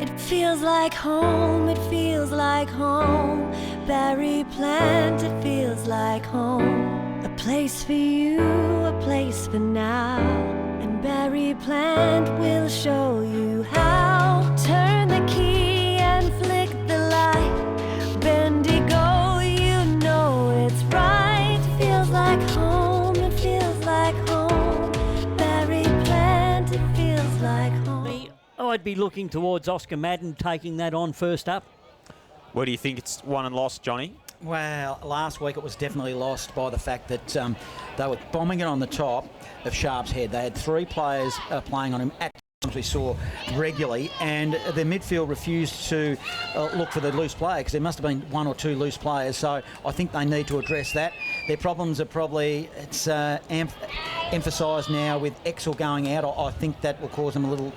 It feels like home, it feels like home. Berry plant, it feels like home. A place for you, a place for now. And Berry plant will show you how. Turn the key and flick the light. Bendigo, you know it's right. Feels like home, it feels like home. Berry plant, it feels like home. I'd be looking towards Oscar Madden taking that on first up. Where do you think it's won and lost, Johnny? Well, last week it was definitely lost by the fact that they were bombing it on the top of Sharp's Head. They had three players playing on him at times we saw regularly, and the midfield refused to look for the loose player because there must have been one or two loose players. So I think they need to address that. Their problems are probably emphasised now with Exel going out. I think that will cause them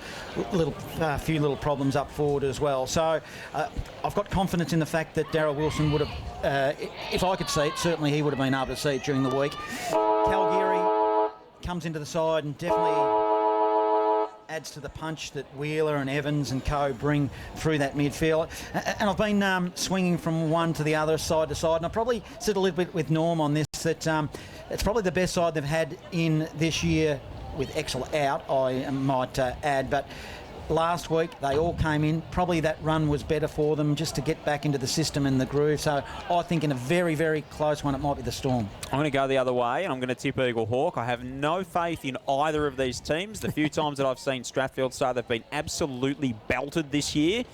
a few little problems up forward as well. So I've got confidence in the fact that Darryl Wilson would have, if I could see it, certainly he would have been able to see it during the week. Calgary comes into the side and definitely adds to the punch that Wheeler and Evans and co bring through that midfield. And I've been swinging from one to the other, side to side, and I probably sit a little bit with Norm on this, that it's probably the best side they've had in this year with Exel out, I might add. But last week they all came in. Probably that run was better for them just to get back into the system and the groove. So I think in a very, very close one, it might be the Storm. I'm going to go the other way, and I'm going to tip Eaglehawk. I have no faith in either of these teams. The few times that I've seen Strathfieldsaye, they've been absolutely belted this year.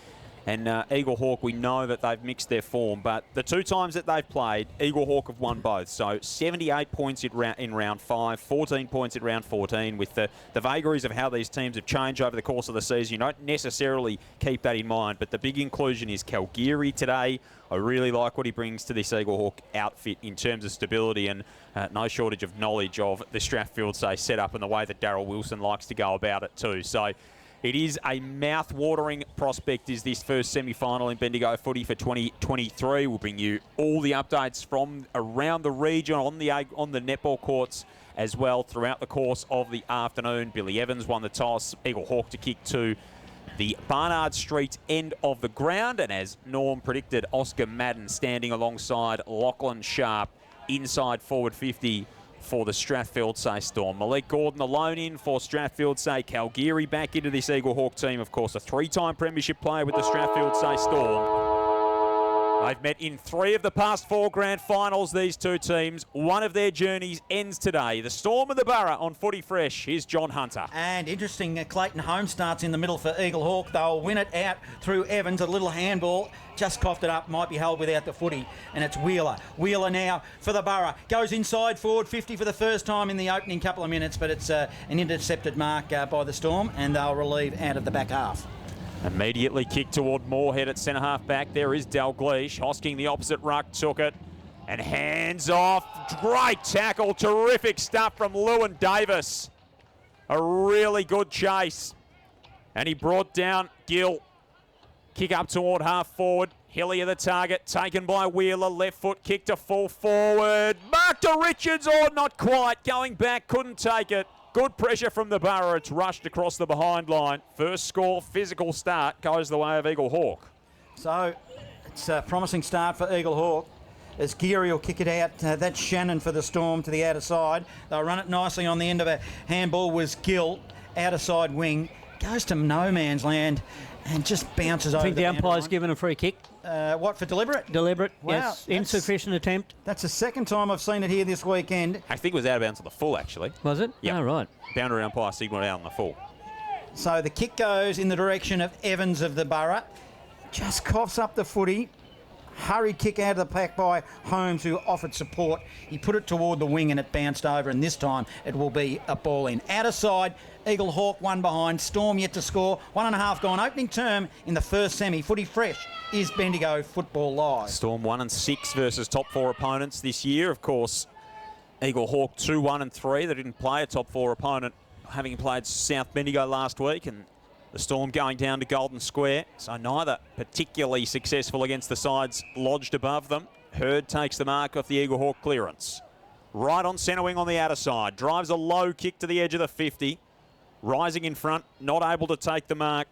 And Eaglehawk, we know that they've mixed their form. But the two times that they've played, Eaglehawk have won both. So 78 points in round 5, 14 points in round 14. With the vagaries of how these teams have changed over the course of the season, you don't necessarily keep that in mind. But the big inclusion is Calgary today. I really like what he brings to this Eaglehawk outfit in terms of stability, and no shortage of knowledge of the Strathfieldsaye setup and the way that Darryl Wilson likes to go about it too. So it is a mouth-watering prospect, is this first semi-final in Bendigo footy for 2023. We'll bring you all the updates from around the region on the netball courts as well throughout the course of the afternoon. Billy Evans won the toss. Eaglehawk to kick to the Barnard Street end of the ground. And as Norm predicted, Oscar Madden standing alongside Lachlan Sharp inside forward 50 for the Strathfieldsaye Storm. Malik Gordon alone in for Strathfieldsaye. Calgary back into this Eaglehawk team. Of course, a three-time premiership player with the Strathfieldsaye Storm. They've met in 3 of the past 4 grand finals, these two teams. One of their journeys ends today. The Storm and the Borough on Footy Fresh. Here's John Hunter. And interesting, Clayton Holmes starts in the middle for Eaglehawk. They'll win it out through Evans. A little handball. Just coughed it up. Might be held without the footy. And it's Wheeler. Wheeler now for the Borough. Goes inside forward 50 for the first time in the opening couple of minutes. But it's an intercepted mark by the Storm. And they'll relieve out of the back half. Immediately kicked toward Moorhead at centre-half back. There is Dalgleish. Hosking the opposite ruck, took it. And hands off. Great tackle. Terrific stuff from Lewin Davis. A really good chase. And he brought down Gill. Kick up toward half forward. Hillier the target. Taken by Wheeler. Left foot kick to full forward. Mark to Richards. Oh, not quite. Going back. Couldn't take it. Good pressure from the Borough. It's rushed across the behind line. First score, physical start, goes the way of Eaglehawk. So it's a promising start for Eaglehawk as Geary will kick it out. That's Shannon for the Storm to the outer side. They'll run it nicely on the end of a handball was Gill. Outer side wing. Goes to no man's land and just bounces over. I think the umpire's given a free kick. What, for deliberate? Deliberate, Wow, yes. Insufficient attempt. That's the second time I've seen it here this weekend. I think it was out of bounds on the full, actually. Was it? Yeah. Oh, right. Boundary umpire signalled out on the full. So the kick goes in the direction of Evans of the Borough. Just coughs up the footy. Hurried kick out of the pack by Holmes, who offered support. He put it toward the wing and it bounced over, and this time it will be a ball in. Outer side, Eaglehawk one behind. Storm yet to score. 1.5 gone. Opening term in the first semi. Footy Fresh is Bendigo Football Live. Storm 1-6 versus top 4 opponents this year. Of course, Eaglehawk 2-1-3. They didn't play a top 4 opponent, having played South Bendigo last week, and the Storm going down to Golden Square, so neither particularly successful against the sides lodged above them. Hurd takes the mark off the Eaglehawk clearance. Right on centre wing on the outer side. Drives a low kick to the edge of the 50. Rising in front, not able to take the mark.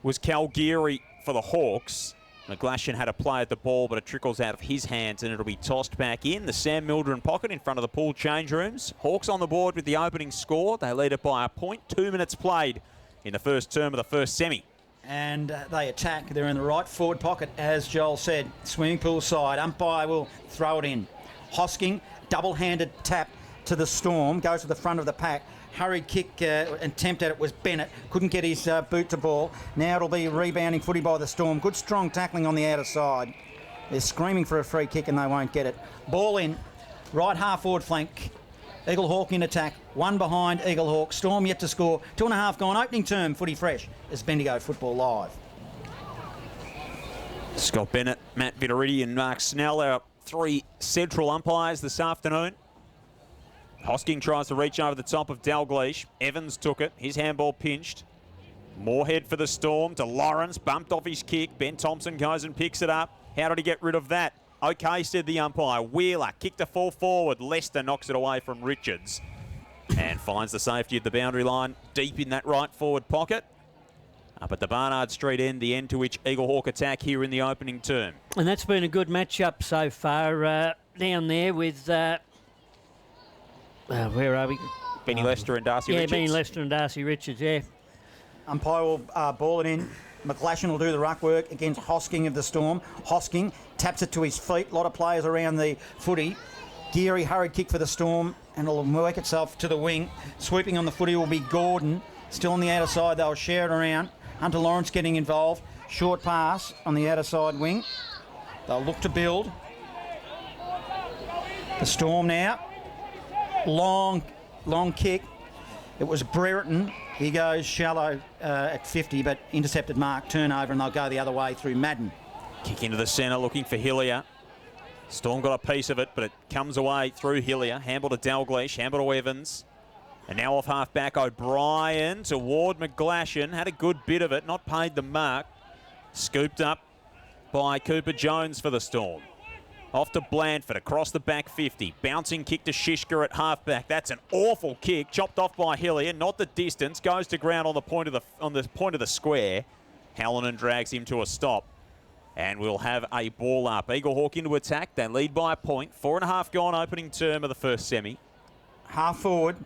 was Calgary for the Hawks. McGlashan had a play at the ball, but it trickles out of his hands and it'll be tossed back in the Sam Mildren pocket in front of the pool change rooms. Hawks on the board with the opening score. They lead it by a point. 2 minutes played in the first term of the first semi. And they attack. They're in the right forward pocket, as Joel said. Swimming pool side. Umpire will throw it in. Hosking, double-handed tap to the Storm. Goes to the front of the pack. Hurried kick attempt at it was Bennett. Couldn't get his boot to ball. Now it'll be rebounding footy by the Storm. Good strong tackling on the outer side. They're screaming for a free kick and they won't get it. Ball in. Right half forward flank. Eaglehawk in attack. One behind Eaglehawk. Storm yet to score. 2.5 gone. Opening term. Footy fresh. It's Bendigo Football Live. Scott Bennett, Matt Vittoriti and Mark Snell, our 3 central umpires this afternoon. Hosking tries to reach over the top of Dalgleish. Evans took it. His handball pinched. Moorhead for the Storm to Lawrence. Bumped off his kick. Ben Thompson goes and picks it up. How did he get rid of that? Okay, said the umpire. Wheeler kicked the full forward. Lester knocks it away from Richards and finds the safety of the boundary line deep in that right forward pocket. Up at the Barnard Street end, the end to which Eaglehawk attack here in the opening term. And that's been a good matchup so far down there with... where are we? Benny Lester and Darcy Richards. Yeah, Benny Lester and Darcy Richards, yeah. Umpire will ball it in. McGlashan will do the ruck work against Hosking of the Storm. Hosking taps it to his feet. A lot of players around the footy. Geary hurried kick for the Storm and it'll work itself to the wing. Sweeping on the footy will be Gordon. Still on the outer side, they'll share it around. Hunter Lawrence getting involved. Short pass on the outer side wing. They'll look to build. The Storm now. Long kick. It was Brereton. He goes shallow at 50, but intercepted mark, turnover, and they'll go the other way through Madden. Kick into the centre, looking for Hillier. Storm got a piece of it, but it comes away through Hillier. Handball to Dalgleish, handball to Evans. And now off half-back, O'Brien toward McGlashan. Had a good bit of it, not paid the mark. Scooped up by Cooper Jones for the Storm. Off to Blandford, across the back 50. Bouncing kick to Shishka at halfback. That's an awful kick, chopped off by Hillier. Not the distance, goes to ground on the point of the square. Hallinan drags him to a stop. And we'll have a ball up. Eaglehawk into attack. They lead by a point. 4.5 gone opening term of the first semi. Half forward,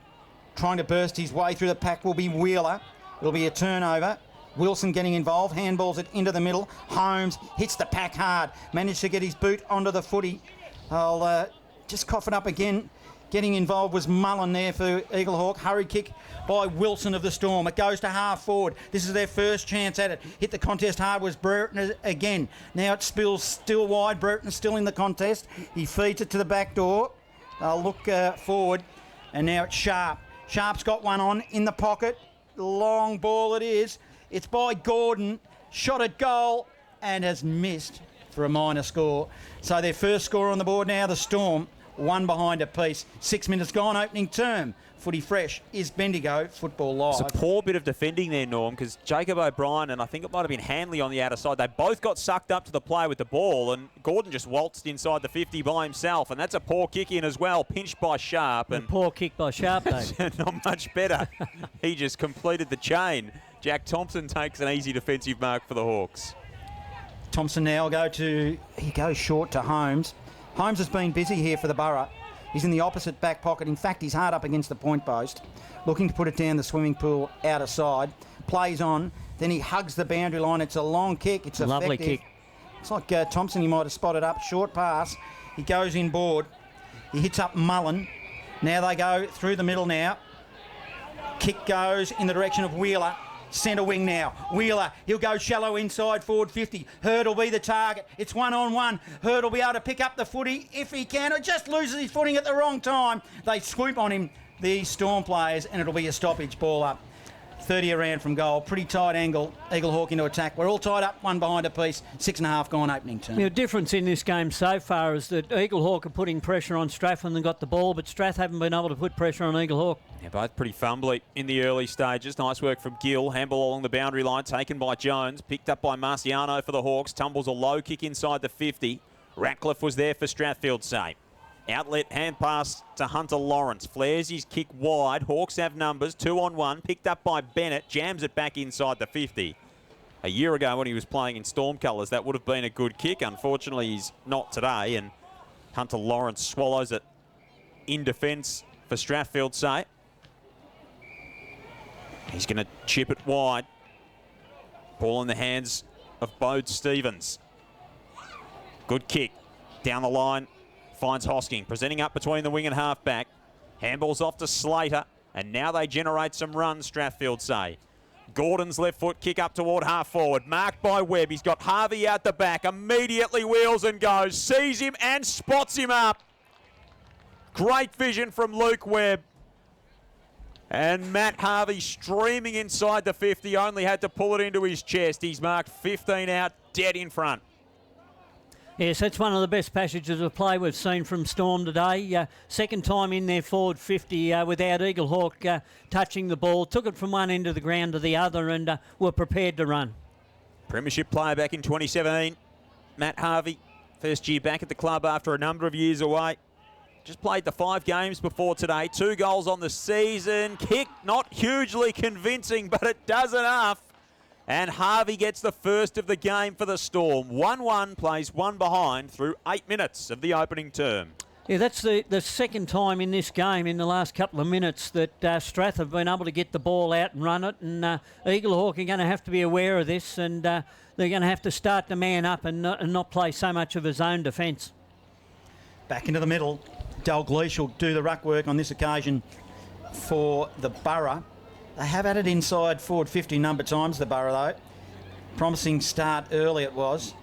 trying to burst his way through the pack will be Wheeler. It'll be a turnover. Wilson getting involved, handballs it into the middle. Holmes hits the pack hard, managed to get his boot onto the footy. I'll just cough it up again. Getting involved was Mullen there for Eaglehawk. Hurry kick by Wilson of the Storm. It goes to half forward. This is their first chance at it. Hit the contest hard was Brereton again. Now it spills still wide. Brereton still in the contest. He feeds it to the back door. They'll look forward. And now it's Sharp. Sharp's got one on in the pocket. Long ball it is. It's by Gordon, shot at goal and has missed for a minor score. So their first score on the board now, the Storm, one behind a piece. 6 minutes gone, opening term. Footy fresh is Bendigo Football Live. It's a poor bit of defending there, Norm, because Jacob O'Brien and I think it might have been Hanley on the outer side, they both got sucked up to the play with the ball and Gordon just waltzed inside the 50 by himself, and that's a poor kick in as well, pinched by Sharp. And a poor kick by Sharp, though. Not much better. He just completed the chain. Jack Thompson takes an easy defensive mark for the Hawks. Thompson now he goes short to Holmes. Holmes has been busy here for the Borough. He's in the opposite back pocket. In fact, he's hard up against the point post, looking to put it down the swimming pool outer side. Plays on, then he hugs the boundary line. It's a long kick. It's a lovely kick. It's like Thompson, he might have spotted up. Short pass. He goes inboard. He hits up Mullen. Now they go through the middle now. Kick goes in the direction of Wheeler. Centre wing now. Wheeler, he'll go shallow inside forward 50. Hurd will be the target. It's 1-on-1. Hurd will be able to pick up the footy if he can, or just loses his footing at the wrong time. They swoop on him, the Storm players, and it'll be a stoppage ball up. 30 around from goal. Pretty tight angle. Eaglehawk into attack. We're all tied up, one behind a piece. 6.5 gone opening term. The difference in this game so far is that Eaglehawk are putting pressure on Strath and they got the ball, but Strath haven't been able to put pressure on Eaglehawk. Yeah, both pretty fumbly in the early stages. Nice work from Gill. Handball along the boundary line, taken by Jones. Picked up by Marciano for the Hawks. Tumbles a low kick inside the 50. Ratcliffe was there for Strathfieldsaye. Outlet hand pass to Hunter Lawrence. Flares his kick wide. Hawks have numbers. 2-on-1. Picked up by Bennett. Jams it back inside the 50. a year ago when he was playing in Storm colours, that would have been a good kick. Unfortunately, he's not today, and Hunter Lawrence swallows it in defence for Strathfieldsaye. He's going to chip it wide. Ball in the hands of Bode Stevens. Good kick. Down the line, finds Hosking. Presenting up between the wing and half-back. Handball's off to Slater, and now they generate some runs, Strathfieldsaye. Gordon's left foot kick up toward half-forward. Marked by Webb. He's got Harvey out the back. Immediately wheels and goes. Sees him and spots him up. Great vision from Luke Webb. And Matt Harvey streaming inside the 50, only had to pull it into his chest. He's marked 15 out, dead in front. Yes, that's one of the best passages of play we've seen from Storm today. Second time in their forward 50 without Eaglehawk touching the ball. Took it from one end of the ground to the other and were prepared to run. Premiership player back in 2017. Matt Harvey, first year back at the club after a number of years away. Just played the 5 games before today. 2 goals on the season. Kick not hugely convincing, but it does enough. And Harvey gets the first of the game for the Storm. 1-1, plays 1 behind through 8 minutes of the opening term. Yeah, that's the second time in this game in the last couple of minutes that Strath have been able to get the ball out and run it. And Eaglehawk are going to have to be aware of this, and they're going to have to start the man up and not play so much of his own defence. Back into the middle. Dalgleish will do the ruck work on this occasion for the Borough. They have had it inside forward 50 number times, the Borough, though. Promising start early it was.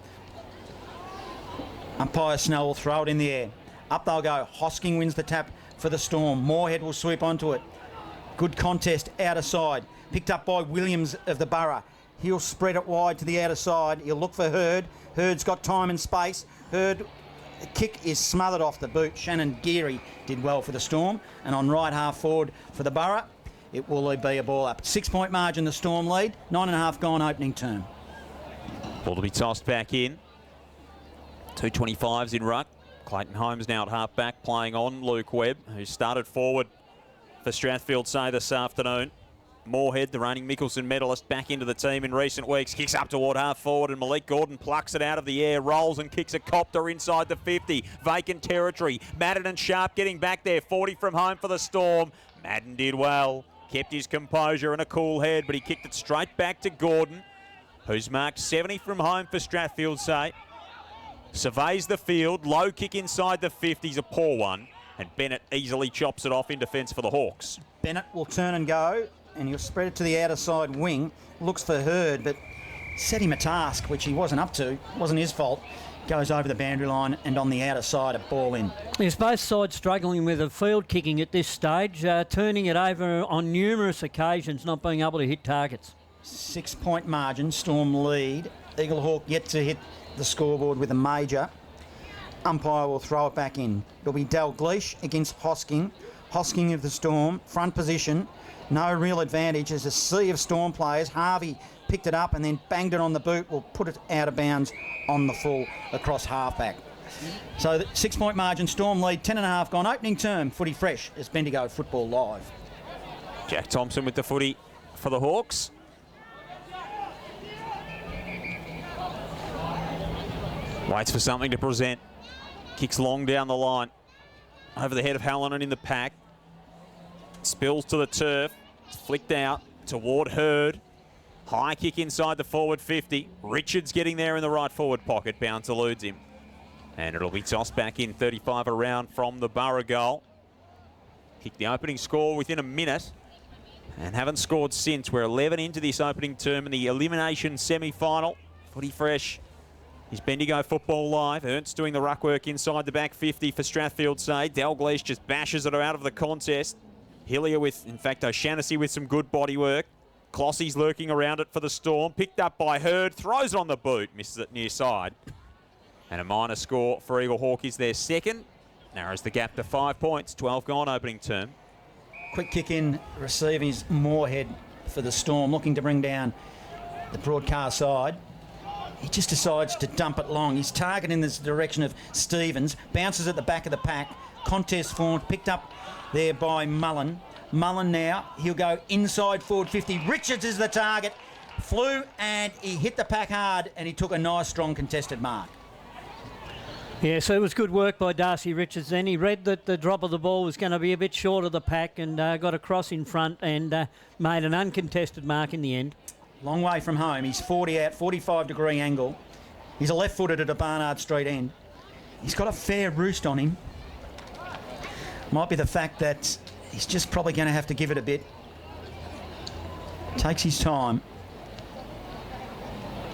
Umpire Snell will throw it in the air. Up they'll go. Hosking wins the tap for the Storm. Moorhead will sweep onto it. Good contest outer side. Picked up by Williams of the Borough. He'll spread it wide to the outer side. He'll look for Hurd. Hurd's got time and space. Hurd... The kick is smothered off the boot. Shannon Geary did well for the Storm. And on right half forward for the Borough, it will be a ball up. 6-point margin, the Storm lead. 9.5 gone opening term. Ball to be tossed back in. 2.25s in ruck. Clayton Holmes now at half-back playing on Luke Webb, who started forward for Strathfieldsaye this afternoon. Moorhead, the reigning Mickelson medalist, back into the team in recent weeks. Kicks up toward half forward and Malik Gordon plucks it out of the air, rolls and kicks a copter inside the 50. Vacant territory. Madden and Sharp getting back there. 40 from home for the Storm. Madden did well. Kept his composure and a cool head, but he kicked it straight back to Gordon, who's marked 70 from home for Strathfieldsaye. Surveys the field. Low kick inside the 50's a poor one. And Bennett easily chops it off in defence for the Hawks. Bennett will turn and go, and he'll spread it to the outer side wing. Looks for Hurd, but set him a task which he wasn't up to. It wasn't his fault. Goes over the boundary line and on the outer side, a ball in. There's both sides struggling with a field kicking at this stage, turning it over on numerous occasions, not being able to hit targets. 6-point margin, Storm lead. Eaglehawk yet to hit the scoreboard with a major. Umpire will throw it back in. It'll be Dalgleish against Hosking. Hosking of the Storm, front position. No real advantage. There's a sea of Storm players. Harvey picked it up and then banged it on the boot. Will put it out of bounds on the full across halfback. So 6-point margin, Storm lead, 10.5 gone. Opening term, footy fresh as Bendigo Football Live. Jack Thompson with the footy for the Hawks. Waits for something to present. Kicks long down the line. Over the head of Hallinan in the pack. Spills to the turf. It's flicked out toward Hurd. High kick inside the forward 50. Richards getting there in the right forward pocket. Bounce eludes him. And it'll be tossed back in. 35 around from the Borough goal. Kicked the opening score within a minute. And haven't scored since. We're 11 into this opening term in the elimination semi-final. Footy fresh is Bendigo Football Live. Ernst doing the ruck work inside the back 50 for Strathfieldsaye. Dalgleish just bashes it out of the contest. Hillier with, in fact, O'Shannessy with some good body work. Clossey's lurking around it for the Storm. Picked up by Hurd. Throws it on the boot. Misses it near side. And a minor score for Eaglehawk is their second. Narrows the gap to 5 points. 12 gone opening term. Quick kick in, receiving is Moorhead for the Storm, looking to bring down the broadcast side. He just decides to dump it long. He's targeting this direction of Stevens. Bounces at the back of the pack. Contest formed. Picked up there by Mullen. Mullen now. He'll go inside forward 50. Richards is the target. flew and he hit the pack hard and he took a nice, strong contested mark. Yeah, so it was good work by Darcy Richards then. He read that the drop of the ball was going to be a bit short of the pack and got across in front and made an uncontested mark in the end. Long way from home. He's 40 out, 45-degree angle. He's a left-footed at a Barnard Street end. He's got a fair roost on him. Might be the fact that he's just probably going to have to give it a bit. Takes his time.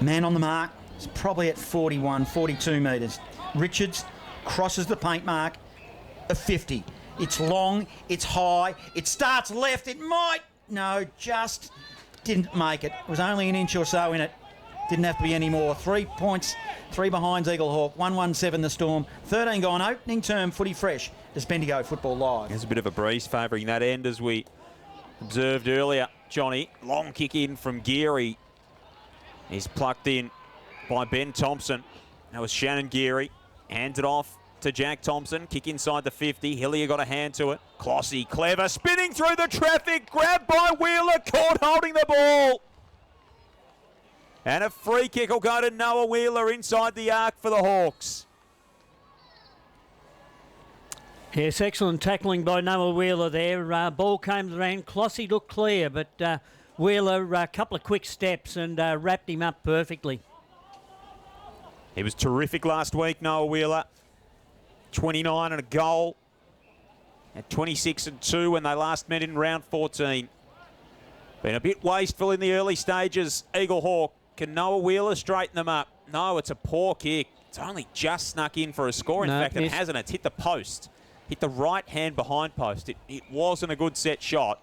Man on the mark. It's probably at 41, 42 metres. Richards crosses the paint mark of 50. It's long, it's high, it starts left, it might... No, just didn't make it. It was only an inch or so in it. Didn't have to be any more. 3 points, 3 behind Eaglehawk, 117 the Storm. 13 gone, opening term, footy fresh. As Bendigo Football Live. There's a bit of a breeze favouring that end as we observed earlier. Johnny, long kick in from Geary. He's plucked in by Ben Thompson. That was Shannon Geary. Hands it off to Jack Thompson. Kick inside the 50. Hillier got a hand to it. Clossy, clever, spinning through the traffic. Grabbed by Wheeler, caught holding the ball. And a free kick will go to Noah Wheeler inside the arc for the Hawks. Yes, excellent tackling by Noah Wheeler there. Ball came around. Clossy looked clear, but Wheeler, a couple of quick steps and wrapped him up perfectly. He was terrific last week, Noah Wheeler. 29 and a goal. At 26 and 2 when they last met in round 14. Been a bit wasteful in the early stages, Eaglehawk. Can Noah Wheeler straighten them up? No, it's a poor kick. It's only just snuck in for a score. In fact, it hasn't. It's hit the post. Hit the right hand behind post. It wasn't a good set shot.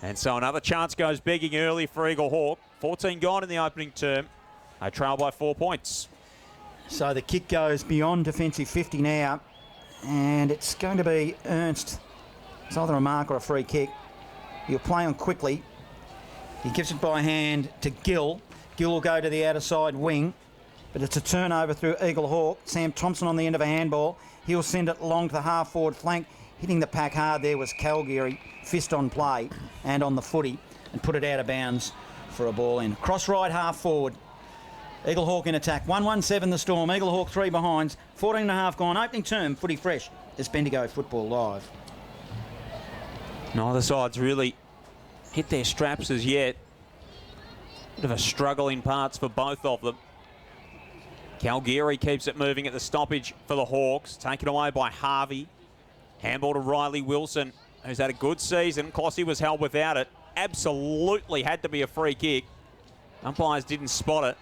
And so another chance goes begging early for Eaglehawk. 14 gone in the opening term. They trail by 4 points. So the kick goes beyond defensive 50 now, and it's going to be Ernst. It's either a mark or a free kick. He'll play on quickly. He gives it by hand to Gill. Gill will go to the outer side wing, but it's a turnover through Eaglehawk. Sam Thompson on the end of a handball. He'll send it along to the half-forward flank. Hitting the pack hard there was Calgary. Fist on play and on the footy, and put it out of bounds for a ball in. Cross right half-forward. Eaglehawk in attack. 117 the Storm. Eaglehawk 3 behinds. 14 and a half gone. Opening term. Footy fresh. It's Bendigo Football Live. Neither side's really hit their straps as yet. Bit of a struggle in parts for both of them. Calgary keeps it moving at the stoppage for the Hawks. Taken away by Harvey. Handball to Riley Wilson, who's had a good season. Clossy was held without it. Absolutely had to be a free kick. Umpires didn't spot it.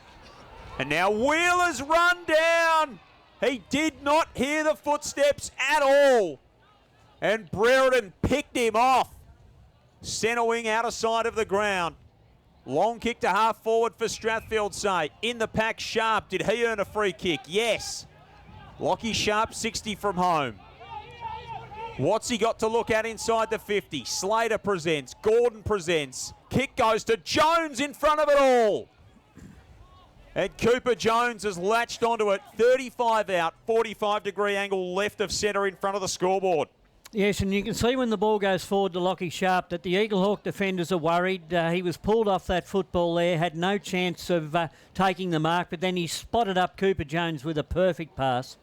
And now Wheeler's run down. He did not hear the footsteps at all. And Brereton picked him off. Centre wing outer side of the ground. Long kick to half forward for Strathfieldsaye. In the pack, Sharp. Did he earn a free kick? Yes. Lockie Sharp, 60 from home. What's he got to look at inside the 50? Slater presents. Gordon presents. Kick goes to Jones in front of it all. And Cooper Jones has latched onto it. 35 out, 45-degree angle left of centre in front of the scoreboard. Yes, and you can see when the ball goes forward to Lockie Sharp that the Eaglehawk defenders are worried. He was pulled off that football there, had no chance of taking the mark, but then he spotted up Cooper Jones with a perfect pass.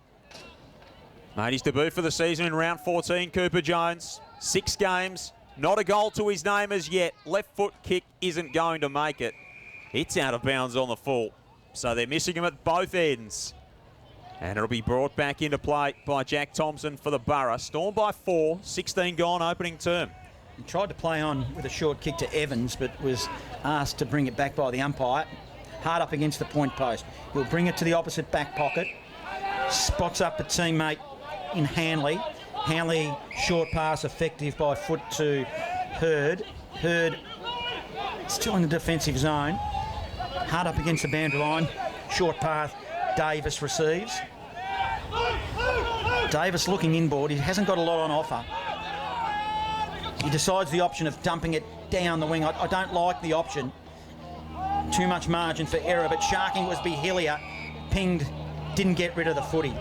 Made his debut for the season in round 14, Cooper Jones. 6 games, not a goal to his name as yet. Left foot kick isn't going to make it. It's out of bounds on the full. So they're missing him at both ends. And it'll be brought back into play by Jack Thompson for the Borough. Storm by 4, 16 gone opening term. He tried to play on with a short kick to Evans, but was asked to bring it back by the umpire. Hard up against the point post. He'll bring it to the opposite back pocket. Spots up a teammate in Hanley. Hanley, short pass, effective by foot to Hurd. Hurd still in the defensive zone. Hard up against the boundary line. Short path. Davis receives. Davis looking inboard. He hasn't got a lot on offer. He decides the option of dumping it down the wing. I don't like the option. Too much margin for error, but Sharking was Hillier. Pinged, didn't get rid of the footy.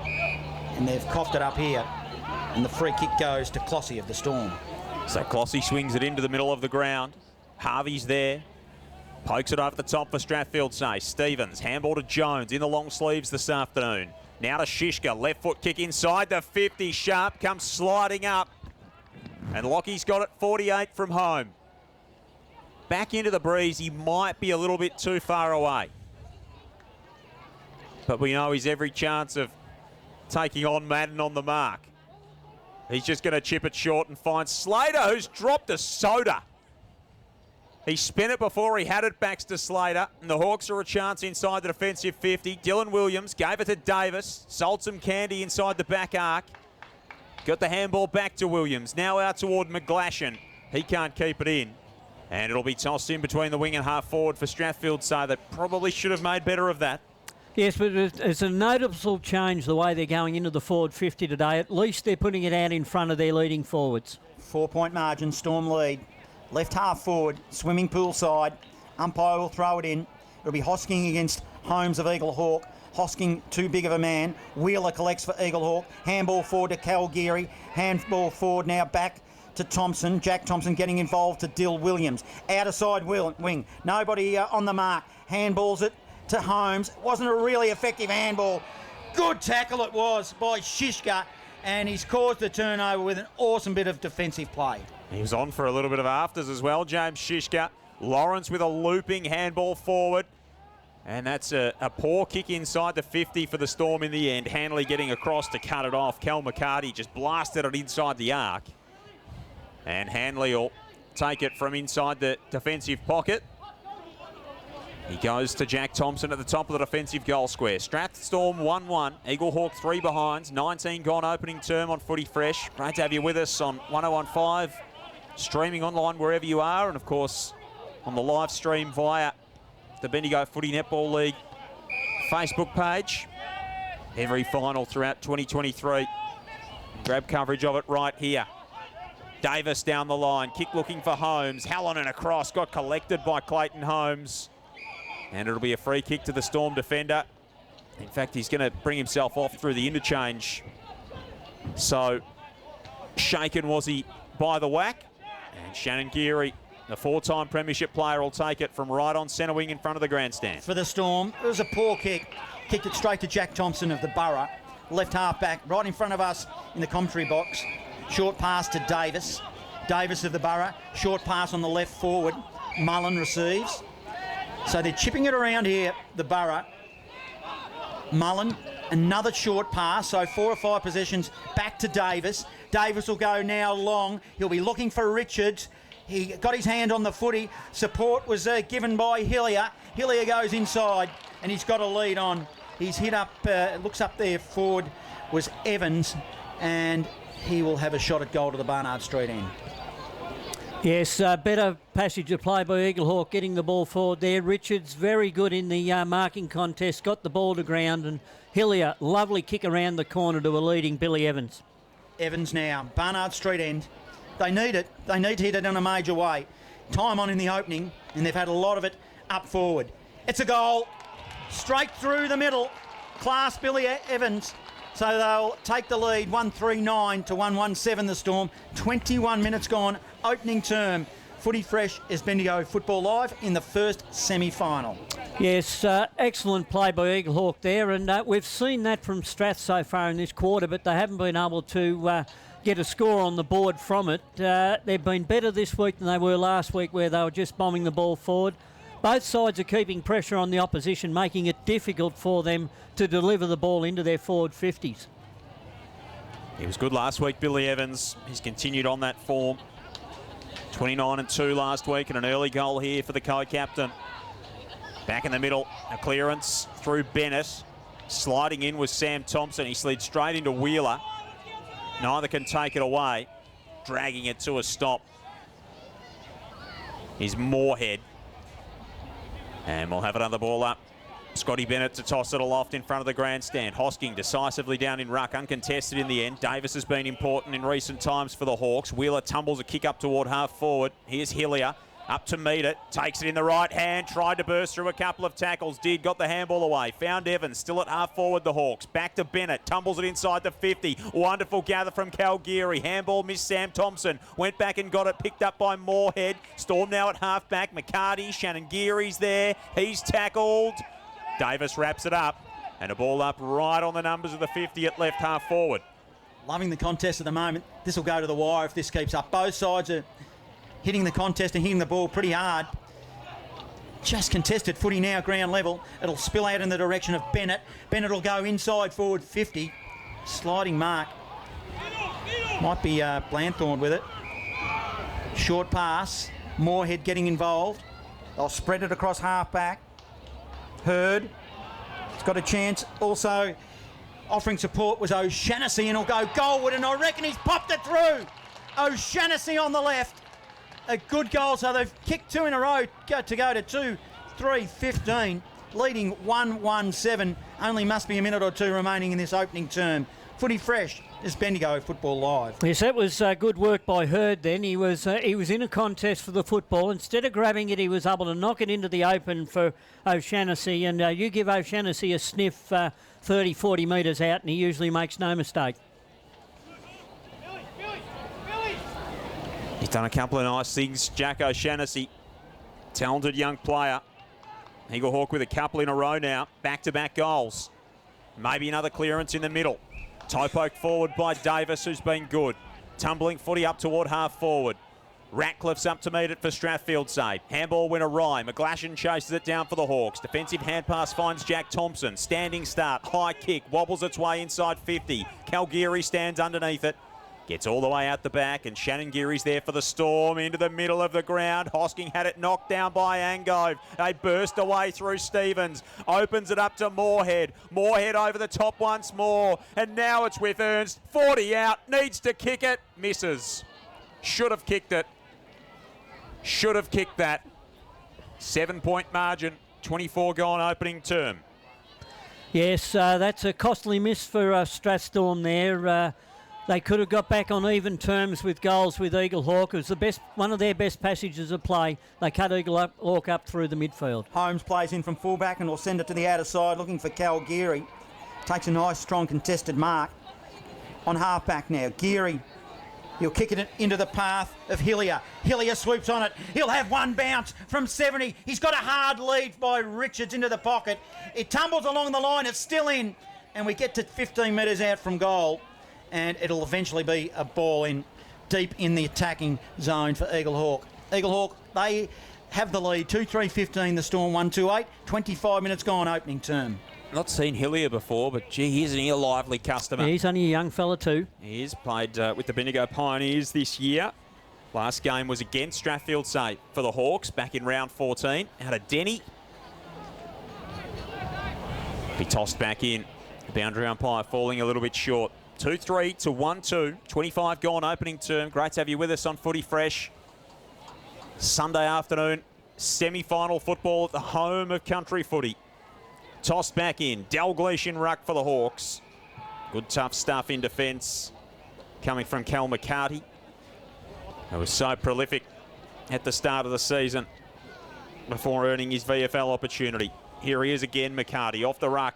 And they've coughed it up here. And the free kick goes to Clossy of the Storm. So Clossy swings it into the middle of the ground. Harvey's there. Pokes it over the top for Strathfieldsaye. Stevens, handball to Jones in the long sleeves this afternoon. Now to Shishka, left foot kick inside the 50. Sharp comes sliding up. And Lockie's got it 48 from home. Back into the breeze, he might be a little bit too far away. But we know he's every chance of taking on Madden on the mark. He's just going to chip it short and find Slater, who's dropped a soda. He spent it before he had it back to Slater, and the Hawks are a chance inside the defensive 50. Dylan Williams gave it to Davis, sold some candy inside the back arc. Got the handball back to Williams, now out toward McGlashan. He can't keep it in. And it'll be tossed in between the wing and half forward for Strathfieldsaye. That probably should have made better of that. Yes, but it's a noticeable change the way they're going into the forward 50 today. At least they're putting it out in front of their leading forwards. 4-point margin, Storm lead. Left half forward, swimming pool side. Umpire will throw it in. It'll be Hosking against Holmes of Eaglehawk. Hosking too big of a man. Wheeler collects for Eaglehawk. Handball forward to Calgary. Handball forward now back to Thompson. Jack Thompson getting involved to Dill Williams. Outer side wing. Nobody on the mark. Handballs it to Holmes. It wasn't a really effective handball. Good tackle it was by Shishka. And he's caused the turnover with an awesome bit of defensive play. He was on for a little bit of afters as well, James Shishka. Lawrence with a looping handball forward. And that's a poor kick inside the 50 for the Storm in the end. Hanley getting across to cut it off. Cal McCarty just blasted it inside the arc. And Hanley will take it from inside the defensive pocket. He goes to Jack Thompson at the top of the defensive goal square. Strathstorm 1-1. Eaglehawk 3 behinds. 19 gone opening term on Footy Fresh. Great to have you with us on 101.5. Streaming online wherever you are. And, of course, on the live stream via the Bendigo Footy Netball League Facebook page. Every final throughout 2023. Grab coverage of it right here. Davis down the line. Kick looking for Holmes. Hallinan across. Got collected by Clayton Holmes. And it'll be a free kick to the Storm defender. In fact, he's going to bring himself off through the interchange. So, shaken was he by the whack. And Shannon Geary, the 4-time premiership player, will take it from right on centre wing in front of the grandstand. For the Storm, it was a poor kick. Kicked it straight to Jack Thompson of the Borough. Left half back, right in front of us in the commentary box. Short pass to Davis. Davis of the Borough. Short pass on the left forward. Mullen receives. So they're chipping it around here, the Borough. Mullen, another short pass, so 4 or 5 possessions back to Davis. Davis will go now long. He'll be looking for Richards. He got his hand on the footy. Support was given by Hillier. Hillier goes inside, and he's got a lead on. He's hit up, looks up there forward, was Evans, and he will have a shot at goal to the Barnard Street end. Yes, better passage of play by Eaglehawk, getting the ball forward there. Richards, very good in the marking contest, got the ball to ground, and Hillier, lovely kick around the corner to a leading Billy Evans. Evans now, Barnard Street end. They need it. They need to hit it in a major way. Time on in the opening, and they've had a lot of it up forward. It's a goal, straight through the middle. Class Billy Evans. So they'll take the lead, 139 to 117 the Storm. 21 minutes gone, opening term. Footy Fresh is Bendigo Football Live in the first semi-final. Yes, excellent play by Eaglehawk there, and we've seen that from Strath so far in this quarter, but they haven't been able to get a score on the board from it. They've been better this week than they were last week, where they were just bombing the ball forward. Both sides are keeping pressure on the opposition, making it difficult for them to deliver the ball into their forward 50s. He was good last week, Billy Evans. He's continued on that form. 29-2 last week and an early goal here for the co-captain. Back in the middle, a clearance through Bennett. Sliding in was Sam Thompson. He slid straight into Wheeler. Neither can take it away. Dragging it to a stop is Moorhead. And we'll have another ball up. Scotty Bennett to toss it aloft in front of the grandstand. Hosking decisively down in ruck, uncontested in the end. Davis has been important in recent times for the Hawks. Wheeler tumbles a kick up toward half forward. Here's Hillier. Up to meet it, takes it in the right hand, tried to burst through a couple of tackles, got the handball away, found Evans, still at half forward the Hawks, back to Bennett, tumbles it inside the 50, wonderful gather from Calgary, handball missed Sam Thompson, went back and got it, picked up by Moorhead, Storm now at half back, McCarty, Shannon Geary's there, he's tackled, Davis wraps it up, and a ball up right on the numbers of the 50 at left half forward. Loving the contest at the moment. This will go to the wire if this keeps up. Both sides are hitting the contest and hitting the ball pretty hard. Just contested footy now, ground level. It'll spill out in the direction of Bennett. Bennett will go inside forward 50. Sliding mark. Might be Blanthorne with it. Short pass. Moorhead getting involved. They'll spread it across half back. Hurd. It's got a chance. Also offering support was O'Shannessy, and he'll go goalward, and I reckon he's popped it through. O'Shannessy on the left. A good goal, so they've kicked 2 in a row to go to 2-3-15, leading 1-1-7. Only must be a minute or two remaining in this opening term. Footy fresh. This is Bendigo Football Live. Yes, that was good work by Hurd then. He was in a contest for the football. Instead of grabbing it, he was able to knock it into the open for O'Shannessy. And you give O'Shannessy a sniff 30, 40 metres out, and he usually makes no mistake. He's done a couple of nice things, Jack O'Shannessy. Talented young player. Eaglehawk with a couple in a row now. Back-to-back goals. Maybe another clearance in the middle. Toe poke forward by Davis, who's been good. Tumbling footy up toward half forward. Ratcliffe's up to meet it for Strathfieldsaye. Handball winner Rye. McGlashan chases it down for the Hawks. Defensive hand pass finds Jack Thompson. Standing start. High kick. Wobbles its way inside 50. Calgary stands underneath it. Gets all the way out the back, and Shannon Geary's there for the Storm into the middle of the ground. Hosking had it knocked down by Angove. They burst away through Stevens. Opens it up to Moorhead. Moorhead over the top once more, and now it's with Ernst. 40 out, needs to kick it, misses. Should have kicked it. Should have kicked that. 7-point margin, 24 gone opening term. Yes, that's a costly miss for Strathstorm there. They could have got back on even terms with goals with Eaglehawk. It was one of their best passages of play. They cut Eaglehawk up through the midfield. Holmes plays in from fullback and will send it to the outer side, looking for Calgary. Takes a nice, strong, contested mark on half-back now. Geary, he'll kick it into the path of Hillier. Hillier swoops on it. He'll have one bounce from 70. He's got a hard lead by Richards into the pocket. It tumbles along the line. It's still in. And we get to 15 metres out from goal. And it'll eventually be a ball in deep in the attacking zone for Eaglehawk. Eaglehawk, they have the lead. 2-3-15, the Storm 1-2-8. 25 minutes gone opening term. Not seen Hillier before, but gee, isn't he a lively customer? Yeah, he's only a young fella too. He is played with the Bendigo Pioneers this year. Last game was against Strathfieldsaye for the Hawks back in round 14. Out of Denny. Be tossed back in. The boundary umpire falling a little bit short. 2-3 to 1-2. 25 gone opening term. Great to have you with us on Footy Fresh. Sunday afternoon, semi-final football at the home of country footy. Tossed back in. Dalgleish in ruck for the Hawks. Good tough stuff in defence coming from Cal McCarty. He was so prolific at the start of the season before earning his VFL opportunity. Here he is again, McCarty off the ruck.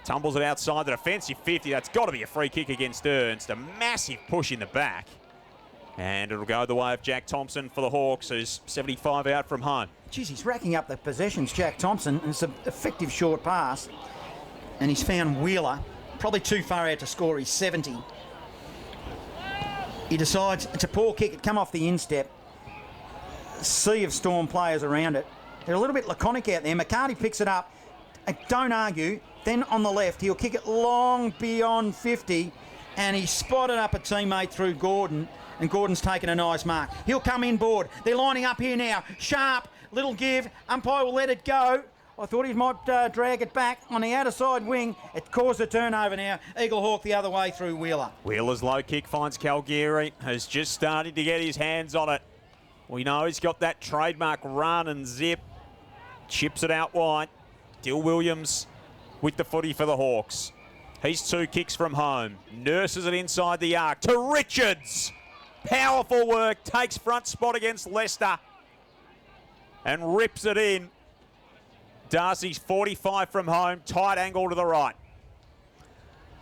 Tumbles it outside the defensive 50. That's got to be a free kick against Ernst. A massive push in the back. And it'll go the way of Jack Thompson for the Hawks, who's 75 out from home. Geez, he's racking up the possessions, Jack Thompson. And it's an effective short pass. And he's found Wheeler. Probably too far out to score. He's 70. He decides it's a poor kick. It come off the instep. Sea of Storm players around it. They're a little bit laconic out there. McCarty picks it up. Don't argue. Then on the left, he'll kick it long beyond 50, and he spotted up a teammate through Gordon, and Gordon's taken a nice mark. He'll come inboard. They're lining up here now. Sharp, little give. Umpire will let it go. I thought he might drag it back on the outer side wing. It caused a turnover now. Eaglehawk the other way through Wheeler. Wheeler's low kick finds Calgary, who's just starting to get his hands on it. We know he's got that trademark run and zip. Chips it out wide. Dill Williams with the footy for the Hawks. He's 2 kicks from home. Nurses it inside the arc to Richards. Powerful work. Takes front spot against Leicester. and rips it in. Darcy's 45 from home, tight angle to the right.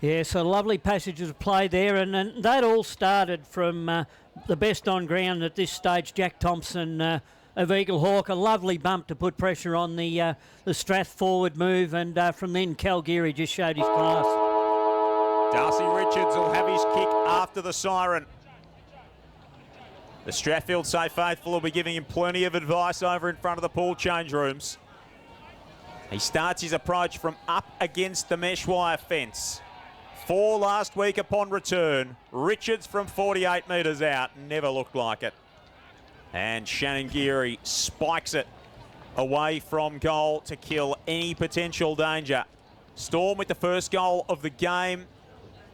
Yeah, so lovely passages of play there, and that all started from the best on ground at this stage, Jack Thompson of Eaglehawk. A lovely bump to put pressure on the Strath forward move, and from then Calgary just showed his class. Darcy Richards will have his kick after the siren. The Strathfieldsaye faithful will be giving him plenty of advice over in front of the pool change rooms. He starts his approach from up against the mesh wire fence. 4 last week upon return. Richards from 48 metres out. Never looked like it. And Shannon Geary spikes it away from goal to kill any potential danger. Storm with the first goal of the game.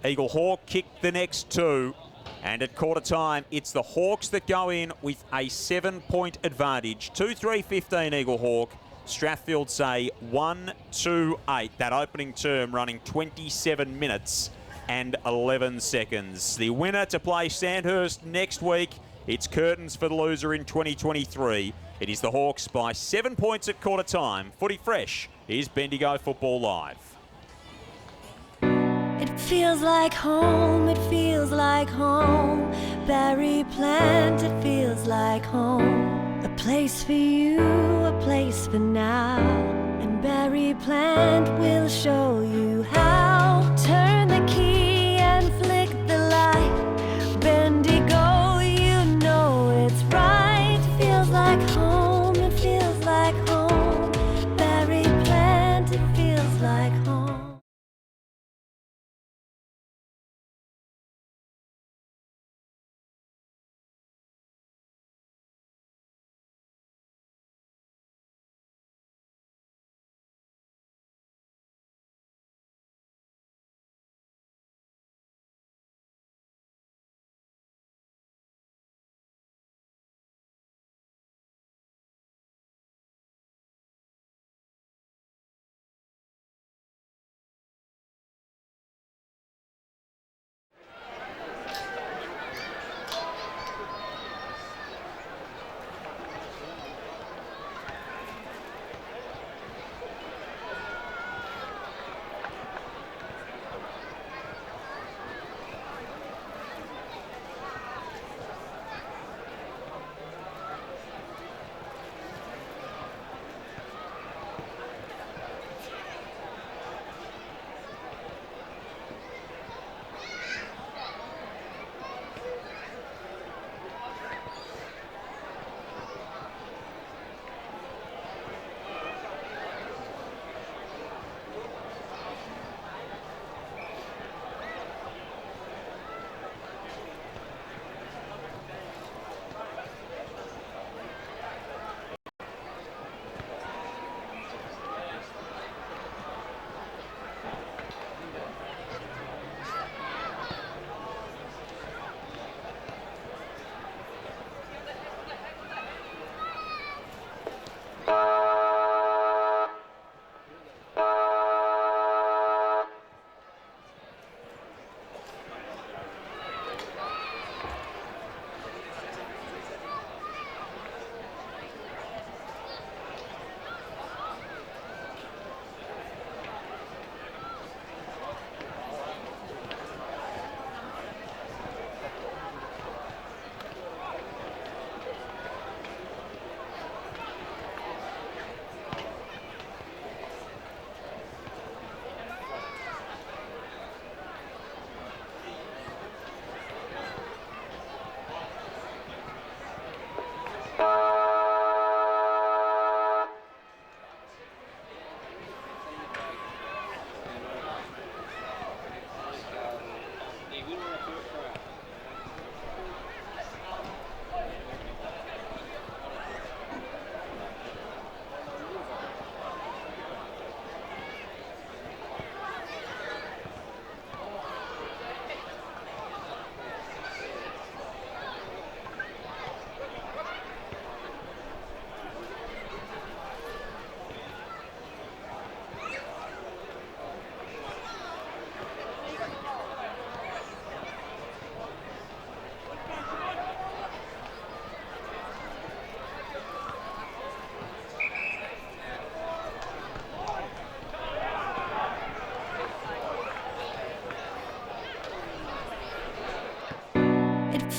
Eaglehawk kicked the next 2. And at quarter time, it's the Hawks that go in with a 7-point advantage. 2-3-15 Eaglehawk. Strathfieldsaye 1-2-8. That opening term running 27 minutes and 11 seconds. The winner to play Sandhurst next week. It's curtains for the loser in 2023. It is the Hawks by 7 points at quarter time. Footy Fresh is Bendigo Football Live. It feels like home, it feels like home. Berry plant, it feels like home. A place for you, a place for now. And Berry Plant will show you how. Turn the key and flick the light. Bendigo, you know it's right. It feels like home, it feels like home. Berry Plant, it feels like home.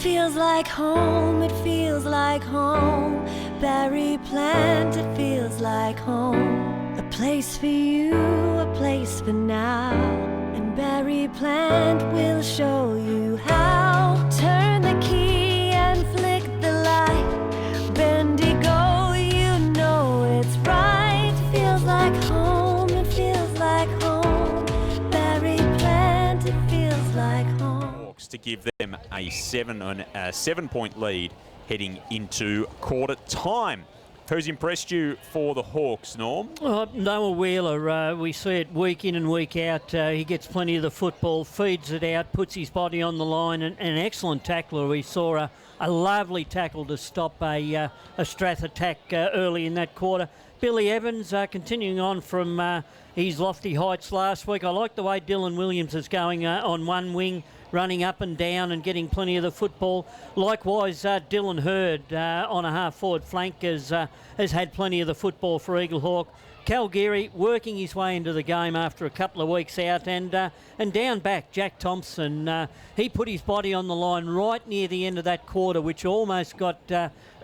feels like home, it feels like home. Berry plant, it feels like home. A place for you, a place for now. And Berry plant will show you how. Turn the key and flick the light. Bendigo, you know it's right. Feels like home, it feels like home. Berry plant, it feels like home. To give them a 7-point lead heading into quarter time. Who's impressed you for the Hawks, Norm? Noah Wheeler, we see it week in and week out. He gets plenty of the football, feeds it out, puts his body on the line, and an excellent tackler. We saw a lovely tackle to stop a Strath attack early in that quarter. Billy Evans continuing on from his lofty heights last week. I like the way Dylan Williams is going on one wing, running up and down and getting plenty of the football. Likewise, Dylan Hurd on a half-forward flank has had plenty of the football for Eaglehawk. Cal Geary working his way into the game after a couple of weeks out, and down back, Jack Thompson. He put his body on the line right near the end of that quarter, which almost got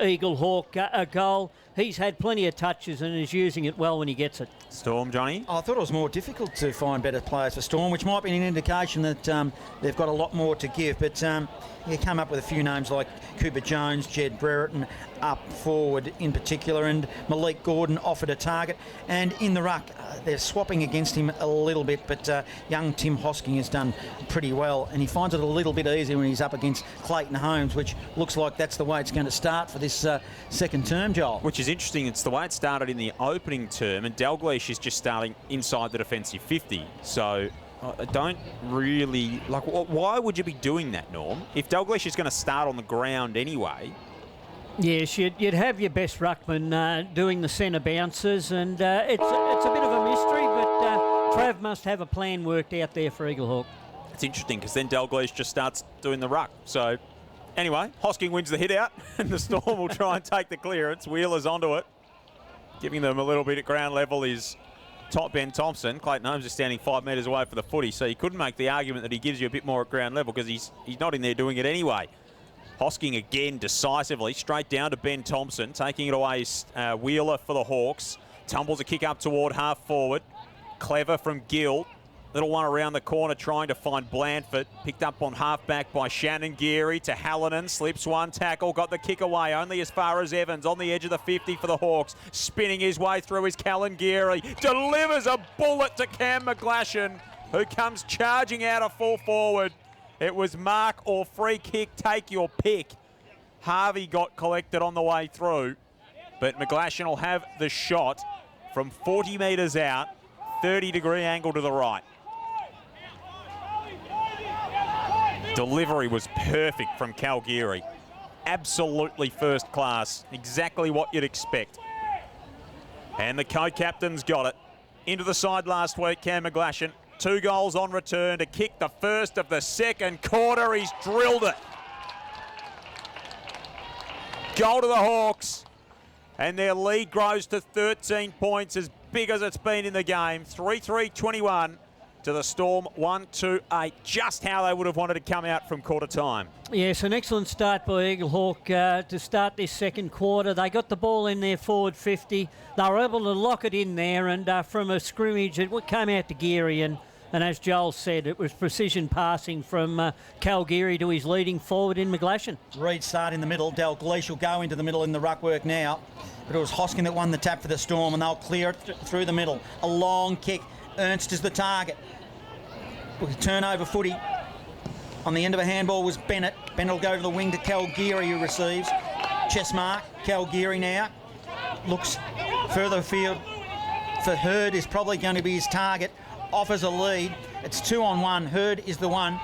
Eaglehawk a goal. He's had plenty of touches and is using it well when he gets it. Storm, Johnny? I thought it was more difficult to find better players for Storm, which might be an indication that they've got a lot more to give. But you come up with a few names like Cooper Jones, Jed Brereton up forward in particular, and Malik Gordon offered a target. And in the ruck, they're swapping against him a little bit, but young Tim Hosking has done pretty well, and he finds it a little bit easier when he's up against Clayton Holmes, which looks like that's the way it's going to start for this second term, Joel. Which is interesting. It's the way it started in the opening term, and Dalglish is just starting inside the defensive 50. So I don't really... why would you be doing that, Norm? If Dalglish is going to start on the ground anyway... Yes, you'd have your best ruckman doing the centre bounces, and it's a bit of a mystery, but Trav must have a plan worked out there for Eaglehawk. It's interesting because then Dalglish just starts doing the ruck. So anyway, Hosking wins the hit out, and the Storm will try and take the clearance. Wheeler's onto it. Giving them a little bit at ground level is Ben Thompson. Clayton Holmes is standing 5 metres away for the footy, so you couldn't make the argument that he gives you a bit more at ground level because he's not in there doing it anyway. Hosking again decisively, straight down to Ben Thompson. Taking it away is Wheeler for the Hawks. Tumbles a kick up toward half forward. Clever from Gill. Little one around the corner trying to find Blandford. Picked up on half back by Shannon Geary to Hallinan. Slips one tackle, got the kick away. Only as far as Evans on the edge of the 50 for the Hawks. Spinning his way through is Callan Geary. Delivers a bullet to Cam McGlashan, who comes charging out of full forward. It was mark or free kick, take your pick. Harvey got collected on the way through, but McGlashan will have the shot from 40 metres out, 30-degree angle to the right. Delivery was perfect from Cal Geary. Absolutely first class, exactly what you'd expect. And the co-captain's got it. Into the side last week, Cam McGlashan. 2 goals on return to kick the first of the second quarter. He's drilled it. Goal to the Hawks. And their lead grows to 13 points, as big as it's been in the game. 3-3-21 to the Storm, 1-2-8. Just how they would have wanted to come out from quarter time. Yes, an excellent start by Eaglehawk to start this second quarter. They got the ball in their forward 50. They were able to lock it in there, and from a scrimmage, it came out to Geary, and as Joel said, it was precision passing from Cal Geary to his leading forward in McGlashan. Reid start in the middle. Dalglish will go into the middle in the ruck work now. But it was Hosking that won the tap for the Storm, and they'll clear it through the middle. A long kick. Ernst is the target. Turnover footy. On the end of a handball was Bennett. Bennett will go to the wing to Cal Geary, who receives. Chest mark. Cal Geary now. Looks further afield for Hurd, is probably going to be his target. Offers a lead. It's 2-on-1. Hurd is the one.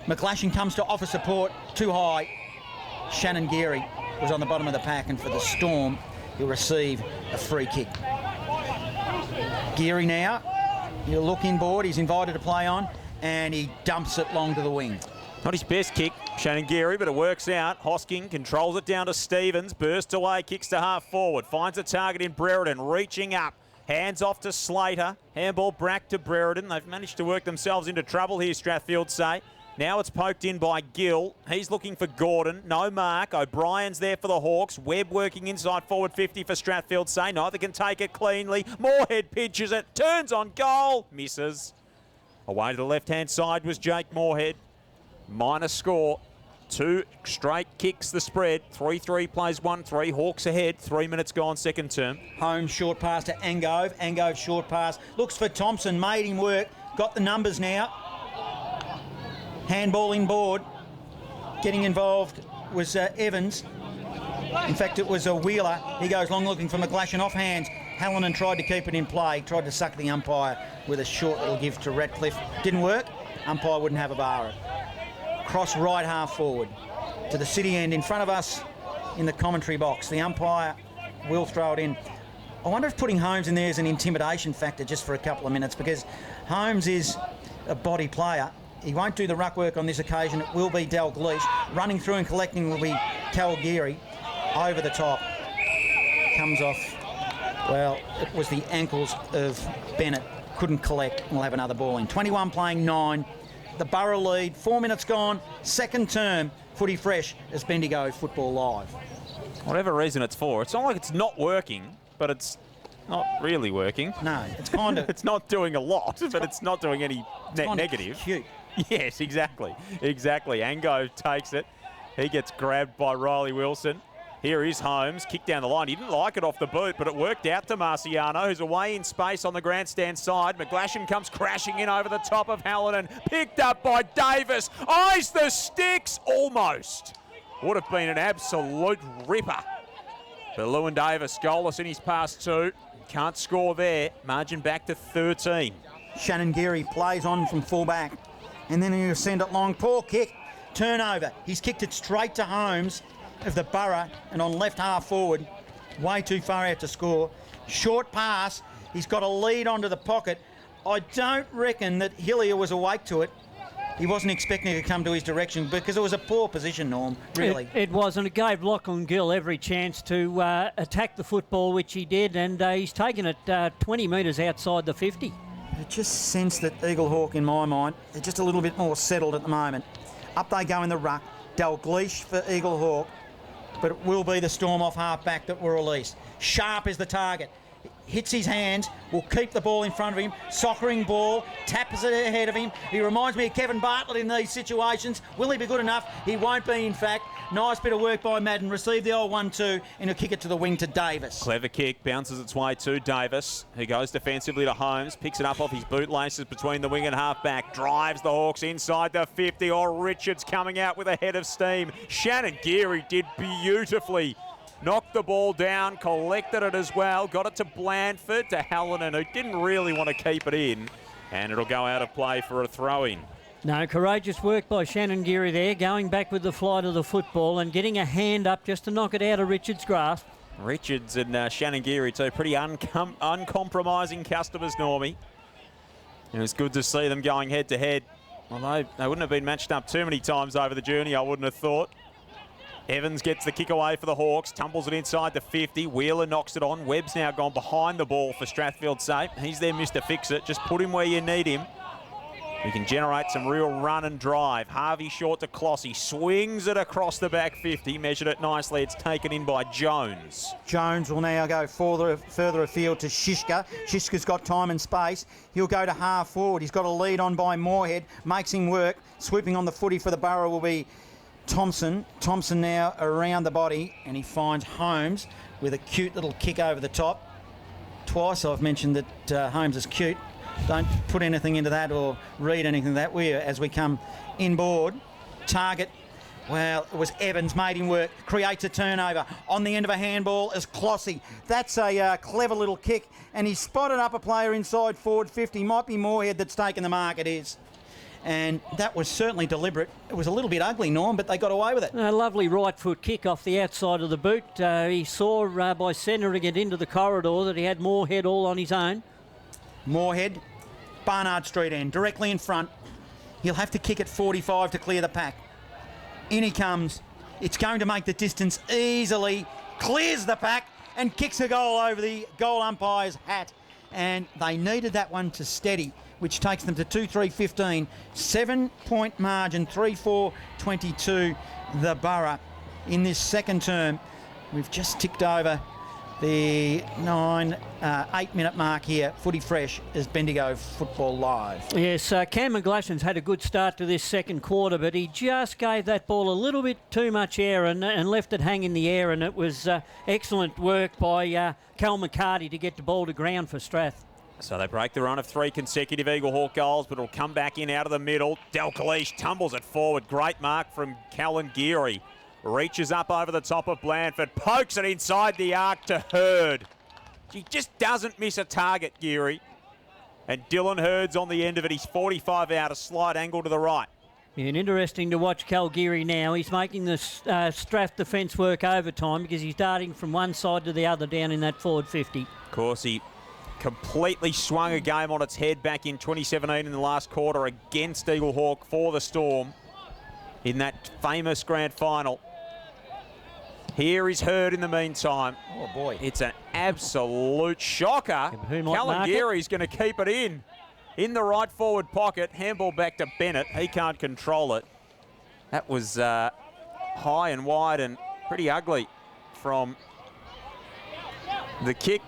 McGlashan comes to offer support. Too high. Shannon Geary was on the bottom of the pack, and for the Storm, he'll receive a free kick. Geary now. He'll look inboard. He's invited to play on, and he dumps it long to the wing. Not his best kick, Shannon Geary, but it works out. Hosking controls it down to Stevens. Bursts away, kicks to half forward. Finds a target in Brereton, reaching up. Hands off to Slater. Handball back to Brereton. They've managed to work themselves into trouble here, Strathfieldsaye. Now it's poked in by Gill. He's looking for Gordon. No mark. O'Brien's there for the Hawks. Webb working inside forward 50 for Strathfieldsaye. Neither can take it cleanly. Moorhead pinches it. Turns on goal. Misses. Away to the left-hand side was Jake Moorhead. Minor score. 2 straight kicks the spread. 3-3 plays 1-3. Hawks ahead. 3 minutes gone second term. Holmes short pass to Angove. Angove short pass. Looks for Thompson. Made him work. Got the numbers now. Handball inboard. Getting involved was Evans. In fact, it was a Wheeler. He goes long looking for McGlashan off hands. Hallinan tried to keep it in play. Tried to suck the umpire with a short little give to Ratcliffe. Didn't work. Umpire wouldn't have a bar it. Cross right half forward to the city end in front of us in the commentary box. The umpire will throw it in. I wonder if putting Holmes in there is an intimidation factor just for a couple of minutes, because Holmes is a body player. He won't do the ruck work on this occasion. It will be Dalgleish. Running through and collecting will be Calgary. Over the top. Comes off. Well, it was the ankles of Bennett. Couldn't collect. We'll have another ball in. 21 playing 9. The Borough lead. 4 minutes gone. Second term. Footy fresh as Bendigo Football Live. Whatever reason it's for, it's not like it's not working, but it's not really working. No, it's kind of... It's not doing a lot, but it's not doing any negative. Cute. Yes, exactly. Exactly. Ango takes it. He gets grabbed by Riley Wilson. Here is Holmes, kick down the line. He didn't like it off the boot, but it worked out to Marciano, who's away in space on the grandstand side. McGlashan comes crashing in over the top of Hallinan. Picked up by Davis. Eyes the sticks, almost. Would have been an absolute ripper. But Lewin Davis, goalless in his past 2. Can't score there. Margin back to 13. Shannon Geary plays on from full back. And then he'll send it long. Poor kick. Turnover. He's kicked it straight to Holmes of the Borough and on left half forward. Way too far out to score. Short pass. He's got a lead onto the pocket. I don't reckon that Hillier was awake to it. He wasn't expecting it to come to his direction because it was a poor position, Norm, really. It was, and it gave Lachlan Gill every chance to attack the football, which he did, and he's taken it 20 metres outside the 50. I just sense that Eaglehawk, in my mind, they're just a little bit more settled at the moment. Up they go in the ruck. Dalgleish for Eaglehawk, but it will be the Storm off half-back that will release. Sharp is the target. Hits his hands, will keep the ball in front of him. Soccering ball, taps it ahead of him. He reminds me of Kevin Bartlett in these situations. Will he be good enough? He won't be, in fact. Nice bit of work by Madden. Received the old 1-2 and he'll kick it to the wing to Davis. Clever kick, bounces its way to Davis, who goes defensively to Holmes, picks it up off his bootlaces between the wing and half-back, drives the Hawks inside the 50, or Richards coming out with a head of steam. Shannon Geary did beautifully. Knocked the ball down, collected it as well, got it to Blandford, to Hallinan, who didn't really want to keep it in, and it'll go out of play for a throw-in. No, courageous work by Shannon Geary there, going back with the flight of the football and getting a hand up just to knock it out of Richards' grasp. Richards and Shannon Geary, too, pretty uncompromising customers, Normie. It was good to see them going head-to-head. Although they wouldn't have been matched up too many times over the journey, I wouldn't have thought. Evans gets the kick away for the Hawks, tumbles it inside the 50. Wheeler knocks it on. Webb's now gone behind the ball for Strathfieldsaye. He's there, Mr. Fix-It. Just put him where you need him. He can generate some real run and drive. Harvey short to Clossy. Swings it across the back 50. Measured it nicely. It's taken in by Jones. Jones will now go further afield to Shishka. Shishka's got time and space. He'll go to half forward. He's got a lead on by Moorhead. Makes him work. Swooping on the footy for the Borough will be Thompson. Thompson now around the body, and he finds Holmes with a cute little kick over the top. Twice I've mentioned that Holmes is cute. Don't put anything into that or read anything that as we come inboard. Target, well, it was Evans, made him work, creates a turnover. On the end of a handball is Clossy. That's a clever little kick, and he spotted up a player inside forward 50. Might be Moorhead that's taken the mark, it is. And that was certainly deliberate. It was a little bit ugly, Norm, but they got away with it. A lovely right foot kick off the outside of the boot. He saw by centering it into the corridor that he had Moorhead all on his own. Moorhead, Barnard Street end, directly in front. He'll have to kick at 45 to clear the pack. In he comes. It's going to make the distance easily. Clears the pack and kicks a goal over the goal umpire's hat. And they needed that one to steady which takes them to 2-3-15. 7-point margin, 3-4-22, the Borough in this second term. We've just ticked over the 8-minute mark here. Footy Fresh is Bendigo Football Live. Yes, Cam McGlashan's had a good start to this second quarter, but he just gave that ball a little bit too much air and left it hang in the air, and it was excellent work by Cal McCarty to get the ball to ground for Strath. So they break the run of 3 consecutive Eaglehawk goals, but it'll come back in out of the middle. Dalglish tumbles it forward. Great mark from Callan Geary. Reaches up over the top of Blandford. Pokes it inside the arc to Hurd. He just doesn't miss a target, Geary. And Dylan Hurd's on the end of it. He's 45 out, a slight angle to the right. Yeah, and interesting to watch Cal Geary now. He's making the Strath defence work overtime because he's darting from one side to the other down in that forward 50. Of course, he completely swung a game on its head back in 2017 in the last quarter against Eaglehawk for the Storm in that famous grand final. Here is Hurd in the meantime. Oh, boy. It's an absolute shocker. Callan Geary's going to keep it in the right forward pocket. Handball back to Bennett. He can't control it. That was high and wide and pretty ugly from the kick.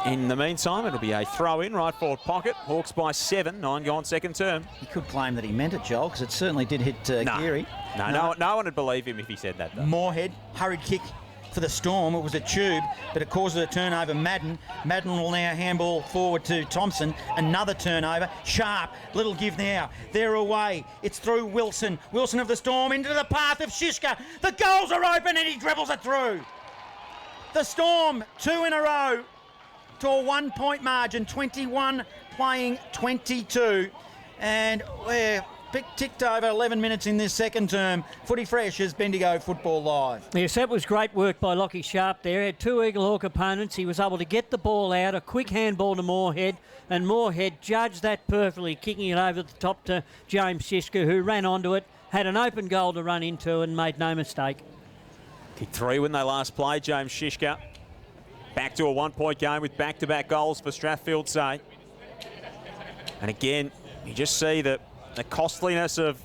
In the meantime, it'll be a throw in, right forward pocket. Hawks by 7, 9 gone second term. He could claim that he meant it, Joel, because it certainly did hit Geary. No one would believe him if he said that, though. Moorhead, hurried kick for the Storm. It was a tube, but it causes a turnover. Madden will now handball forward to Thompson. Another turnover. Sharp, little give now. They're away. It's through Wilson. Wilson of the Storm into the path of Shishka. The goals are open and he dribbles it through. The Storm, 2 in a row to a 1-point margin, 21 playing 22. And we're ticked over 11 minutes in this second term. Footy Fresh is Bendigo Football Live. Yes, that was great work by Lockie Sharp there. He had 2 Eaglehawk opponents. He was able to get the ball out, a quick handball to Moorhead, and Moorhead judged that perfectly, kicking it over the top to James Shishka, who ran onto it, had an open goal to run into and made no mistake. Kicked 3 when they last played, James Shishka. Back to a 1-point game with back-to-back goals for Strathfieldsaye. And again, you just see the costliness of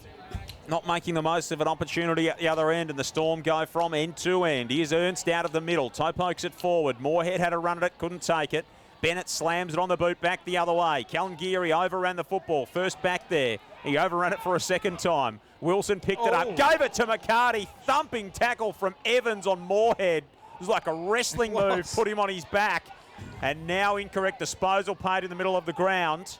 not making the most of an opportunity at the other end, and the Storm go from end to end. Here's Ernst out of the middle. Toe pokes it forward. Moorhead had a run at it, couldn't take it. Bennett slams it on the boot back the other way. Callan Geary overran the football. First back there. He overran it for a second time. Wilson picked it up, gave it to McCarty. Thumping tackle from Evans on Moorhead. It was like a wrestling move, put him on his back. And now incorrect disposal paid in the middle of the ground.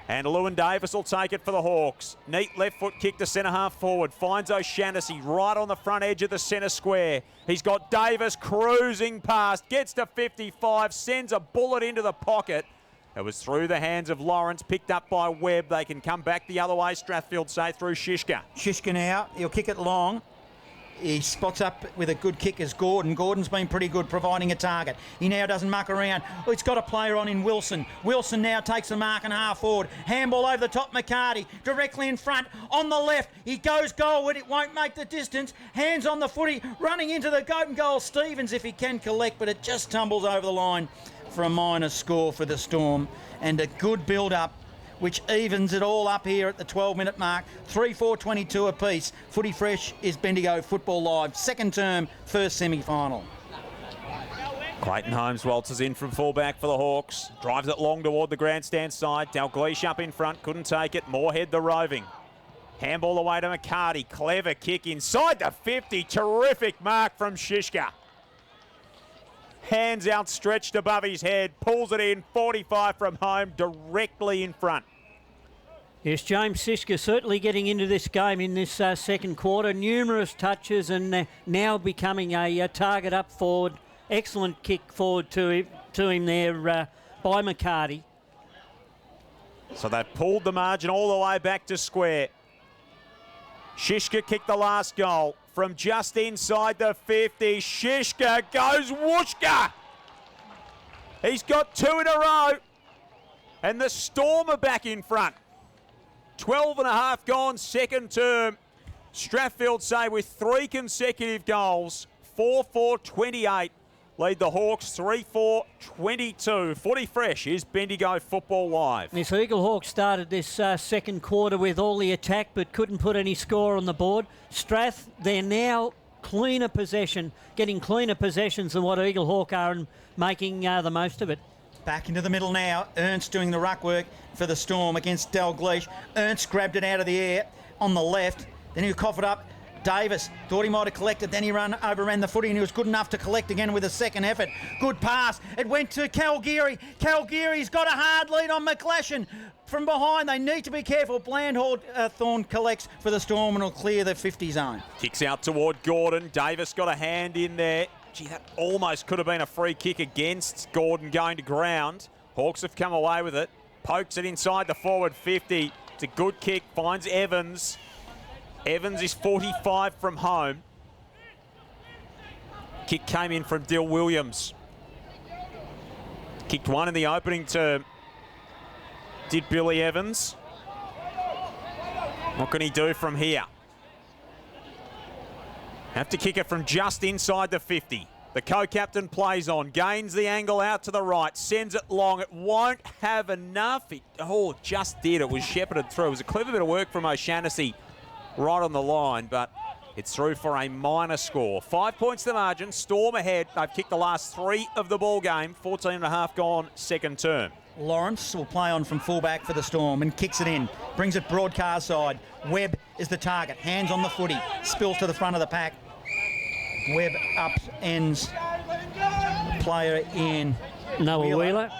And Lewin Davis will take it for the Hawks. Neat left foot kick to centre half forward. Finds O'Shannessy right on the front edge of the centre square. He's got Davis cruising past. Gets to 55. Sends a bullet into the pocket. It was through the hands of Lawrence. Picked up by Webb. They can come back the other way. Strathfieldsaye through Shishka. Shishka now. He'll kick it long. He spots up with a good kick as Gordon. Gordon's been pretty good providing a target. He now doesn't muck around. Oh, it's got a player on in Wilson. Wilson now takes the mark and half forward. Handball over the top, McCarty. Directly in front. On the left. He goes goalward. It won't make the distance. Hands on the footy. Running into the golden goal. Stevens if he can collect, but it just tumbles over the line for a minor score for the Storm. And a good build-up, which evens it all up here at the 12-minute mark. 3-4-22 apiece. Footy Fresh is Bendigo Football Live. Second term, first semi-final. Clayton Holmes waltzes in from fullback for the Hawks. Drives it long toward the grandstand side. Dalglish up in front, couldn't take it. Moorhead the roving. Handball away to McCarty. Clever kick inside the 50. Terrific mark from Shishka. Hands outstretched above his head. Pulls it in. 45 from home, directly in front. Yes, James Shishka certainly getting into this game in this second quarter. Numerous touches and now becoming a target up forward. Excellent kick forward to him there by McCarty. So they've pulled the margin all the way back to square. Shishka kicked the last goal from just inside the 50. Shishka goes whooshka. He's got 2 in a row. And the Storm are back in front. 12 and a half gone second term. Strathfieldsaye with 3 consecutive goals. 4-4-28. lead the Hawks 3-4-22. Footy Fresh is Bendigo Football Live. This Eaglehawk started this second quarter with all the attack but couldn't put any score on the board. Strath, they're now cleaner possession, getting cleaner possessions than what Eaglehawk are and making the most of it. Back into the middle now. Ernst doing the ruck work for the Storm against Dalgleish. Ernst grabbed it out of the air on the left. Then he'll cough it up. Davis thought he might have collected, then he overran the footy and he was good enough to collect again with a second effort. Good pass. It went to Calgary. Calgary's got a hard lead on McGlashan. From behind, they need to be careful. Thorne collects for the Storm and will clear the 50 zone. Kicks out toward Gordon. Davis got a hand in there. Gee, that almost could have been a free kick against Gordon going to ground. Hawks have come away with it. Pokes it inside the forward 50. It's a good kick. Finds Evans. Evans is 45 from home. Kick came in from Dill Williams. Kicked one in the opening term. Did Billy Evans. What can he do from here? Have to kick it from just inside the 50. The co-captain plays on, gains the angle out to the right, sends it long. It won't have enough. It just did. It was shepherded through. It was a clever bit of work from O'Shannessy right on the line, but it's through for a minor score. 5 points the margin. Storm ahead. They've kicked the last three of the ball game. 14 and a half gone, second term. Lawrence will play on from fullback for the Storm and kicks it in. Brings it broadcast side. Webb is the target. Hands on the footy. Spills to the front of the pack. Webb ends player in Noah Wheeler.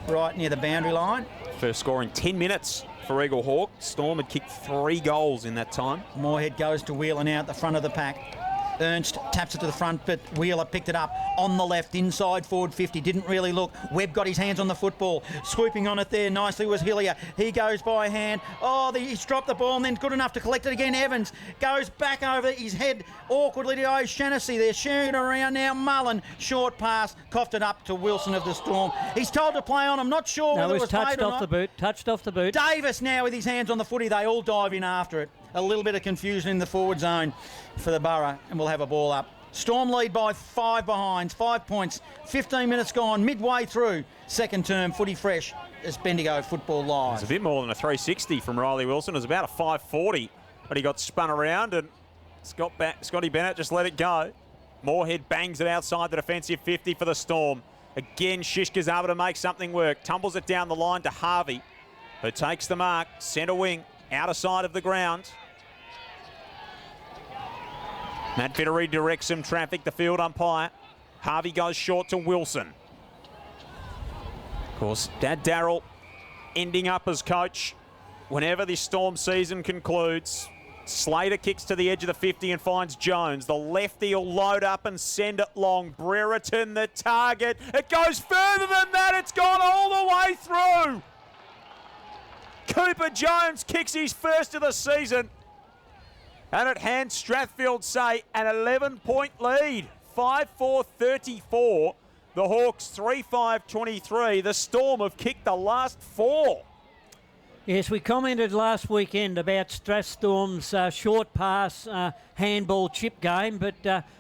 Right near the boundary line. First score in 10 minutes for Eaglehawk. Storm had kicked 3 goals in that time. Moorhead goes to Wheeler now at the front of the pack. Ernst taps it to the front, but Wheeler picked it up on the left, inside forward 50. Didn't really look. Webb got his hands on the football. Swooping on it there nicely was Hillier. He goes by hand. He's dropped the ball and then good enough to collect it again. Evans goes back over his head awkwardly to O'Shannessy. They're sharing it around now. Mullen, short pass, coughed it up to Wilson of the Storm. He's told to play on. I'm not sure whether it was touched off the boot. Touched off the boot. Davis now with his hands on the footy. They all dive in after it. A little bit of confusion in the forward zone for the Borough, and we'll have a ball up. Storm lead by 5 behinds, 5 points, 15 minutes gone, midway through second term. Footy Fresh is Bendigo Football Live. It's a bit more than a 360 from Riley Wilson. It was about a 540, but he got spun around and Scotty Bennett just let it go. Moorhead bangs it outside the defensive 50 for the Storm. Again, Shishka's able to make something work. Tumbles it down the line to Harvey, who takes the mark, centre wing, outer side of the ground. Matt Fitter redirects some traffic, the field umpire. Harvey goes short to Wilson. Of course, Dad Darrell ending up as coach whenever this Storm season concludes. Slater kicks to the edge of the 50 and finds Jones. The lefty will load up and send it long. Brereton the target. It goes further than that. It's gone all the way through. Cooper Jones kicks his first of the season. And it hands Strathfieldsaye an 11-point lead. 5-4-34. The Hawks 3-5-23. The Storm have kicked the last 4. Yes, we commented last weekend about Strathstorm's short pass handball chip game, but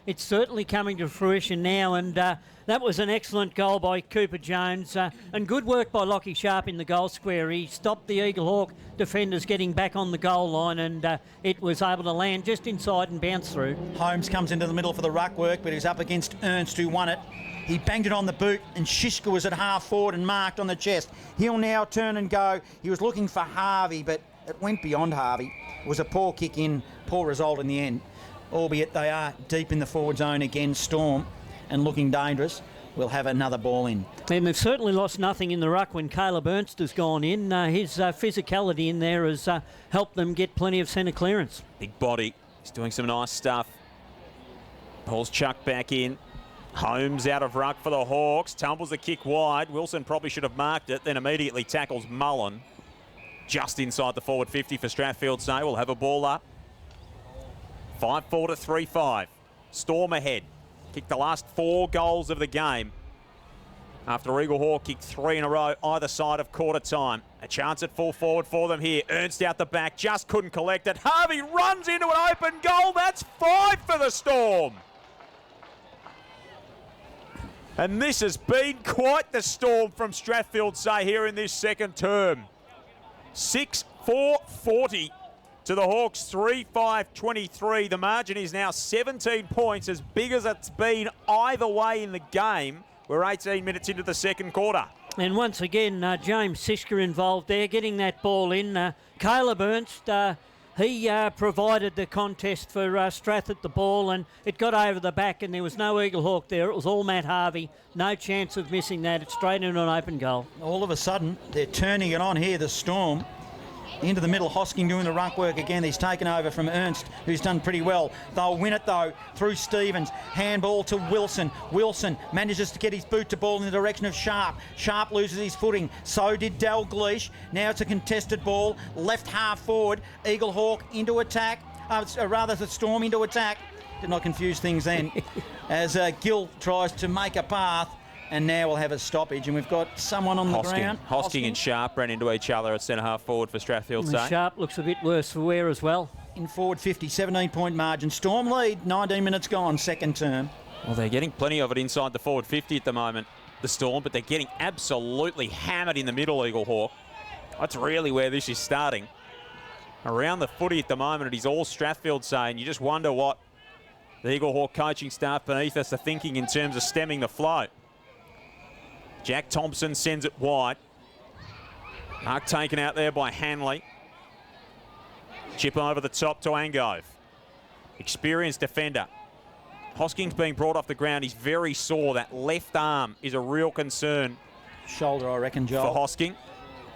it's certainly coming to fruition now, and that was an excellent goal by Cooper Jones, and good work by Lockie Sharp in the goal square. He stopped the Eaglehawk defenders getting back on the goal line, and it was able to land just inside and bounce through. Holmes comes into the middle for the ruck work, but he's up against Ernst, who won it. He banged it on the boot, and Shishka was at half forward and marked on the chest. He'll now turn and go. He was looking for Harvey, but it went beyond Harvey. It was a poor kick in, poor result in the end. Albeit they are deep in the forward zone again, Storm, and looking dangerous. We'll have another ball in. And they've certainly lost nothing in the ruck when Caleb Ernst has gone in. His physicality in there has helped them get plenty of centre clearance. Big body. He's doing some nice stuff. Ball's chucked back in. Holmes out of ruck for the Hawks. Tumbles the kick wide. Wilson probably should have marked it, then immediately tackles Mullen. Just inside the forward 50 for Strathfieldsaye. We'll have a ball up. 5-4 to 3-5. Storm ahead. Kicked the last 4 goals of the game after Eaglehawk kicked 3 in a row either side of quarter time. A chance at full forward for them here. Ernst out the back, just couldn't collect it. Harvey runs into an open goal. That's 5 for the Storm. And this has been quite the storm from Strathfieldsaye here in this second term. 6-4-40 to the Hawks, 3-5-23. The margin is now 17 points, as big as it's been either way in the game. We're 18 minutes into the second quarter. And once again, James Siska involved there, getting that ball in. Caleb Ernst, he provided the contest for Strath at the ball, and it got over the back, and there was no Eaglehawk there. It was all Matt Harvey. No chance of missing that. It's straight into an open goal. All of a sudden, they're turning it on here, the Storm. Into the middle, Hosking doing the ruck work again. He's taken over from Ernst, who's done pretty well. They'll win it, though, through Stevens. Handball to Wilson. Wilson manages to get his boot to ball in the direction of Sharp. Sharp loses his footing. So did Dalgleish. Now it's a contested ball. Left half forward. Eaglehawk into attack. Rather, the Storm into attack. Did not confuse things then. As Gill tries to make a path. And now we'll have a stoppage, and we've got someone on the ground. Hosking and Sharp ran into each other at centre-half forward for Strathfieldsaye. Sharp looks a bit worse for wear as well. In forward 50, 17-point margin. Storm lead, 19 minutes gone, second term. Well, they're getting plenty of it inside the forward 50 at the moment, the Storm, but they're getting absolutely hammered in the middle, Eaglehawk. That's really where this is starting. Around the footy at the moment, it is all Strathfieldsaye, and you just wonder what the Eaglehawk coaching staff beneath us are thinking in terms of stemming the flow. Jack Thompson sends it wide. Mark taken out there by Hanley. Chip over the top to Angove. Experienced defender. Hosking's being brought off the ground. He's very sore. That left arm is a real concern. Shoulder, I reckon, Joel. For Hosking.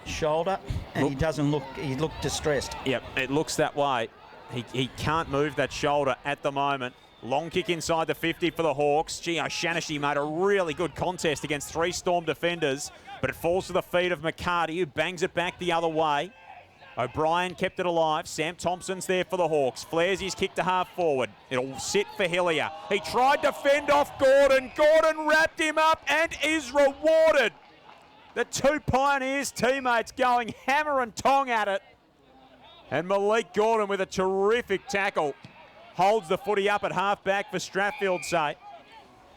Shoulder, and he doesn't look, he looked distressed. Yep, it looks that way. He can't move that shoulder at the moment. Long kick inside the 50 for the Hawks. Gee, O'Shanassy made a really good contest against three Storm defenders, but it falls to the feet of McCarty, who bangs it back the other way. O'Brien kept it alive. Sam Thompson's there for the Hawks. Flares his kick to half forward. It'll sit for Hillier. He tried to fend off Gordon. Gordon wrapped him up and is rewarded. The two Pioneers teammates going hammer and tong at it. And Malik Gordon with a terrific tackle. Holds the footy up at half-back for Strathfieldsaye.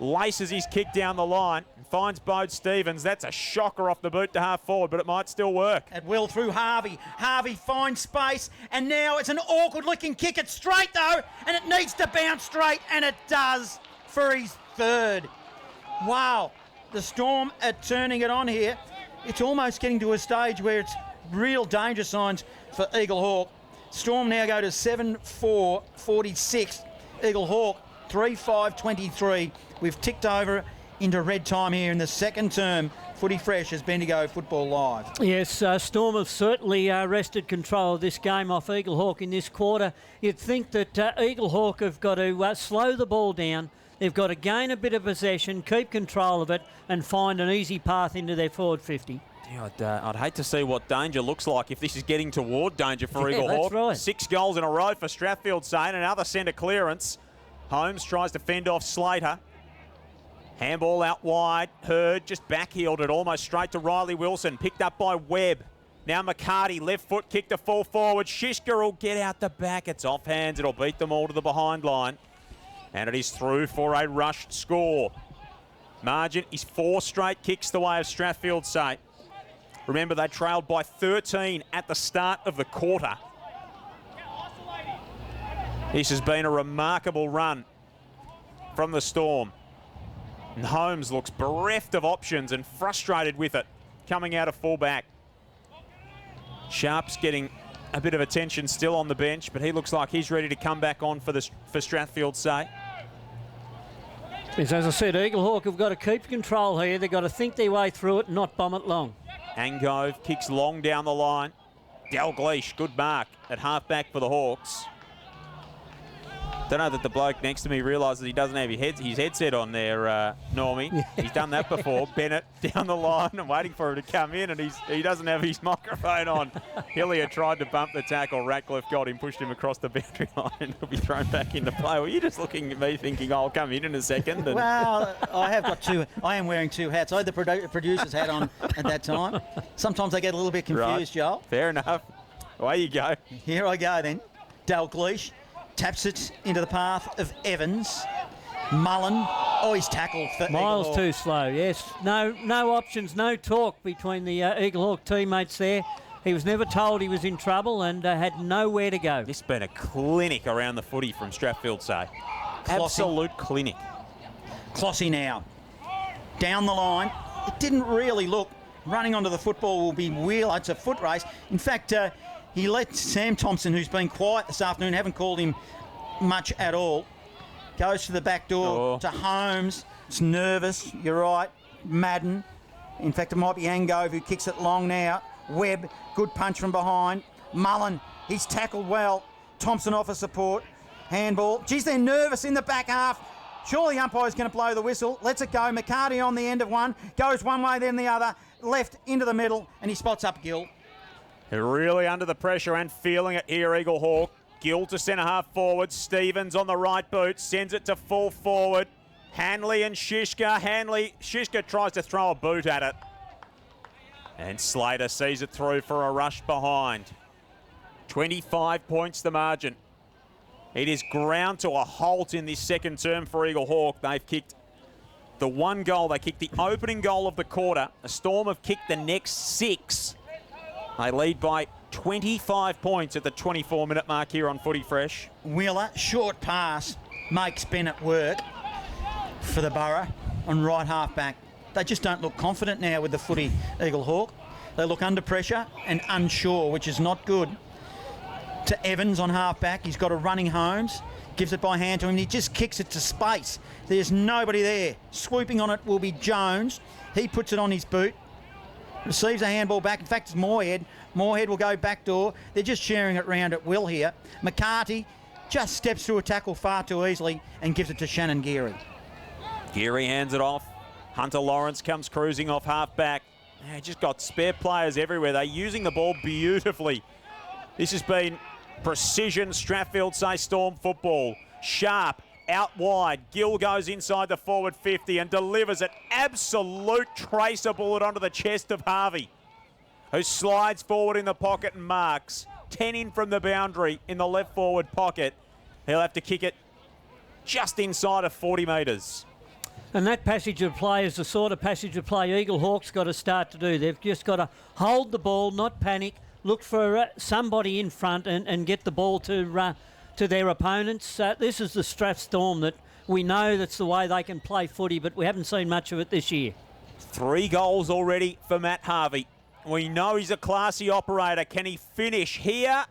Laces his kick down the line and finds Bode Stevens. That's a shocker off the boot to half-forward, but it might still work. At will through Harvey. Harvey finds space, and now it's an awkward-looking kick. It's straight, though, and it needs to bounce straight, and it does for his third. Wow. The Storm are turning it on here. It's almost getting to a stage where it's real danger signs for Eaglehawk. Storm now go to 7-4-46. Eaglehawk 3-5-23. We've ticked over into red time here in the second term. Footy fresh as Bendigo Football Live. Yes, Storm have certainly wrested control of this game off Eaglehawk in this quarter. You'd think that Eaglehawk have got to slow the ball down. They've got to gain a bit of possession, keep control of it, and find an easy path into their forward 50. Yeah, I'd hate to see what danger looks like if this is getting toward danger for Eaglehawk. That's right. 6 goals in a row for Strathfieldsaye, and another centre clearance. Holmes tries to fend off Slater. Handball out wide. Hurd just backheeled it almost straight to Riley Wilson. Picked up by Webb. Now McCarty, left foot kick to full forward. Shishka will get out the back. It's off hands. It'll beat them all to the behind line. And it is through for a rushed score. Margin is 4 straight kicks the way of Strathfieldsaye. Remember, they trailed by 13 at the start of the quarter. This has been a remarkable run from the Storm. And Holmes looks bereft of options and frustrated with it, coming out of fullback. Sharp's getting a bit of attention still on the bench, but he looks like he's ready to come back on for Strathfieldsaye. As I said, Eaglehawk have got to keep control here. They've got to think their way through it and not bomb it long. Angove kicks long down the line. Dalgleish, good mark at half-back for the Hawks. Don't know that the bloke next to me realises he doesn't have his headset on there, Normie. He's done that before. Bennett down the line and waiting for him to come in, and he doesn't have his microphone on. Hillier tried to bump the tackle. Ratcliffe got him, pushed him across the boundary line, and he'll be thrown back into play. Well, you're just looking at me thinking, I'll come in a second. And well, I am wearing 2 hats. I had the producer's hat on at that time. Sometimes I get a little bit confused, right. Joel. Fair enough. Away you go. Here I go then. Dalgleish taps it into the path of Evans. Mullen. Oh, he's tackled for Miles Eaglehawk. too slow, yes. No options, no talk between the Eaglehawk teammates there. He was never told he was in trouble and had nowhere to go. This has been a clinic around the footy from Strathfieldsaye. Absolute clinic. Clossy now. Down the line. It didn't really look. Running onto the football will be Wheeler. It's a foot race. In fact, he let Sam Thompson, who's been quiet this afternoon, haven't called him much at all, goes to the back door to Holmes. It's nervous. You're right. Madden. In fact, it might be Angove who kicks it long now. Webb, good punch from behind. Mullen, he's tackled well. Thompson off a support. Handball. Geez, they're nervous in the back half. Surely the umpire's going to blow the whistle. Lets it go. McCarty on the end of one. Goes one way, then the other. Left into the middle, and he spots up Gill. They're really under the pressure and feeling it here, Eaglehawk. Gill to centre half forward. Stevens on the right boot. Sends it to full forward. Hanley and Shishka. Shishka tries to throw a boot at it. And Slater sees it through for a rush behind. 25 points the margin. It is ground to a halt in this second term for Eaglehawk. They've kicked the one goal. They kicked the opening goal of the quarter. A Storm have kicked the next 6. They lead by 25 points at the 24-minute mark here on Footy Fresh. Wheeler, short pass, makes Bennett work for the Borough on right half back. They just don't look confident now with the footy, Eaglehawk. They look under pressure and unsure, which is not good. To Evans on half back. He's got a running Holmes. Gives it by hand to him. He just kicks it to space. There's nobody there. Swooping on it will be Jones. He puts it on his boot. Receives a handball back. In fact, it's Moorhead. Moorhead will go back door. They're just sharing it round at will here. McCarty just steps through a tackle far too easily and gives it to Shannon Geary. Geary hands it off. Hunter Lawrence comes cruising off half back. They just got spare players everywhere. They're using the ball beautifully. This has been precision Strathfieldsaye Storm football. Sharp out wide. Gill goes inside the forward 50 and delivers an absolute tracer bullet onto the chest of Harvey, who slides forward in the pocket and marks. 10 in from the boundary in the left forward pocket. He'll have to kick it just inside of 40 metres. And that passage of play is the sort of passage of play Eaglehawk's got to start to do. They've just got to hold the ball, not panic, look for somebody in front and get the ball to their opponents. This is the Strath Storm that we know that's the way they can play footy, but we haven't seen much of it this year. 3 goals already for Matt Harvey. We know he's a classy operator. Can he finish here?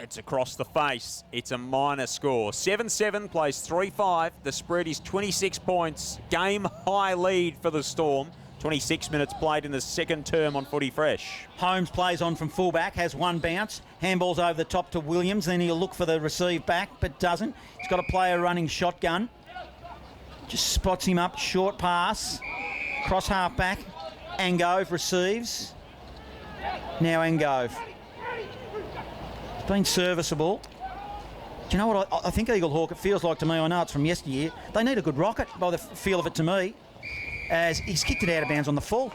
It's across the face. It's a minor score. 7-7 plays 3-5. The spread is 26 points. Game high lead for the Storm. 26 minutes played in the second term on Footy Fresh. Holmes plays on from fullback, has one bounce. Handballs over the top to Williams. Then he'll look for the receive back, but doesn't. He's got a player running shotgun. Just spots him up. Short pass. Cross half back. Angove receives. Now Angove. It's been serviceable. Do you know what I think Eaglehawk, it feels like to me, I know it's from yesteryear, they need a good rocket by the feel of it to me, as he's kicked it out of bounds on the full.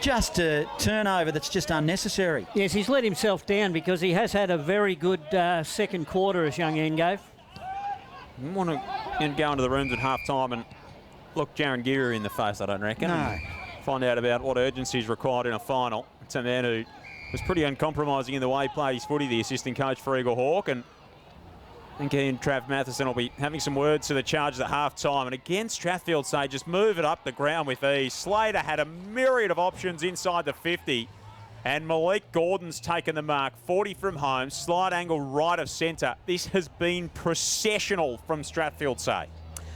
Just a turnover that's just unnecessary. Yes, he's let himself down because he has had a very good second quarter as young Engave. You want to go into the rooms at half-time and look Jaron Geary in the face, I don't reckon. No. Find out about what urgency is required in a final. It's a man who was pretty uncompromising in the way he played his footy, the assistant coach for Eaglehawk. And I think he and Trav Matheson will be having some words to the Chargers at half-time. And again, Strathfieldsaye just move it up the ground with ease. Slater had a myriad of options inside the 50. And Malik Gordon's taken the mark. 40 from home, slide angle right of centre. This has been processional from Strathfieldsaye.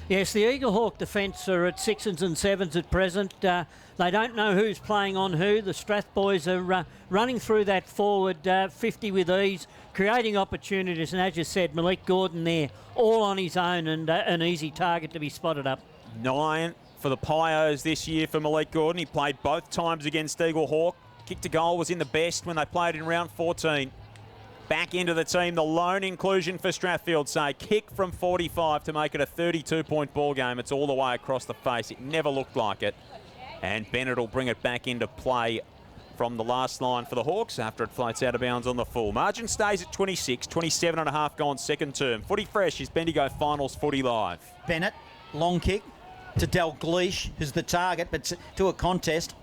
Yes, the Eaglehawk defence are at 6s and 7s at present. They don't know who's playing on who. The Strath boys are running through that forward 50 with ease, creating opportunities. And as you said, Malik Gordon there, all on his own and an easy target to be spotted up. 9 for the Pios this year for Malik Gordon. He played both times against Eaglehawk. Kick to goal was in the best when they played in round 14. Back into the team, the lone inclusion for Strathfieldsaye. Kick from 45 to make it a 32-point ball game. It's all the way across the face. It never looked like it. And Bennett will bring it back into play from the last line for the Hawks after it floats out of bounds on the full. Margin stays at 26, 27.5 gone second term. Footy fresh is Bendigo Finals Footy Live. Bennett, long kick to Dalgleish, who's the target, but to a contest.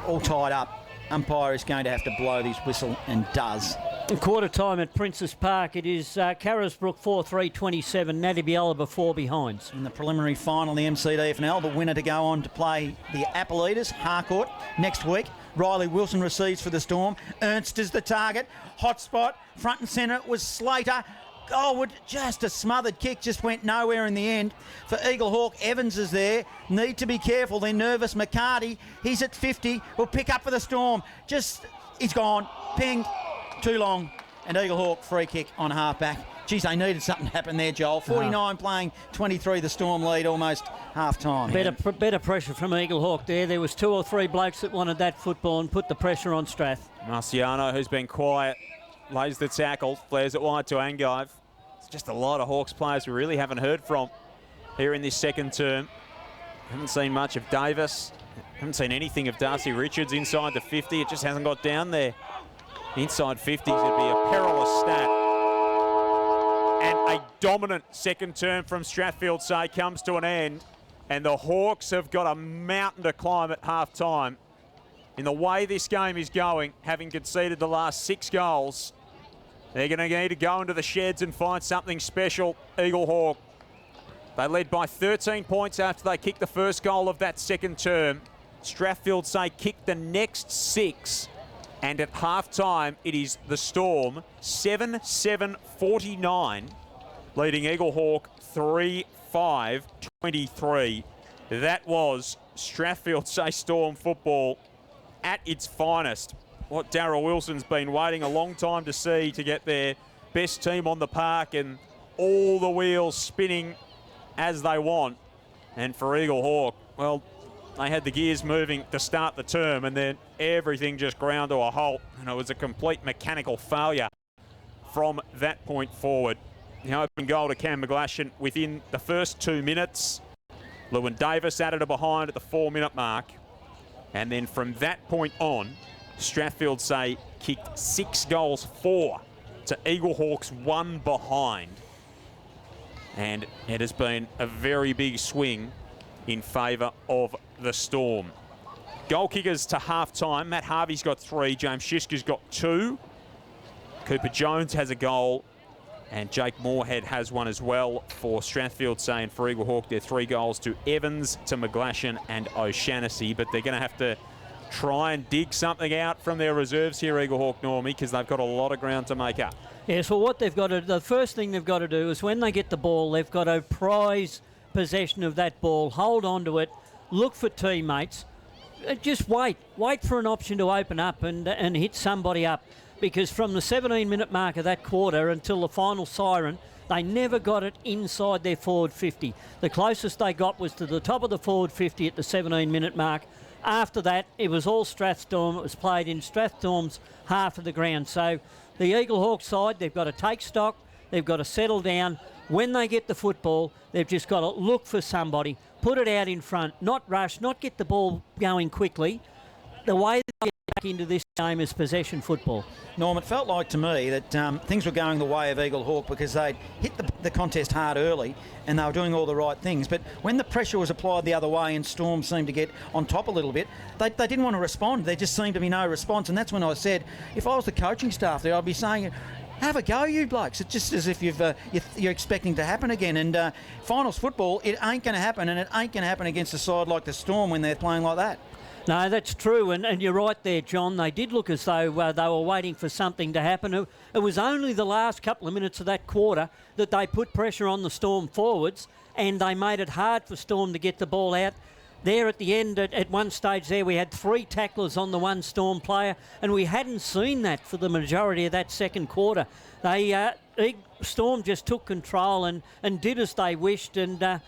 All tied up. Umpire is going to have to blow this whistle and does. In quarter time at Princes Park, it is Carisbrook 4-3-27, Natty Bialaba 4 behinds. In the preliminary final, the BFNL, the winner to go on to play the Apple Eaters, Harcourt, next week. Riley Wilson receives for the Storm. Ernst is the target. Hot spot. Front and centre was Slater. Oh, just a smothered kick, just went nowhere in the end. For Eaglehawk, Evans is there. Need to be careful. They're nervous. McCarty, he's at 50. Will pick up for the Storm. He's gone. Ping. Too long. And Eaglehawk free kick on half-back. Geez, they needed something to happen there, Joel. 49 playing 23, the Storm lead almost half-time. Better pressure from Eaglehawk there. There was 2 or 3 blokes that wanted that football and put the pressure on Strath. Marciano, who's been quiet, lays the tackle, flares it wide to Angive. It's just a lot of Hawks players we really haven't heard from here in this second term. Haven't seen much of Davis. Haven't seen anything of Darcy Richards inside the 50. It just hasn't got down there. Inside 50s would be a perilous stat. And a dominant second term from Strathfieldsaye comes to an end. And the Hawks have got a mountain to climb at half-time. In the way this game is going, having conceded the last 6 goals, they're going to need to go into the sheds and find something special. Eaglehawk, they led by 13 points after they kicked the first goal of that second term. Strathfieldsaye kicked the next 6. And at half-time, it is the Storm 7-7-49, leading Eaglehawk 3-5-23. That was Strathfieldsaye Storm football at its finest. What Darryl Wilson's been waiting a long time to see, to get their best team on the park and all the wheels spinning as they want. And for Eaglehawk, well, they had the gears moving to start the term, and then everything just ground to a halt, and it was a complete mechanical failure from that point forward. The open goal to Cam McGlashan within the first 2 minutes. Lewin Davis added a behind at the 4-minute mark. And then from that point on, Strathfieldsaye kicked 6 goals 4 to Eaglehawk's 1 behind. And it has been a very big swing in favour of the Storm. Goal kickers to half-time. Matt Harvey's got 3. James Shiska's got 2. Cooper Jones has a goal. And Jake Moorhead has one as well for Strathfieldsaye, and for Eaglehawk, they're 3 goals to Evans, to McGlashan and O'Shannessy. But they're going to have to try and dig something out from their reserves here, Eaglehawk, Normie, because they've got a lot of ground to make up. Yeah, so what they've got to, the first thing they've got to do is when they get the ball, they've got to prize possession of that ball, hold on to it, look for teammates, just wait for an option to open up and hit somebody up. Because from the 17-minute mark of that quarter until the final siren, they never got it inside their forward 50. The closest they got was to the top of the forward 50 at the 17-minute mark. After that, it was all Strathstorm. It was played in Strathstorm's half of the ground. So the Eaglehawk side, they've got to take stock. They've got to settle down. When they get the football, they've just got to look for somebody, put it out in front, not rush, not get the ball going quickly. The way they get back into this game is possession football. Norm, it felt like to me that things were going the way of Eaglehawk because they'd hit the contest hard early and they were doing all the right things. But when the pressure was applied the other way and Storm seemed to get on top a little bit, they didn't want to respond. There just seemed to be no response. And that's when I said, if I was the coaching staff there, I'd be saying, have a go, you blokes. It's just as if you're expecting to happen again. And finals football, it ain't going to happen, and it ain't going to happen against a side like the Storm when they're playing like that. No, that's true, and you're right there, John. They did look as though they were waiting for something to happen. It was only the last couple of minutes of that quarter that they put pressure on the Storm forwards, and they made it hard for Storm to get the ball out. There at the end, at one stage there, we had 3 tacklers on the one Storm player, and we hadn't seen that for the majority of that second quarter. Storm just took control and did as they wished, and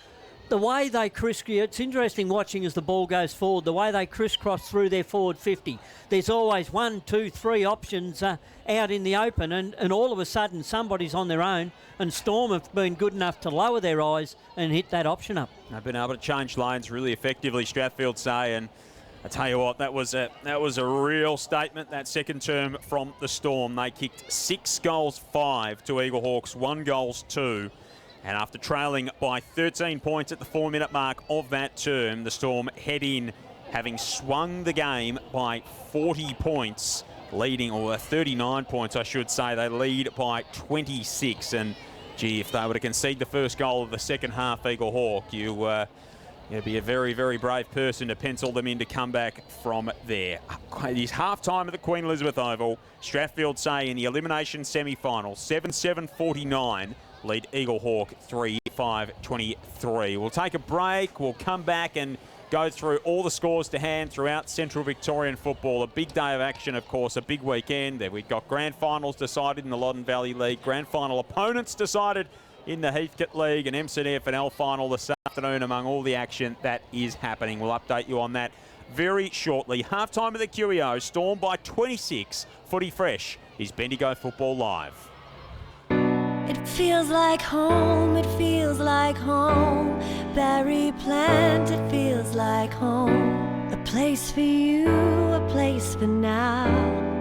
the way they it's interesting watching as the ball goes forward, the way they crisscross through their forward 50. There's always 1, 2, 3 options out in the open, and all of a sudden somebody's on their own, and Storm have been good enough to lower their eyes and hit that option up. They've been able to change lanes really effectively, Strathfieldsaye, and I tell you what, that was a real statement, that second term from the Storm. They kicked 6 goals 5 to Eaglehawks, 1 goals 2. And after trailing by 13 points at the 4-minute mark of that term, the Storm head in, having swung the game by 40 points, leading, or 39 points, I should say. They lead by 26. And, gee, if they were to concede the first goal of the second half, Eaglehawk, you'd be a very, very brave person to pencil them in to come back from there. It is half-time at the Queen Elizabeth Oval. Strathfieldsaye in the elimination semi-final, 7-7-49. Lead Eaglehawk 3-5-23. We'll take a break. We'll come back and go through all the scores to hand throughout Central Victorian football. A big day of action, of course, a big weekend. We've got grand finals decided in the Loddon Valley League, grand final opponents decided in the Heathcote League, and BFNL final this afternoon among all the action that is happening. We'll update you on that very shortly. Half-time of the QEO, Storm by 26. Footy Fresh is Bendigo Football Live. It feels like home, it feels like home. Berry plant, it feels like home. A place for you, a place for now.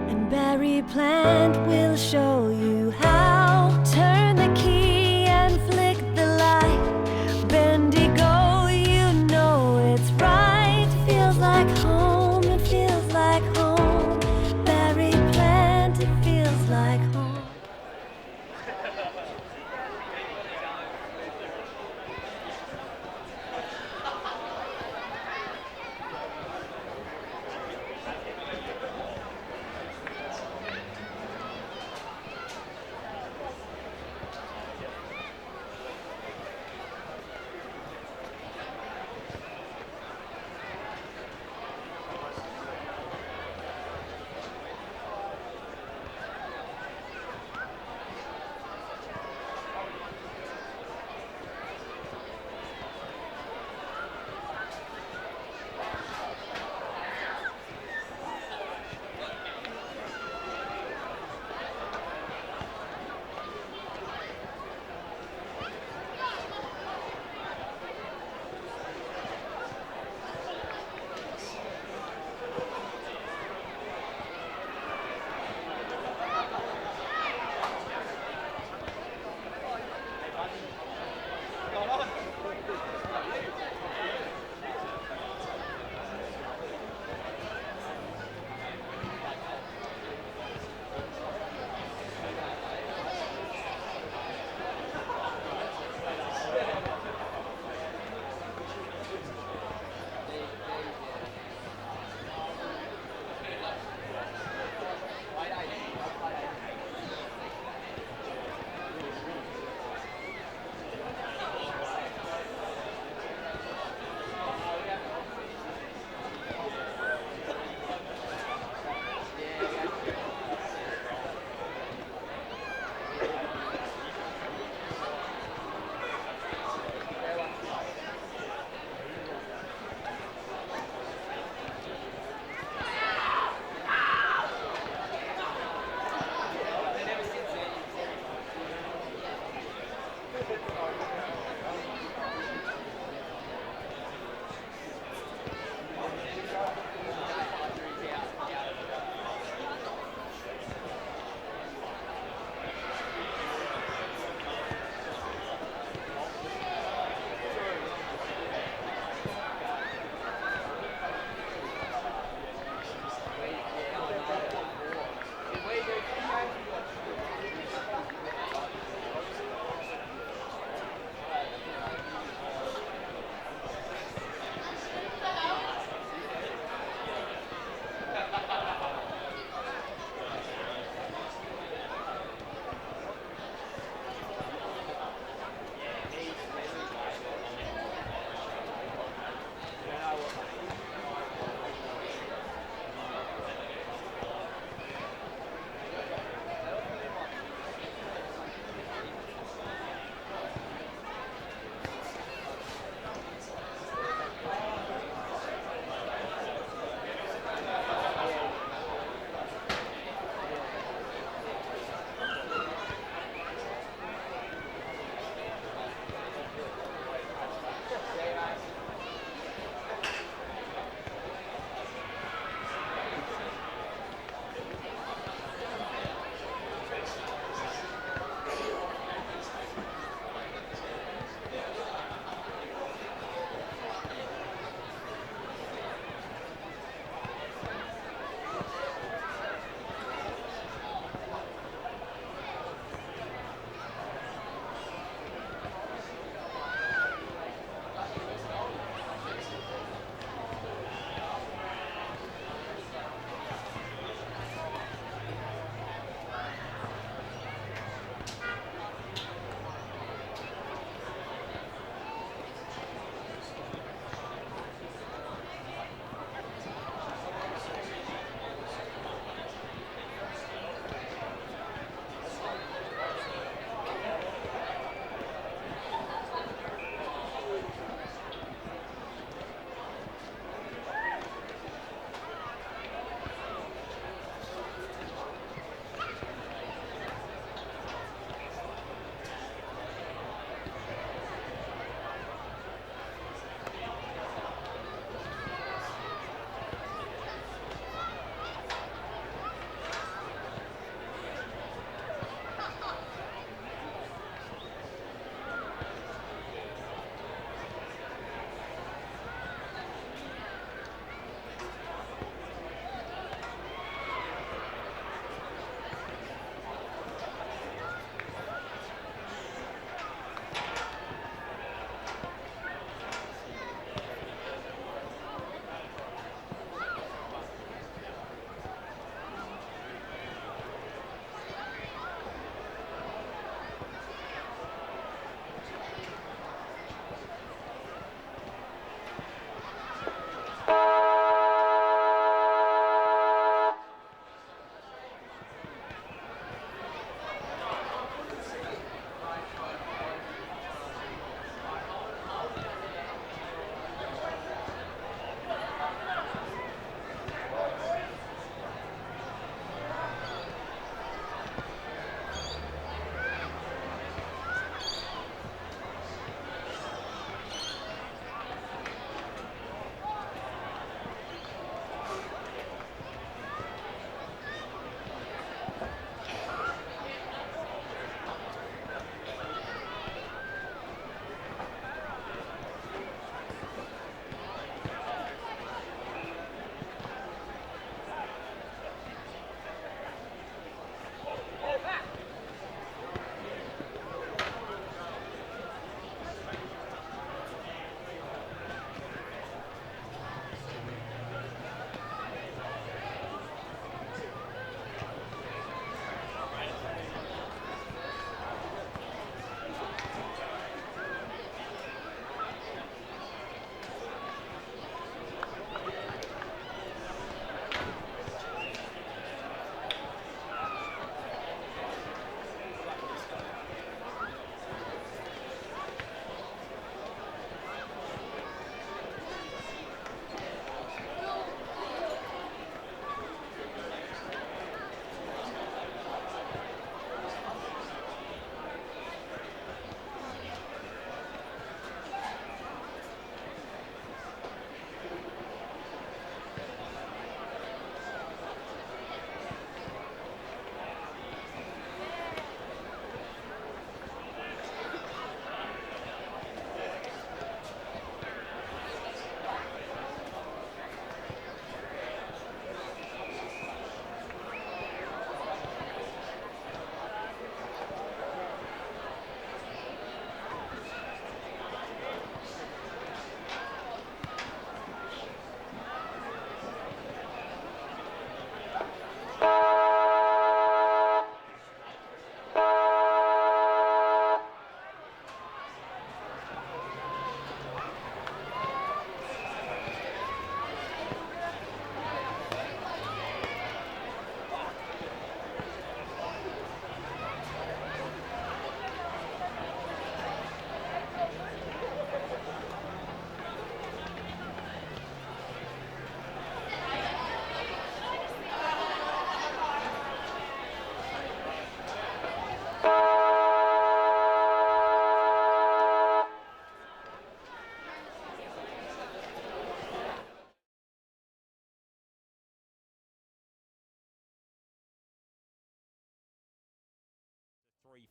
And Berry plant will show you how. Turn the key and flick the light. Bendigo, you know it's right. Feels like home, it feels like home. Berry plant, it feels like home.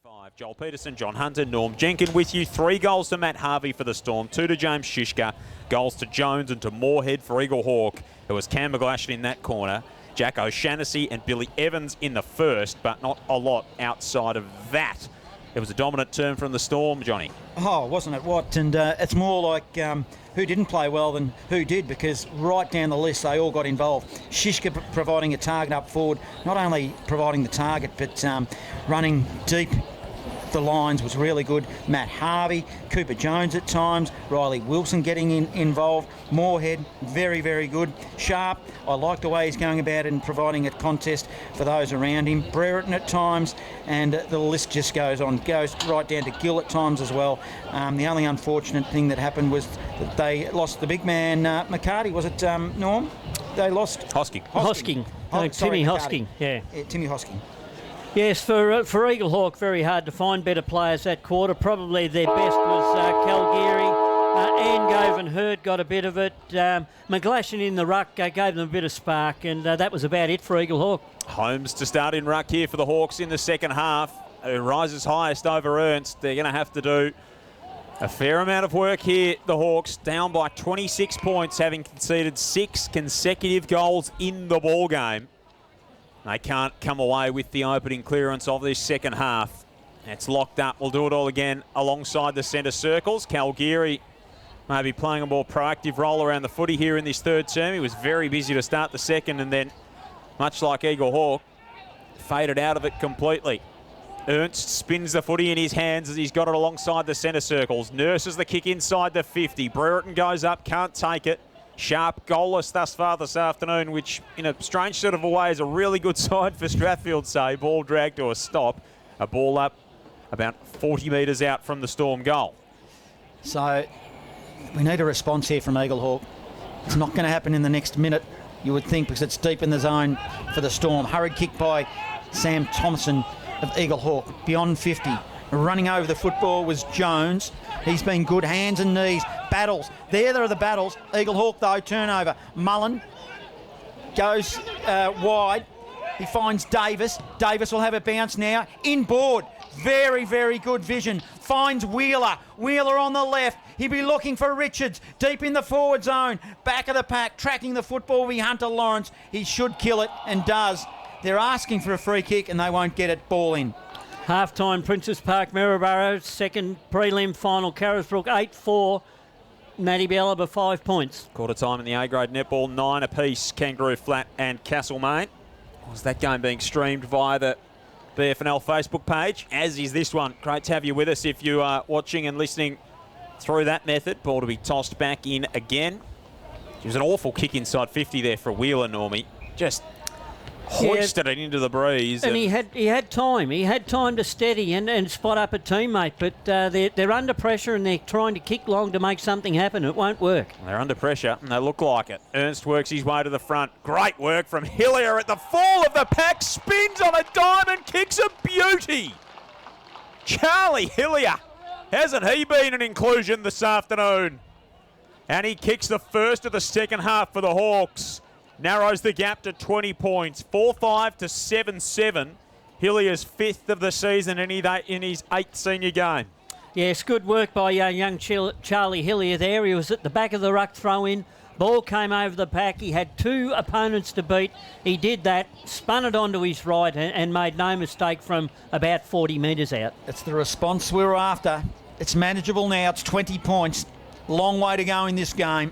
25. Joel Peterson, John Hunter, Norm Jenkin with you. 3 goals to Matt Harvey for the Storm, 2 to James Shishka, goals to Jones and to Moorhead for Eaglehawk. It was Cam McGlashan in that corner, Jack O'Shannessy and Billy Evans in the first, but not a lot outside of that. It was a dominant turn from the Storm, Johnny. Oh, wasn't it what? And it's more like who didn't play well than who did, because right down the list they all got involved. Shishka providing a target up forward, not only providing the target but running deep the lines was really good. Matt Harvey, Cooper Jones at times, Riley Wilson getting involved, Moorhead, very, very good. Sharp, I like the way he's going about it and providing a contest for those around him. Brereton at times, and the list just goes on. Goes right down to Gill at times as well. The only unfortunate thing that happened was that they lost the big man, McCarty, was it, Norm? They lost... Hosking. Timmy Hosking, yeah. Timmy Hosking. Yes, for Eaglehawk, very hard to find better players that quarter. Probably their best was Calgary. Angovan Hurd got a bit of it. McGlashan in the ruck gave them a bit of spark, and that was about it for Eaglehawk. Holmes to start in ruck here for the Hawks in the second half. Who rises highest over Ernst. They're going to have to do a fair amount of work here. The Hawks down by 26 points, having conceded 6 consecutive goals in the ball game. They can't come away with the opening clearance of this second half. It's locked up. We'll do it all again alongside the centre circles. Calgary maybe playing a more proactive role around the footy here in this third term. He was very busy to start the second, and then, much like Eaglehawk, faded out of it completely. Ernst spins the footy in his hands as he's got it alongside the centre circles. Nurses the kick inside the 50. Brereton goes up, can't take it. Sharp, goalless thus far this afternoon, which in a strange sort of a way is a really good side for Strathfieldsaye. Ball dragged to a stop. A ball up about 40 metres out from the Storm goal. So we need a response here from Eaglehawk. It's not going to happen in the next minute, you would think, because it's deep in the zone for the Storm. Hurried kick by Sam Thompson of Eaglehawk, beyond 50. Running over the football was Jones. He's been good, hands and knees, battles. There are the battles. Eaglehawk, though, turnover. Mullen goes wide. He finds Davis. Davis will have a bounce now. Inboard. Very, very good vision. Finds Wheeler. Wheeler on the left. He'll be looking for Richards. Deep in the forward zone. Back of the pack. Tracking the football with Hunter Lawrence. He should kill it and does. They're asking for a free kick and they won't get it. Ball in. Half-time, Princess Park, Maryborough. Second prelim final, Carisbrook 8-4. Matty Bellaba 5 points. Quarter time in the A-grade netball, 9 apiece, Kangaroo Flat and Castlemaine. Was that game being streamed via the BFNL Facebook page, as is this one. Great to have you with us if you are watching and listening through that method. Ball to be tossed back in again. It was an awful kick inside 50 there for Wheeler, Normie. Just hoisted it into the breeze. And he had time. He had time to steady and spot up a teammate, but they're under pressure and they're trying to kick long to make something happen. It won't work. They're under pressure and they look like it. Ernst works his way to the front. Great work from Hillier at the fall of the pack. Spins on a dime and kicks a beauty. Charlie Hillier. Hasn't he been an inclusion this afternoon? And he kicks the first of the second half for the Hawks. Narrows the gap to 20 points, 4-5 to 7-7. Hillier's 5th of the season in his 8th senior game. Yes, good work by young Charlie Hillier there. He was at the back of the ruck throw-in. Ball came over the pack. He had 2 opponents to beat. He did that, spun it onto his right and made no mistake from about 40 metres out. It's the response we were after. It's manageable now. It's 20 points. Long way to go in this game.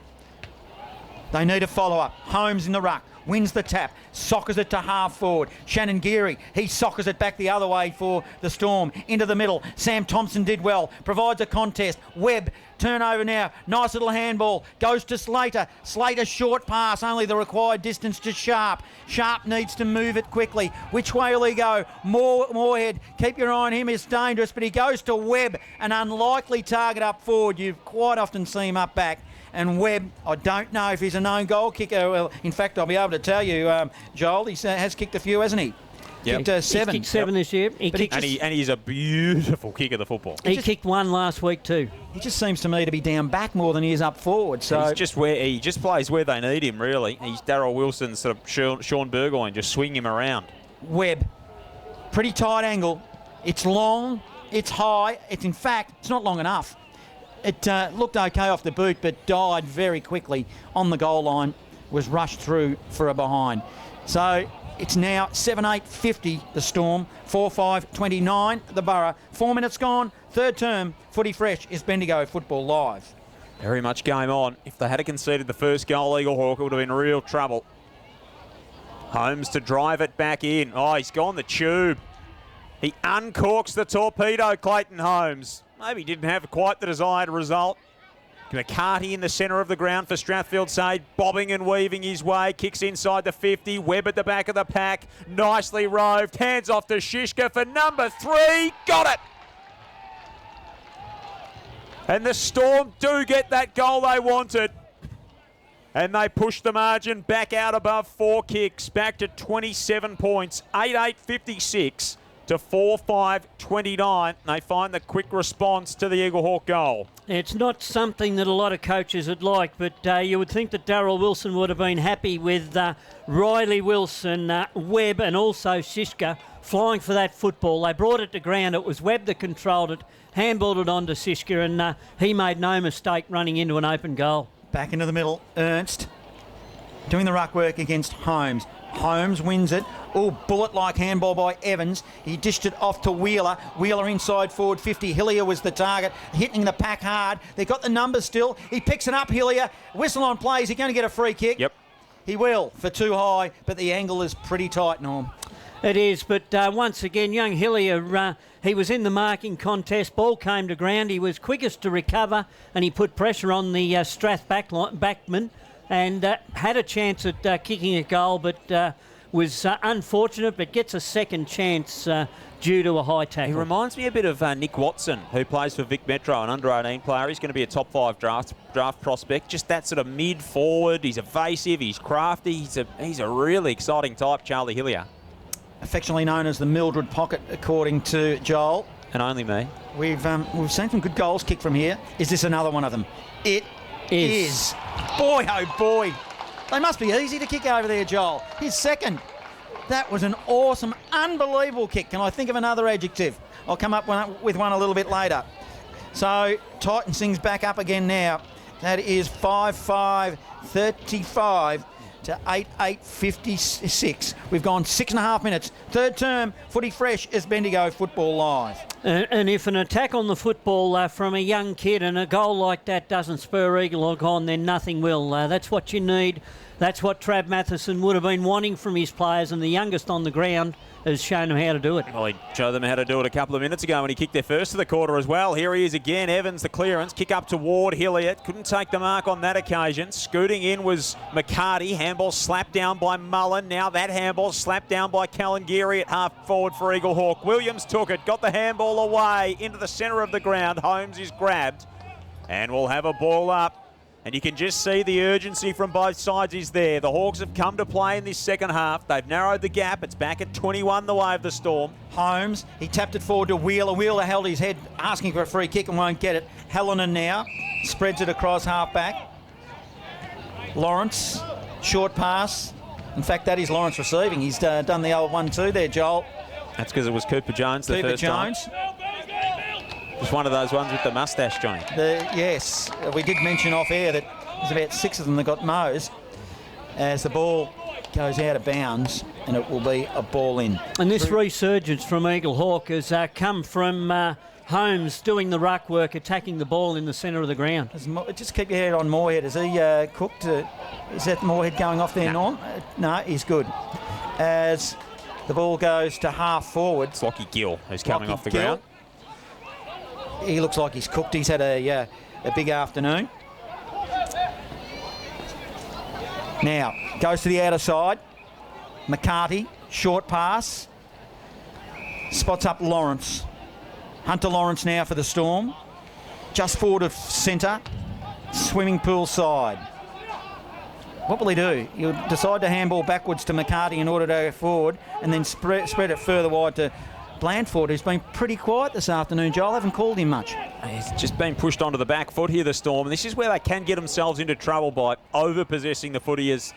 They need a follow-up. Holmes in the ruck. Wins the tap. Soccers it to half forward. Shannon Geary. He soccers it back the other way for the Storm. Into the middle. Sam Thompson did well. Provides a contest. Webb. Turnover now. Nice little handball. Goes to Slater. Slater short pass. Only the required distance to Sharp. Sharp needs to move it quickly. Which way will he go? Moorhead. Keep your eye on him. It's dangerous. But he goes to Webb. An unlikely target up forward. You quite often see him up back. And Webb, I don't know if he's a known goal kicker. Well, in fact, I'll be able to tell you, Joel, he has kicked a few, hasn't he? Yep. Kicked 7. He's kicked 7 this year. And he's a beautiful kick of the football. He kicked 1 last week too. He just seems to me to be down back more than he is up forward. So he's just he just plays where they need him, really. He's Darryl Wilson, sort of Sean Burgoyne, just swing him around. Webb, pretty tight angle. It's long, it's high, in fact, it's not long enough. It looked okay off the boot, but died very quickly on the goal line, was rushed through for a behind. So it's now 7-8-50 the Storm, 4-5-29 the Borough. 4 minutes gone, third term, footy fresh is Bendigo Football Live. Very much game on. If they had conceded the first goal, Eaglehawk, it would have been real trouble. Holmes to drive it back in. Oh, he's gone the tube. He uncorks the torpedo, Clayton Holmes. Maybe didn't have quite the desired result. McCarty in the centre of the ground for Strathfieldsaye, bobbing and weaving his way, kicks inside the 50, Webb at the back of the pack, nicely roved, hands off to Shishka for number 3, got it! And the Storm do get that goal they wanted. And they push the margin back out above 4 kicks, back to 27 points, 8-8-56 to 4-5-29. They find the quick response to the Eaglehawk goal. It's not something that a lot of coaches would like, but you would think that Darryl Wilson would have been happy with Riley Wilson, Webb and also Shishka flying for that football. They brought it to ground. It was Webb that controlled it, handballed it on to Shishka, and he made no mistake running into an open goal. Back into the middle, Ernst doing the ruck work against Holmes. Holmes wins it. Oh, bullet-like handball by Evans. He dished it off to Wheeler. Wheeler inside forward 50. Hillier was the target, hitting the pack hard. They got the numbers still. He picks it up, Hillier. Whistle on play. Is he going to get a free kick? Yep. He will, for too high, but the angle is pretty tight, Norm. It is, but once again, young Hillier, he was in the marking contest. Ball came to ground. He was quickest to recover, and he put pressure on the Strath backman and had a chance at kicking a goal, but was unfortunate, but gets a second chance due to a high tackle. He reminds me a bit of Nick Watson, who plays for Vic Metro, an under-18 player. He's going to be a top 5 draft prospect. Just that sort of mid-forward. He's evasive, he's crafty. He's a really exciting type, Charlie Hillier. Affectionately known as the Mildred Pocket, according to Joel. And only me. We've seen some good goals kicked from here. Is this another one of them? It is. Boy, oh boy. They must be easy to kick over there, Joel. His second. That was an awesome, unbelievable kick. Can I think of another adjective? I'll come up with one a little bit later. So, Titan sings back up again now. That is 5-5-35 to 8-8-56. We've gone 6.5 minutes. Third term, footy fresh is Bendigo Football Live. And if an attack on the football from a young kid and a goal like that doesn't spur Eaglehawk on, then nothing will. That's what you need. That's what Trav Matheson would have been wanting from his players, and the youngest on the ground has shown them how to do it. Well, he showed them how to do it a couple of minutes ago when he kicked their first to the quarter as well. Here he is again. Evans, the clearance. Kick up toward Hillier. Couldn't take the mark on that occasion. Scooting in was McCarty. Handball slapped down by Mullen. Now that handball slapped down by Calangiri at half forward for Eaglehawk. Williams took it. Got the handball away into the centre of the ground. Holmes is grabbed and will have a ball up. And you can just see the urgency from both sides is there. The Hawks have come to play in this second half. They've narrowed the gap. It's back at 21 the way of the Storm. Holmes, he tapped it forward to Wheeler. Wheeler held his head, asking for a free kick and won't get it. Hallinan now spreads it across half back. Lawrence, short pass. In fact, that is Lawrence receiving. He's done the old 1-2 there, Joel. That's because it was Cooper Jones the first time. Just one of those ones with the moustache, Johnny. Yes, we did mention off air that there's about 6 of them that got Mo's as the ball goes out of bounds and it will be a ball in. And this resurgence from Eaglehawk has come from Holmes doing the ruck work, attacking the ball in the centre of the ground. Just keep your head on Moorhead. Is he cooked? Is that Moorhead going off there, Norm? No, he's good. As the ball goes to half forward. It's Lockie Gill who's coming off the ground. He looks like he's cooked. He's had a big afternoon. Now, goes to the outer side. McCarty, short pass. Spots up Lawrence. Hunter Lawrence now for the Storm. Just forward of centre. Swimming pool side. What will he do? He'll decide to handball backwards to McCarty in order to go forward and then spread it further wide to Blandford, who's been pretty quiet this afternoon, Joel. I haven't called him much. He's just been pushed onto the back foot here, the Storm. And this is where they can get themselves into trouble by over-possessing the footy as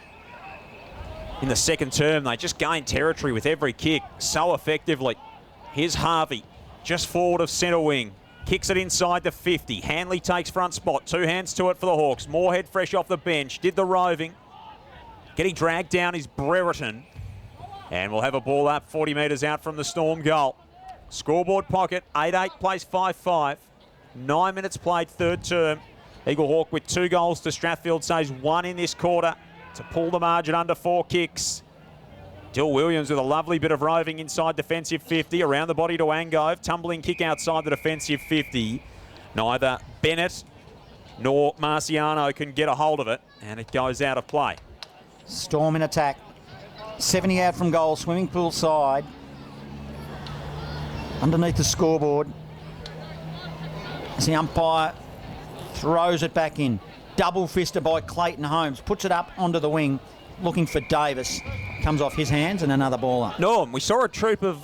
in the second term. They just gain territory with every kick so effectively. Here's Harvey. just forward of centre wing. Kicks it inside the 50. Hanley takes front spot. 2 hands to it for the Hawks. Moorhead fresh off the bench. Did the roving. Getting dragged down is Brereton. And we'll have a ball up 40 metres out from the Storm goal. Scoreboard pocket, 8-8 plays 5-5. 9 minutes played, third term. Eaglehawk with 2 goals to Strathfieldsaye's 1 in this quarter to pull the margin under 4 kicks. Dill Williams with a lovely bit of roving inside defensive 50, around the body to Angove, tumbling kick outside the defensive 50. Neither Bennett nor Marciano can get a hold of it, and it goes out of play. Storm in attack. 70 out from goal, swimming pool side. Underneath the scoreboard. As the umpire throws it back in. Double fisted by Clayton Holmes. Puts it up onto the wing, looking for Davis. Comes off his hands and another ball up. Norm, we saw a troop of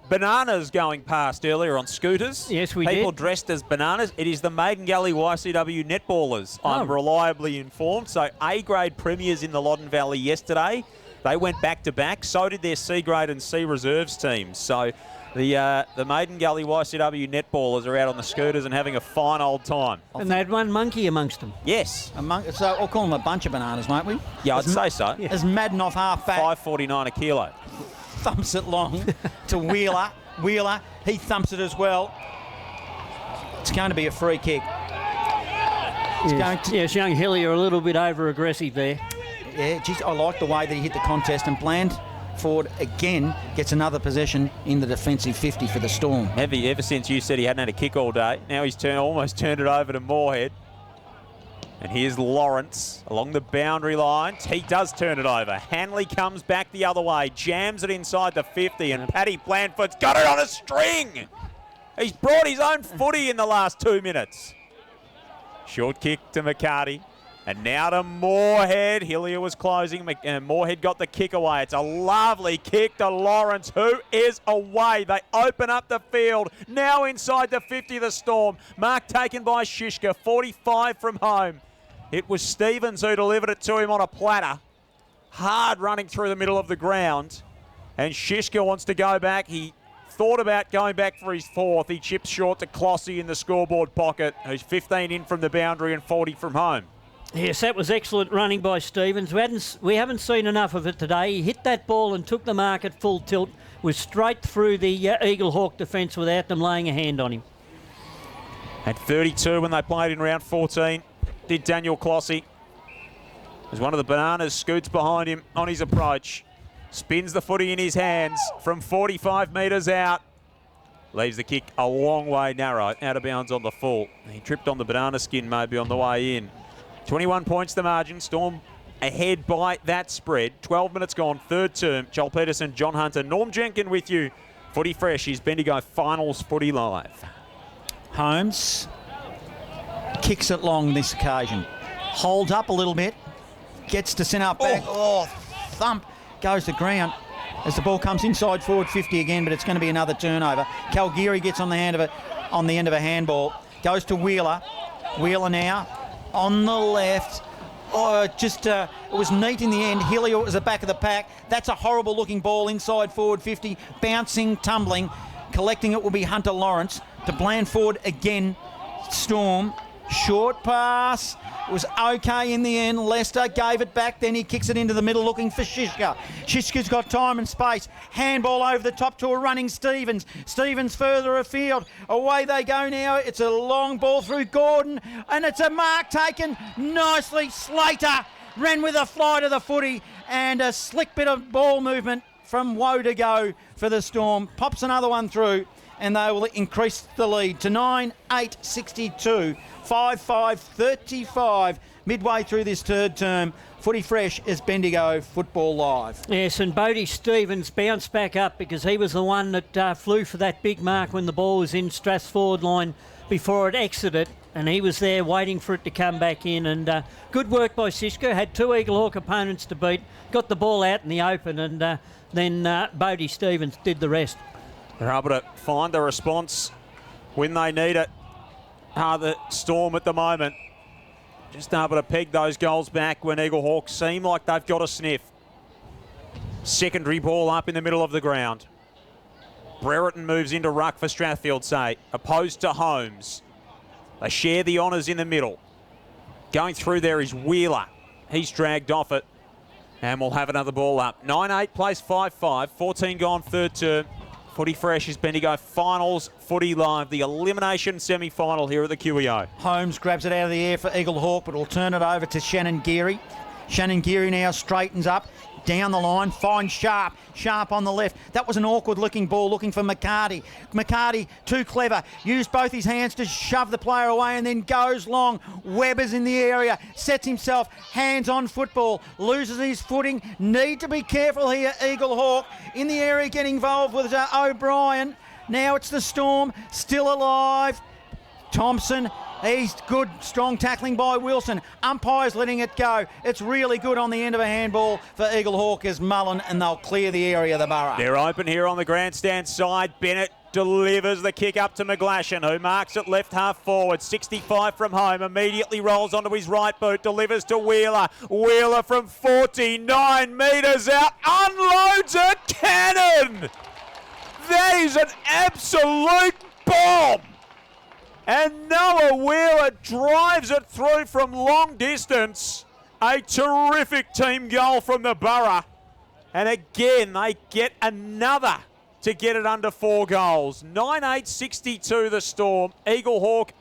bananas going past earlier on scooters. Yes, we People did. dressed as bananas. It is the Maiden Gully YCW netballers, I'm reliably informed. So A-grade premiers in the Loddon Valley yesterday. They went back-to-back. So did their C-grade and C reserves teams. So the Maiden Gully YCW netballers are out on the scooters and having a fine old time. And they had one monkey amongst them. Yes. So I'll call them a bunch of bananas, won't we? Yeah, I'd say so. Yeah. As Madden off half back. $5.49 a kilo. Thumps it long to Wheeler. Wheeler, he thumps it as well. It's going to be a free kick. It's going to, Yes, young Hillier a little bit over-aggressive there. yeah, geez, I like the way that he hit the contest, and Blandford again gets another possession in the defensive 50 for the Storm. Ever since you said he hadn't had a kick all day, now he's almost turned it over to Moorhead. And here's Lawrence along the boundary line. He does turn it over. Hanley comes back the other way, jams it inside the 50, and Paddy Blandford's got it on a string. He's brought his own footy in the last 2 minutes. Short kick to McCarty. And now to Moorhead. Hillier was closing. Moorhead got the kick away. It's a lovely kick to Lawrence, who is away. They open up the field. Now inside the 50, the Storm. Mark taken by Shishka, 45 from home. It was Stevens who delivered it to him on a platter. Hard running through the middle of the ground. And Shishka wants to go back. He thought about going back for his 4th. He chips short to Clossy in the scoreboard pocket, who's 15 in from the boundary and 40 from home. Yes, that was excellent running by Stevens. We haven't seen enough of it today. He hit that ball and took the mark at full tilt, was straight through the Eaglehawk defence without them laying a hand on him. At 32 when they played in round 14, did Daniel Clossy. As one of the bananas scoots behind him on his approach. Spins the footy in his hands from 45 metres out. Leaves the kick a long way narrow, out of bounds on the full. He tripped on the banana skin maybe on the way in. 21 points the margin. Storm ahead by that spread. 12 minutes gone, third term. Joel Peterson, John Hunter, Norm Jenkin with you. Footy Fresh is Bendigo Finals Footy Live. Holmes kicks it long this occasion. Holds up a little bit. Gets to centre back. Oh, thump. Goes to ground as the ball comes inside forward 50 again, but it's going to be another turnover. Calgary gets on the end of a handball. Goes to Wheeler. Wheeler now on the left. Oh, it was neat in the end. Hillier was the back of the pack. That's a horrible looking ball inside forward 50. Bouncing, tumbling. Collecting it will be Hunter Lawrence. To Blandford again. Storm. Short pass. It was okay in the end. Lester gave it back. Then he kicks it into the middle looking for Shishka. Shishka's got time and space. Handball over the top to a running Stevens. Stevens further afield. Away they go now. It's a long ball through Gordon. And it's a mark taken nicely. Slater ran with a fly to the footy. And a slick bit of ball movement from Woe to go for the Storm. Pops another one through. And they will increase the lead to 9-8-62. 5-5-35 midway through this third term. Footy Fresh is Bendigo Football Live. Yes, and Bodie Stevens bounced back up because he was the one that flew for that big mark when the ball was in Strath's forward line before it exited, and he was there waiting for it to come back in. And good work by Cisco. Had 2 Eaglehawk opponents to beat, got the ball out in the open, and then Bodie Stevens did the rest. They're able to find the response when they need it. The Storm at the moment just able to peg those goals back when Eaglehawks seem like they've got a sniff. Secondary ball up in the middle of the ground. Brereton moves into ruck for Strathfieldsaye, opposed to Holmes. They share the honours in the middle. Going through there is Wheeler. He's dragged off it. And we'll have another ball up. 9-8 plays 5-5. 14 gone third term. Footy fresh is Bendigo Finals Footy Live. The elimination semi-final here at the QEO. Holmes grabs it out of the air for Eaglehawk, but will turn it over to Shannon Geary. Shannon Geary now straightens up. Down the line, finds Sharp. Sharp on the left. That was an awkward-looking ball looking for McCarty. McCarty, too clever. Used both his hands to shove the player away and then goes long. Webber's in the area. Sets himself. Hands-on football. Loses his footing. Need to be careful here, Eaglehawk. In the area, getting involved with O'Brien. Now it's the Storm. Still alive. Thompson. He's good, strong tackling by Wilson. Umpire's letting it go. It's really good on the end of a handball for Eaglehawk as Mullen, and they'll clear the area of the borough. They're open here on the grandstand side. Bennett delivers the kick up to McGlashan, who marks it left half forward. 65 from home, immediately rolls onto his right boot, delivers to Wheeler. Wheeler from 49 metres out, unloads a cannon! That is an absolute bomb! And Noah Wheeler drives it through from long distance. A terrific team goal from the Borough. And again, they get another to get it under 4 goals. 9-8-62 the Storm. Eaglehawk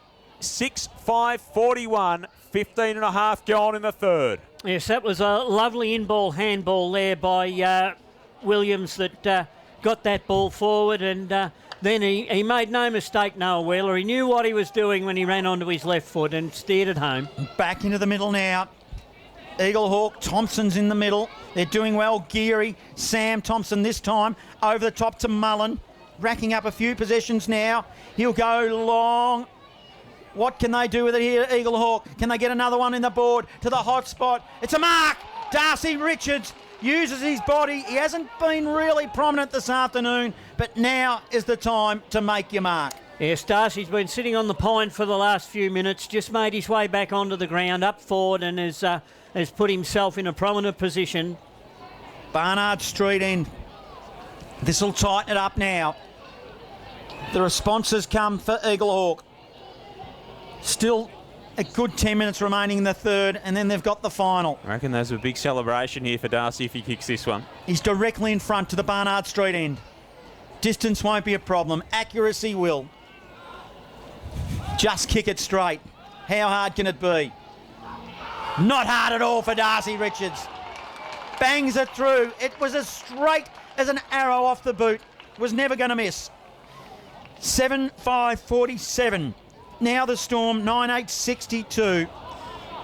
6-5-41. 15 and a half gone in the third. Yes, that was a lovely in-ball handball there by Williams that got that ball forward, and then he made no mistake, Noah Wheeler. He knew what he was doing when he ran onto his left foot and steered it home. Back into the middle now. Eaglehawk, Thompson's in the middle. They're doing well. Geary, Sam Thompson this time. Over the top to Mullen. Racking up a few possessions now. He'll go long. What can they do with it here, Eaglehawk? Can they get another one in the board to the hot spot? It's a mark. Darcy Richards uses his body. He hasn't been really prominent this afternoon, but now is the time to make your mark. Yes, Darcy's been sitting on the pine for the last few minutes, just made his way back onto the ground, up forward, and has put himself in a prominent position. Barnard Street end. This will tighten it up now. The responses come for Eaglehawk. Still a good 10 minutes remaining in the third, and then they've got the final. I reckon there's a big celebration here for Darcy if he kicks this one. He's directly in front to the Barnard Street end. Distance won't be a problem. Accuracy will. Just kick it straight. How hard can it be? Not hard at all for Darcy Richards. Bangs it through. It was as straight as an arrow off the boot. Was never going to miss. 7-5-47. Now the Storm, 9-8-62.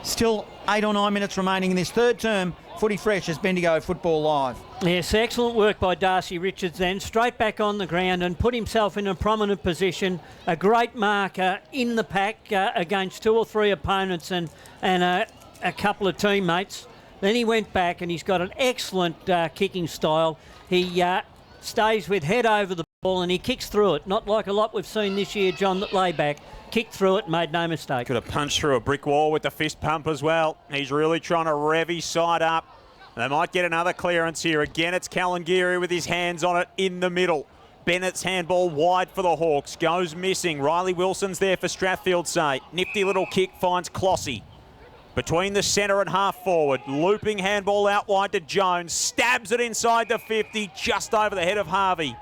Still 8 or 9 minutes remaining in this third term. Footy fresh as Bendigo Football Live. Yes, excellent work by Darcy Richards then. Straight back on the ground and put himself in a prominent position. A great marker in the pack against 2 or 3 opponents and a couple of teammates. Then he went back and he's got an excellent kicking style. He stays with head over the ball and he kicks through it. Not like a lot we've seen this year, John, that lay back. Kicked through it, made no mistake. Could have punched through a brick wall with the fist pump as well. He's really trying to rev his side up. They might get another clearance here. Again, it's Callan Geary with his hands on it in the middle. Bennett's handball wide for the Hawks. Goes missing. Riley Wilson's there for Strathfieldsaye. Nifty little kick finds Clossy. Between the centre and half forward. Looping handball out wide to Jones. Stabs it inside the 50, just over the head of Harvey.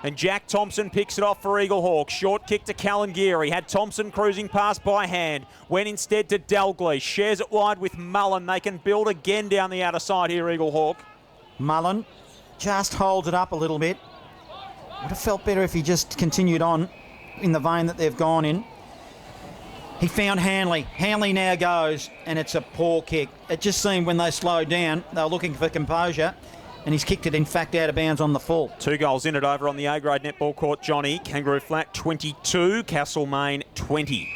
And Jack Thompson picks it off for Eaglehawk. Short kick to Callan Geary. Had Thompson cruising past by hand. Went instead to Dalgley. Shares it wide with Mullen. They can build again down the outer side here, Eaglehawk. Mullen just holds it up a little bit. Would have felt better if he just continued on in the vein that they've gone in. He found Hanley. Hanley now goes, and it's a poor kick. It just seemed when they slowed down, they were looking for composure. And he's kicked it, in fact, out of bounds on the full. 2 goals in it over on the A-grade netball court, Johnny. Kangaroo Flat 22, Castlemaine 20.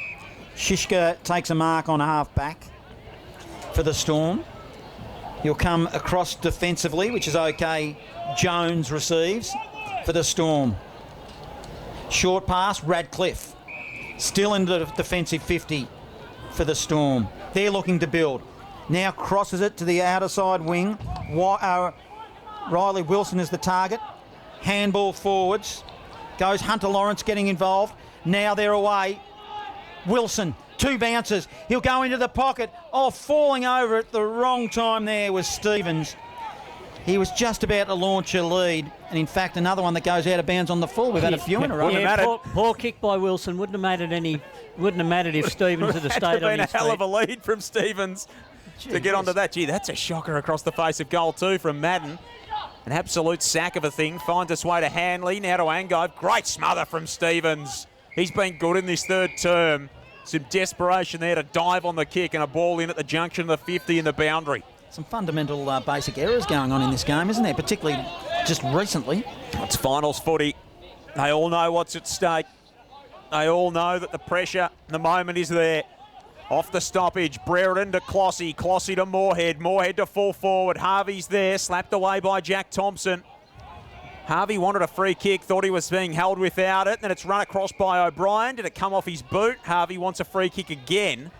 Shishka takes a mark on a half-back for the Storm. He'll come across defensively, which is okay. Jones receives for the Storm. Short pass, Radcliffe. Still in the defensive 50 for the Storm. They're looking to build. Now crosses it to the outer side wing. Riley Wilson is the target. Handball forwards. Goes Hunter Lawrence getting involved. Now they're away. Wilson, 2 bounces. He'll go into the pocket. Oh, falling over at the wrong time there was Stevens. He was just about to launch a lead. And in fact, another one that goes out of bounds on the full. We've had a few in a row. Yeah, poor kick by Wilson. Wouldn't have mattered if Stevens had stayed on his feet. A hell of a lead from Stevens to get onto that. Gee, that's a shocker across the face of goal too from Madden. An absolute sack of a thing. Finds its way to Hanley. Now to Angove. Great smother from Stevens. He's been good in this third term. Some desperation there to dive on the kick and a ball in at the junction of the 50 in the boundary. Some fundamental basic errors going on in this game, isn't there? Particularly just recently. It's finals footy. They all know what's at stake. They all know that the pressure, the moment is there. Off the stoppage, Brereton to Clossy. Clossy to Moorhead. Moorhead to full forward. Harvey's there, slapped away by Jack Thompson. Harvey wanted a free kick, thought he was being held without it. Then it's run across by O'Brien. Did it come off his boot? Harvey wants a free kick again.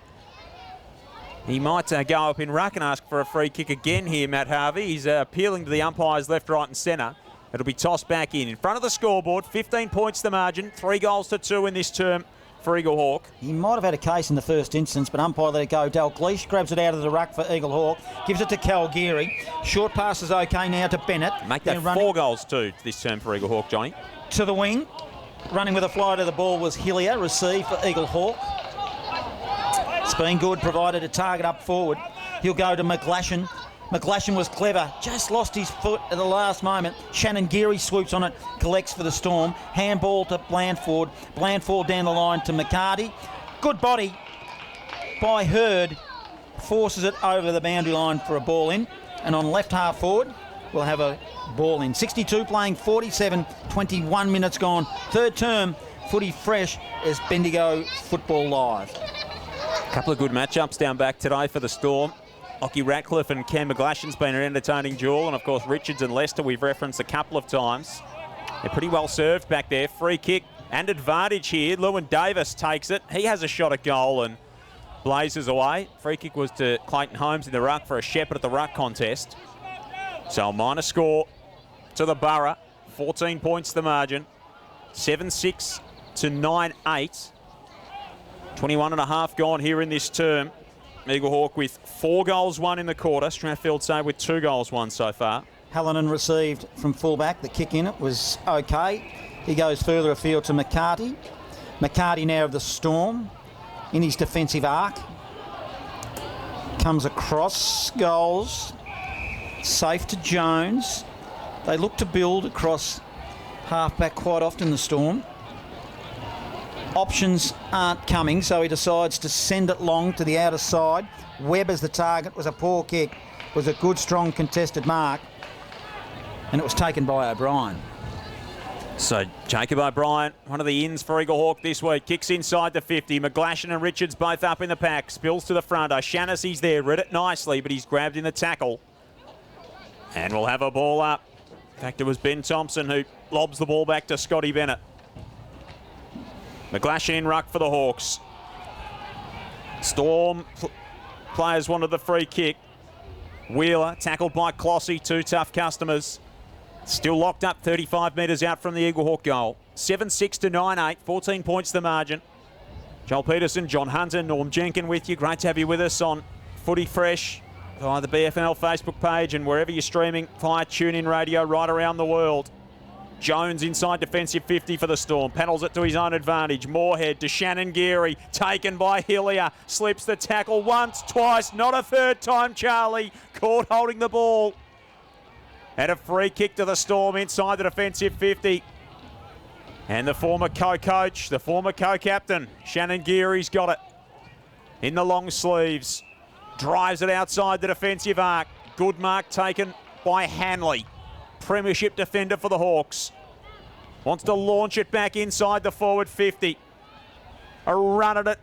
He might go up in ruck and ask for a free kick again here, Matt Harvey. He's appealing to the umpires left, right and centre. It'll be tossed back in front of the scoreboard. 15 points the margin. 3 goals to 2 in this term for Eaglehawk. He might have had a case in the first instance, but umpire let it go. Dalgleish grabs it out of the ruck for Eaglehawk. Gives it to Calgary. Short pass is okay now to Bennett. Make that 4 goals too this term for Eaglehawk, Johnny. To the wing. Running with a fly to the ball was Hillier. Received for Eaglehawk. It's been good, provided a target up forward. He'll go to McGlashan. McGlashan was clever, just lost his foot at the last moment. Shannon Geary swoops on it, collects for the Storm. Handball to Blandford. Blandford down the line to McCarty. Good body by Hurd. Forces it over the boundary line for a ball in. And on left half forward, we'll have a ball in. 62 playing 47, 21 minutes gone. Third term, footy fresh as Bendigo Football Live. A couple of good matchups down back today for the Storm. Ockie Ratcliffe and Cam McGlashan's been an entertaining duel, and of course Richards and Lester we've referenced a couple of times. They're pretty well served back there. Free kick and advantage here. Lewin Davis takes it. He has a shot at goal and blazes away. Free kick was to Clayton Holmes in the ruck for a Shepherd at the ruck contest. So a minor score to the Borough. 14 points the margin. 7-6 to 9-8. 21 and a half gone here in this term. Eaglehawk with 4 goals won in the quarter. Strathfieldsaye with 2 goals won so far. Hallinan received from fullback. The kick in it was okay. He goes further afield to McCarty. McCarty now of the Storm in his defensive arc. Comes across, goals. Safe to Jones. They look to build across halfback quite often, the Storm. Options aren't coming, so he decides to send it long to the outer side. Webb as the target. Was a poor kick. Was a good, strong contested mark. And it was taken by O'Brien. So Jacob O'Brien, one of the ins for Eaglehawk this week, kicks inside the 50. McGlashan and Richards both up in the pack. Spills to the front. O'Shaughnessy's there. Read it nicely, but he's grabbed in the tackle. And we'll have a ball up. In fact, it was Ben Thompson who lobs the ball back to Scotty Bennett. McGlashan in ruck for the Hawks. Storm players wanted the free kick. Wheeler tackled by Clossy. 2 tough customers. Still locked up 35 metres out from the Eaglehawk goal. 7-6 to 9-8. 14 points the margin. Joel Peterson, John Hunter, Norm Jenkin with you. Great to have you with us on Footy Fresh via the BFNL Facebook page and wherever you're streaming via TuneIn Radio right around the world. Jones inside defensive 50 for the Storm. Paddles it to his own advantage. Moorhead to Shannon Geary. Taken by Hillier. Slips the tackle once, twice, not a third time, Charlie. Caught holding the ball. And a free kick to the Storm inside the defensive 50. And the former co-coach, the former co-captain, Shannon Geary's got it. In the long sleeves. Drives it outside the defensive arc. Good mark taken by Hanley. Premiership defender for the Hawks. Wants to launch it back inside the forward 50. A run at it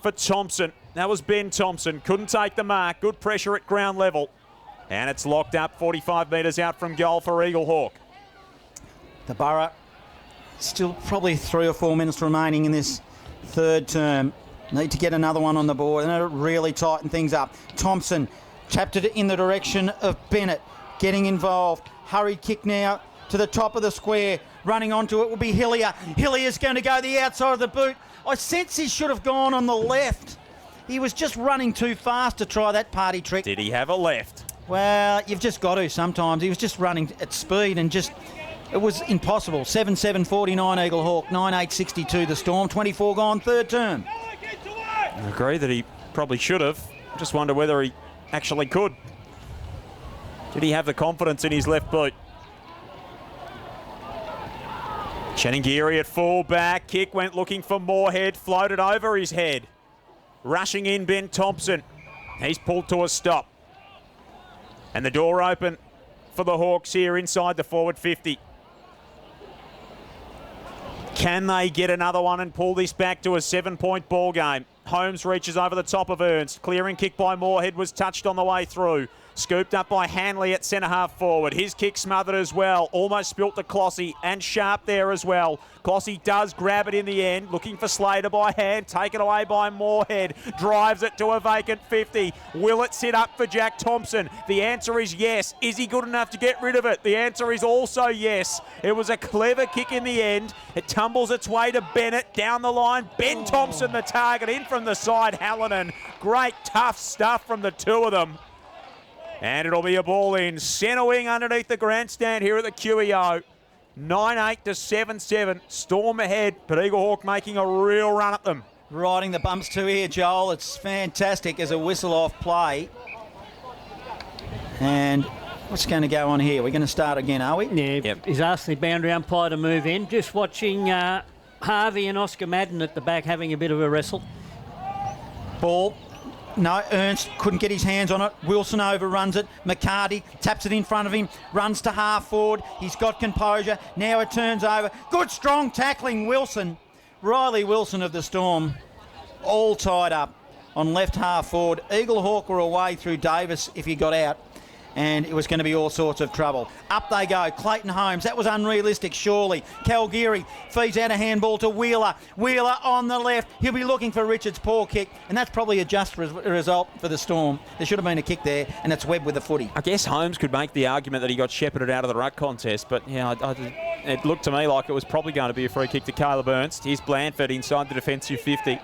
for Thompson. That was Ben Thompson. Couldn't take the mark. Good pressure at ground level. And it's locked up 45 metres out from goal for Eaglehawk. The Borough, still probably 3 or 4 minutes remaining in this third term. Need to get another one on the board and it'll really tighten things up. Thompson tapped it in the direction of Bennett. Getting involved. Hurried kick now to the top of the square. Running onto it will be Hillier. Hillier's going to go the outside of the boot. I sense he should have gone on the left. He was just running too fast to try that party trick. Did he have a left? Well, you've just got to sometimes. He was just running at speed and just... It was impossible. 7-7-49 Eaglehawk, 9-8-62 the Storm, 24 gone, third term. I agree that he probably should have. Just wonder whether he actually could. Did he have the confidence in his left boot? Cheningiri at full back. Kick went looking for Moorhead. Floated over his head. Rushing in Ben Thompson. He's pulled to a stop. And the door open for the Hawks here inside the forward 50. Can they get another one and pull this back to a 7-point ball game? Holmes reaches over the top of Ernst. Clearing kick by Moorhead was touched on the way through. Scooped up by Hanley at centre-half forward. His kick smothered as well. Almost spilt to Clossy and Sharp there as well. Clossy does grab it in the end. Looking for Slater by hand. Taken away by Moorhead. Drives it to a vacant 50. Will it sit up for Jack Thompson? The answer is yes. Is he good enough to get rid of it? The answer is also yes. It was a clever kick in the end. It tumbles its way to Bennett. Down the line. Ben Thompson the target. In from the side. Hallinan. Great tough stuff from the two of them. And it'll be a ball in. Centre wing underneath the grandstand here at the QEO. 9-8 to 7-7. Storm ahead, but Eaglehawk making a real run at them. Riding the bumps too here, Joel. It's fantastic as a whistle-off play. And what's going to go on here? We're going to start again, are we? Yeah, Yep. he's asked the boundary umpire to move in. Just watching Harvey and Oscar Madden at the back having a bit of a wrestle. Ball. No, Ernst couldn't get his hands on it. Wilson overruns it. McCarty taps it in front of him. Runs to half forward. He's got composure. Now it turns over. Good strong tackling, Wilson. Riley Wilson of the Storm. All tied up on left half forward. Eaglehawk were away through Davis if he got out. And it was going to be all sorts of trouble. Up they go. Clayton Holmes. That was unrealistic, surely. Calgary feeds out a handball to Wheeler. Wheeler on the left. He'll be looking for Richard's poor kick. And that's probably a just result for the Storm. There should have been a kick there, and it's Webb with the footy. I guess Holmes could make the argument that he got shepherded out of the ruck contest, but yeah, it looked to me like it was probably going to be a free kick to Caleb Ernst. Here's Blandford inside the defensive 50.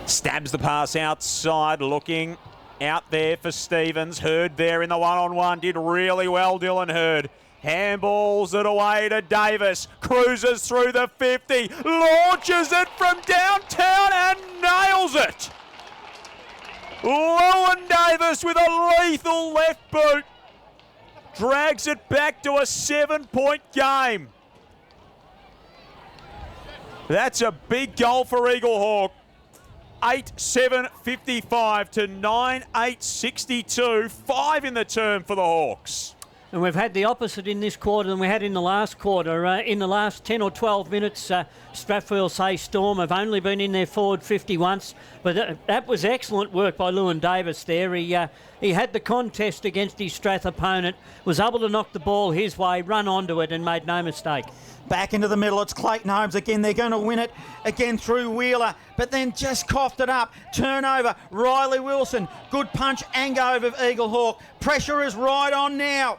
Stabs the pass outside, looking out there for Stevens. Hurd there in the one-on-one. Did really well, Dylan Hurd. Handballs it away to Davis. Cruises through the 50. Launches it from downtown and nails it. Lowen Davis with a lethal left boot. Drags it back to a 7-point game. That's a big goal for Eaglehawk. 8-7-55 to 9-8-62. 5 in the term for the Hawks. And we've had the opposite in this quarter than we had in the last quarter. In the last 10 or 12 minutes, Strathfieldsaye Storm have only been in their forward 50 once. But that was excellent work by Lowen Davis there. He had the contest against his Strath opponent, was able to knock the ball his way, run onto it and made no mistake. Back into the middle, it's Clayton Holmes again. They're going to win it again through Wheeler, but then just coughed it up. Turnover, Riley Wilson. Good punch, Ango of Eaglehawk. Pressure is right on now.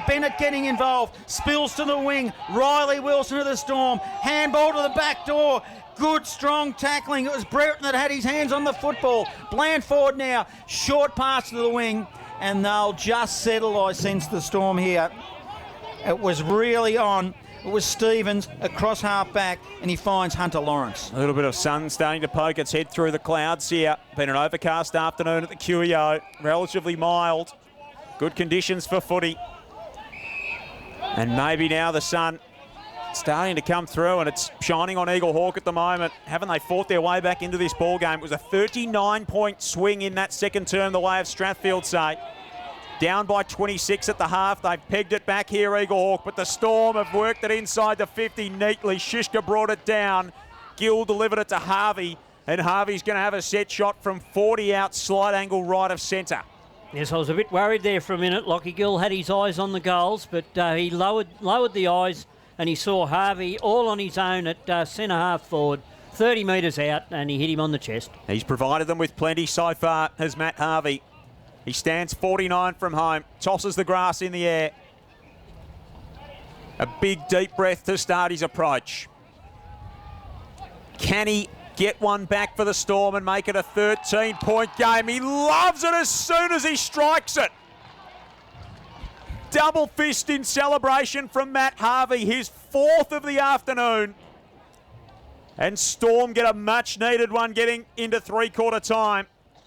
Bennett getting involved. Spills to the wing. Riley Wilson of the Storm. Handball to the back door. Good, strong tackling. It was Brereton that had his hands on the football. Blandford now. Short pass to the wing, and they'll just settle, I sense, the Storm here. It was really on. It was Stevens across half back, and he finds Hunter Lawrence. A little bit of sun starting to poke its head through the clouds here. Been an overcast afternoon at the QEO. Relatively mild. Good conditions for footy. And maybe now the sun starting to come through, and it's shining on Eaglehawk at the moment. Haven't they fought their way back into this ball game? It was a 39-point swing in that second term the way of Strathfieldsaye. Down by 26 at the half. They've pegged it back here, Eaglehawk, but the Storm have worked it inside the 50 neatly. Shishka brought it down. Gill delivered it to Harvey, and Harvey's going to have a set shot from 40 out, slight angle right of centre. Yes, I was a bit worried there for a minute. Lockie Gill had his eyes on the goals, but he lowered the eyes, and he saw Harvey all on his own at centre half forward, 30 metres out, and he hit him on the chest. He's provided them with plenty so far, has Matt Harvey. He stands 49 from home, tosses the grass in the air. A big deep breath to start his approach. Can he get one back for the Storm and make it a 13-point game? He loves it as soon as he strikes it. Double fist in celebration from Matt Harvey, his 4th of the afternoon. And Storm get a much-needed one getting into three-quarter time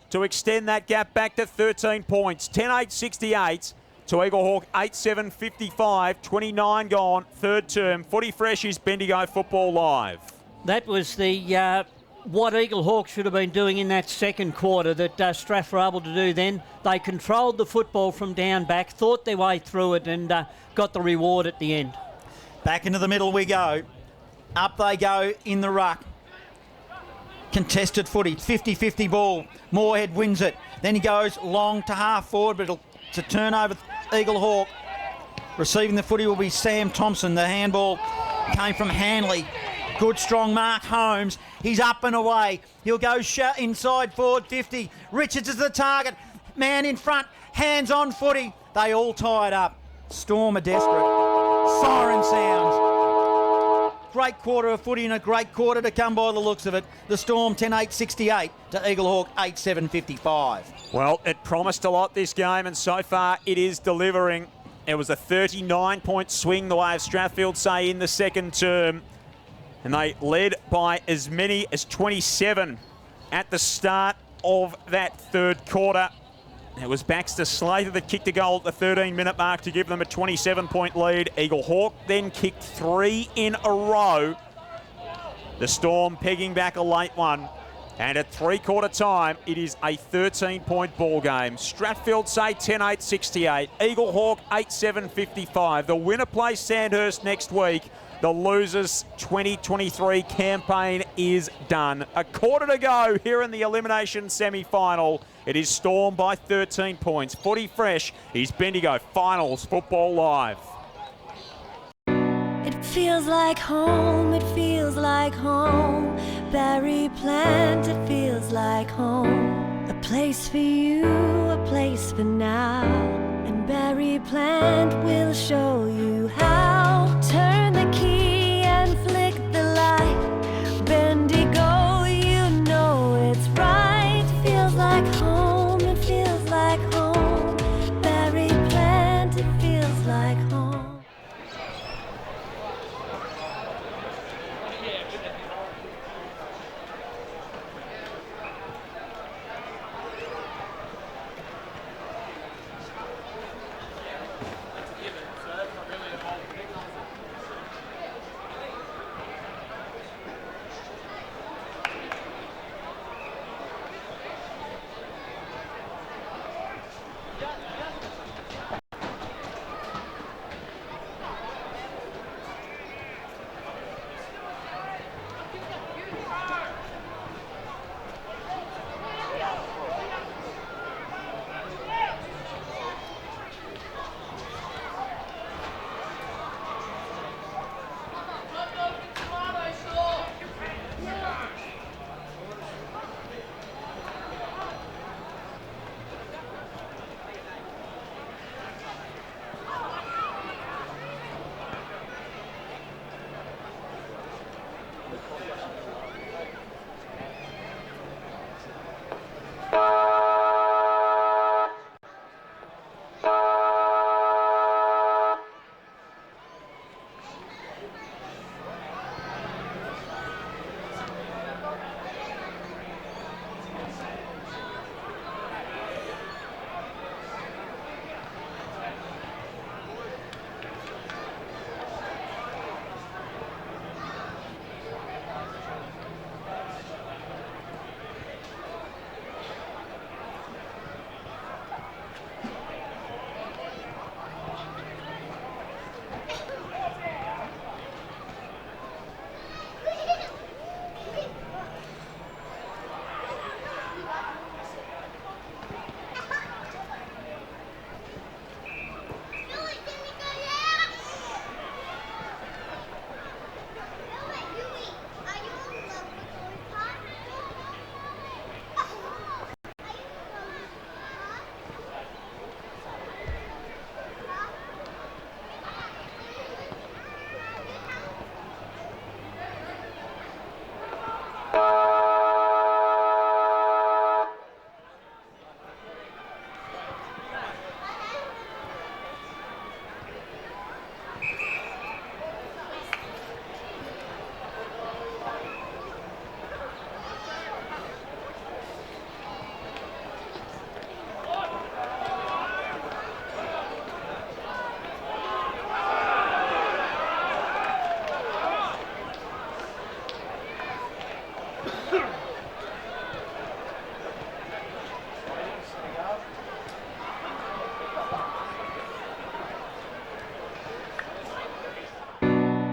to extend that gap back to 13 points. 10-8-68 to Eaglehawk, 8-7-55, 29 gone, third term. Footy Fresh is Bendigo Football Live. That was the what Eaglehawk should have been doing in that second quarter that Strath were able to do then. They controlled the football from down back, thought their way through it and got the reward at the end. Back into the middle we go. Up they go in the ruck. Contested footy, 50-50 ball. Moorhead wins it. Then he goes long to half forward, but it's a turnover. Eaglehawk receiving the footy will be Sam Thompson. The handball came from Hanley. Good strong Mark Holmes. He's up and away. He'll go inside forward 50. Richards is the target. Man in front. Hands on footy. They all tied up. Storm are desperate. Siren sounds. Great quarter of footy and a great quarter to come by the looks of it. The Storm 10-8-68 to Eaglehawk 8-7-55. Well, it promised a lot this game, and so far it is delivering. It was a 39-point swing the way of Strathfieldsaye in the second term. And they led by as many as 27 at the start of that third quarter. It was Baxter Slater that kicked a goal at the 13-minute mark to give them a 27-point lead. Eaglehawk then kicked 3 in a row. The Storm pegging back a late one. And at three-quarter time, it is a 13-point ball game. Strathfieldsaye 10-8-68. Eaglehawk 8-7-55. The winner plays Sandhurst next week. The losers' 2023 campaign is done. A quarter to go here in the elimination semi-final. It is Storm by 13 points. Footy Fresh is Bendigo Finals Football Live. It feels like home, it feels like home. Berry plant, it feels like home. A place for you, a place for now. And Berry plant will show you how. Turn the key and flick the light. Bendigo, you know it's right. Feels like home, it feels like home. Berry plant, it feels like home.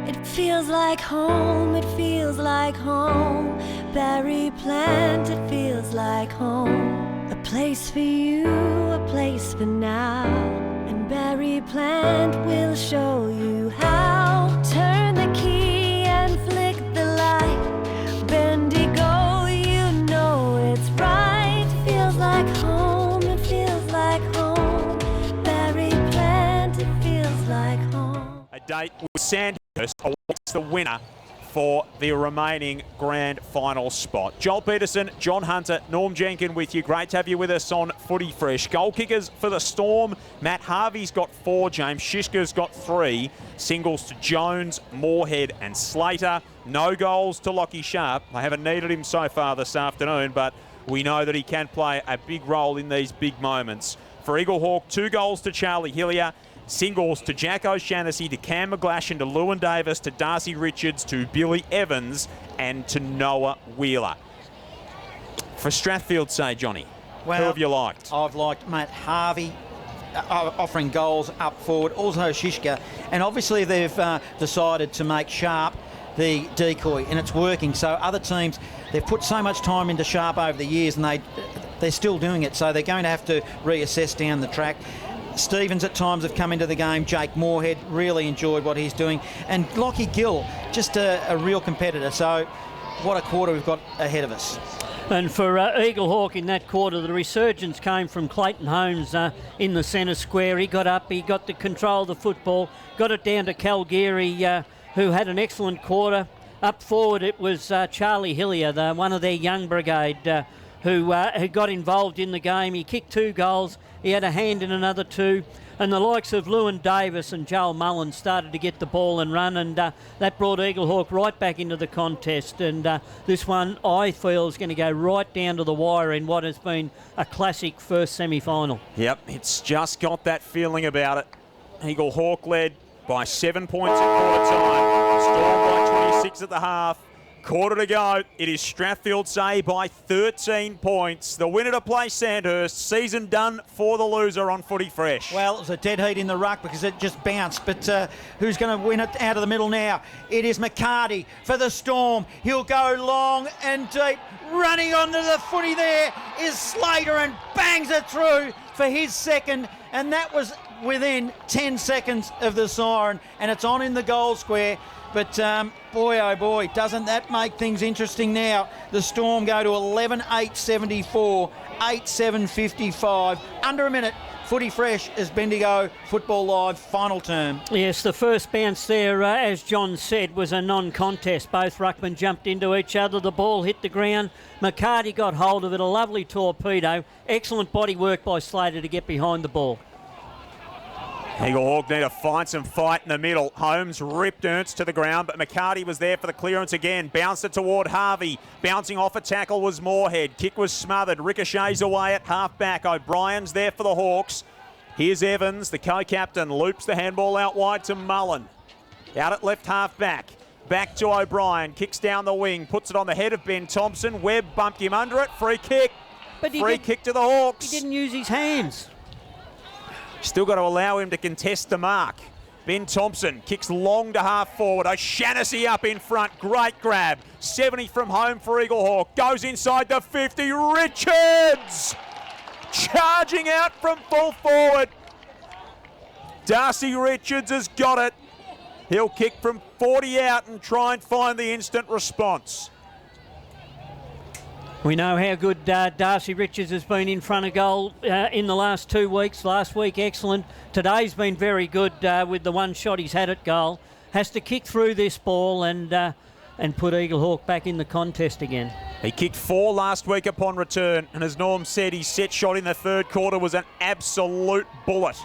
It feels like home, it feels like home. Berry plant, it feels like home. A place for you, a place for now. And Berry plant will show you how. Turn the key and flick the light. Bendigo, you know it's right. Feels like home, it feels like home. Berry plant, it feels like home. A date with Sandhurst awaits the winner for the remaining grand final spot. Joel Peterson, John Hunter, Norm Jenkin with you. Great to have you with us on Footy Fresh. Goal kickers for the Storm. Matt Harvey's got 4. James Shishka's got 3. Singles to Jones, Moorhead and Slater. No goals to Lockie Sharp. They haven't needed him so far this afternoon, but we know that he can play a big role in these big moments. For Eaglehawk, 2 goals to Charlie Hillier. Singles to Jack O'Shannessy, to Cam McGlashan, to Lewin Davis, to Darcy Richards, to Billy Evans and to Noah Wheeler. For Strathfieldsaye, Johnny, Well, who have you liked? I've liked Matt Harvey offering goals up forward, also Shishka, and obviously they've decided to make Sharp the decoy, and it's working. So other teams, they've put so much time into Sharp over the years, and they're still doing it, so they're going to have to reassess down the track. Stevens at times have come into the game. Jake Moorhead, really enjoyed what he's doing. And Lockie Gill, just a real competitor. So what a quarter we've got ahead of us. And for Eaglehawk in that quarter, the resurgence came from Clayton Holmes in the centre square. He got up, he got to control the football, got it down to Calgary, who had an excellent quarter. Up forward it was Charlie Hillier, one of their young brigade, who got involved in the game. He kicked 2 goals. He had a hand in another 2. And the likes of Lewin Davis and Joel Mullen started to get the ball and run, and that brought Eaglehawk right back into the contest. And this one, I feel, is going to go right down to the wire in what has been a classic first semi-final. Yep, it's just got that feeling about it. Eaglehawk led by 7 points at quarter time. Storm by 26 at the half. Quarter to go. It is Strathfieldsaye by 13 points. The winner to play Sandhurst. Season done for the loser on Footy Fresh. Well, it was a dead heat in the ruck because it just bounced. But who's going to win it out of the middle now? It is McCarty for the Storm. He'll go long and deep. Running onto the footy there is Slater and bangs it through for his second. And that was within 10 seconds of the siren. And it's on in the goal square. But boy, oh boy, doesn't that make things interesting now? The Storm go to 11-8-74, 8-7-55. Under a minute. Footy Fresh is Bendigo Football Live final term. Yes, the first bounce there, as John said, was a non-contest. Both ruckmen jumped into each other. The ball hit the ground. McCarty got hold of it, a lovely torpedo. Excellent body work by Slater to get behind the ball. Eaglehawk need to find some fight in the middle. Holmes ripped Ernst to the ground, but McCarty was there for the clearance again. Bounced it toward Harvey. Bouncing off a tackle was Moorhead. Kick was smothered. Ricochets away at half-back. O'Brien's there for the Hawks. Here's Evans, the co-captain, loops the handball out wide to Mullen. Out at left half-back. Back to O'Brien. Kicks down the wing. Puts it on the head of Ben Thompson. Webb bumped him under it. Free kick. Free kick to the Hawks. He didn't use his hands. Still got to allow him to contest the mark. Ben Thompson kicks long to half forward. O'Shannessy up in front. Great grab. 70 from home for Eaglehawk. Goes inside the 50. Richards! Charging out from full forward. Darcy Richards has got it. He'll kick from 40 out and try and find the instant response. We know how good Darcy Richards has been in front of goal in the last 2 weeks. Last week, excellent. Today's been very good with the one shot he's had at goal. Has to kick through this ball and put Eaglehawk back in the contest again. He kicked 4 last week upon return, and as Norm said, his set shot in the third quarter was an absolute bullet.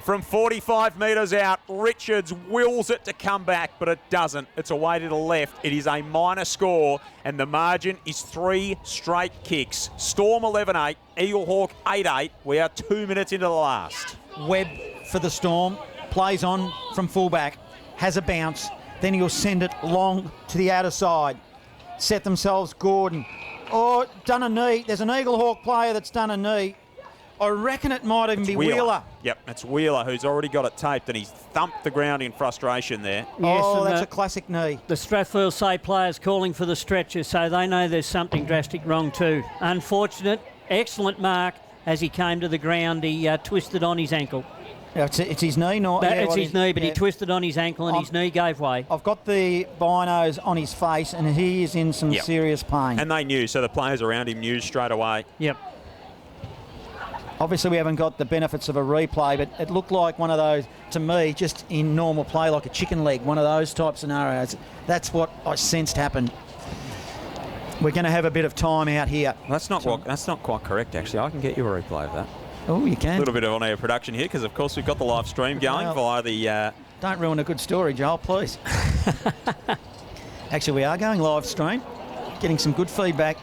From 45 metres out, Richards wills it to come back, but it doesn't. It's away to the left. It is a minor score, and the margin is 3 straight kicks. Storm 11-8, Eaglehawk 8-8. We are 2 minutes into the last. Webb for the Storm, plays on from fullback, has a bounce, then he'll send it long to the outer side. Set themselves Gordon. Oh, done a knee. There's an Eaglehawk player that's done a knee. I reckon it might even be Wheeler. Yep, it's Wheeler who's already got it taped, and he's thumped the ground in frustration there. Yes, Oh, and that's a classic knee. the Strathfieldsaye players calling for the stretcher, so they know there's something drastic wrong too. Unfortunate, excellent mark as he came to the ground. He twisted on his ankle. It's his knee, not It's his knee, but he twisted on his ankle and his knee gave way. I've got the binos on his face, and he is in some serious pain. And they knew, so the players around him knew straight away. Yep. Obviously, we haven't got the benefits of a replay, but it looked like one of those, to me, just in normal play, like a chicken leg, one of those type scenarios. That's what I sensed happened. We're going to have a bit of time out here. That's not quite correct, actually. I can get you a replay of that. Oh, you can. A little bit of on-air production here, because, of course, we've got the live stream going via the... Don't ruin a good story, Joel, please. Actually, we are going live stream, getting some good feedback.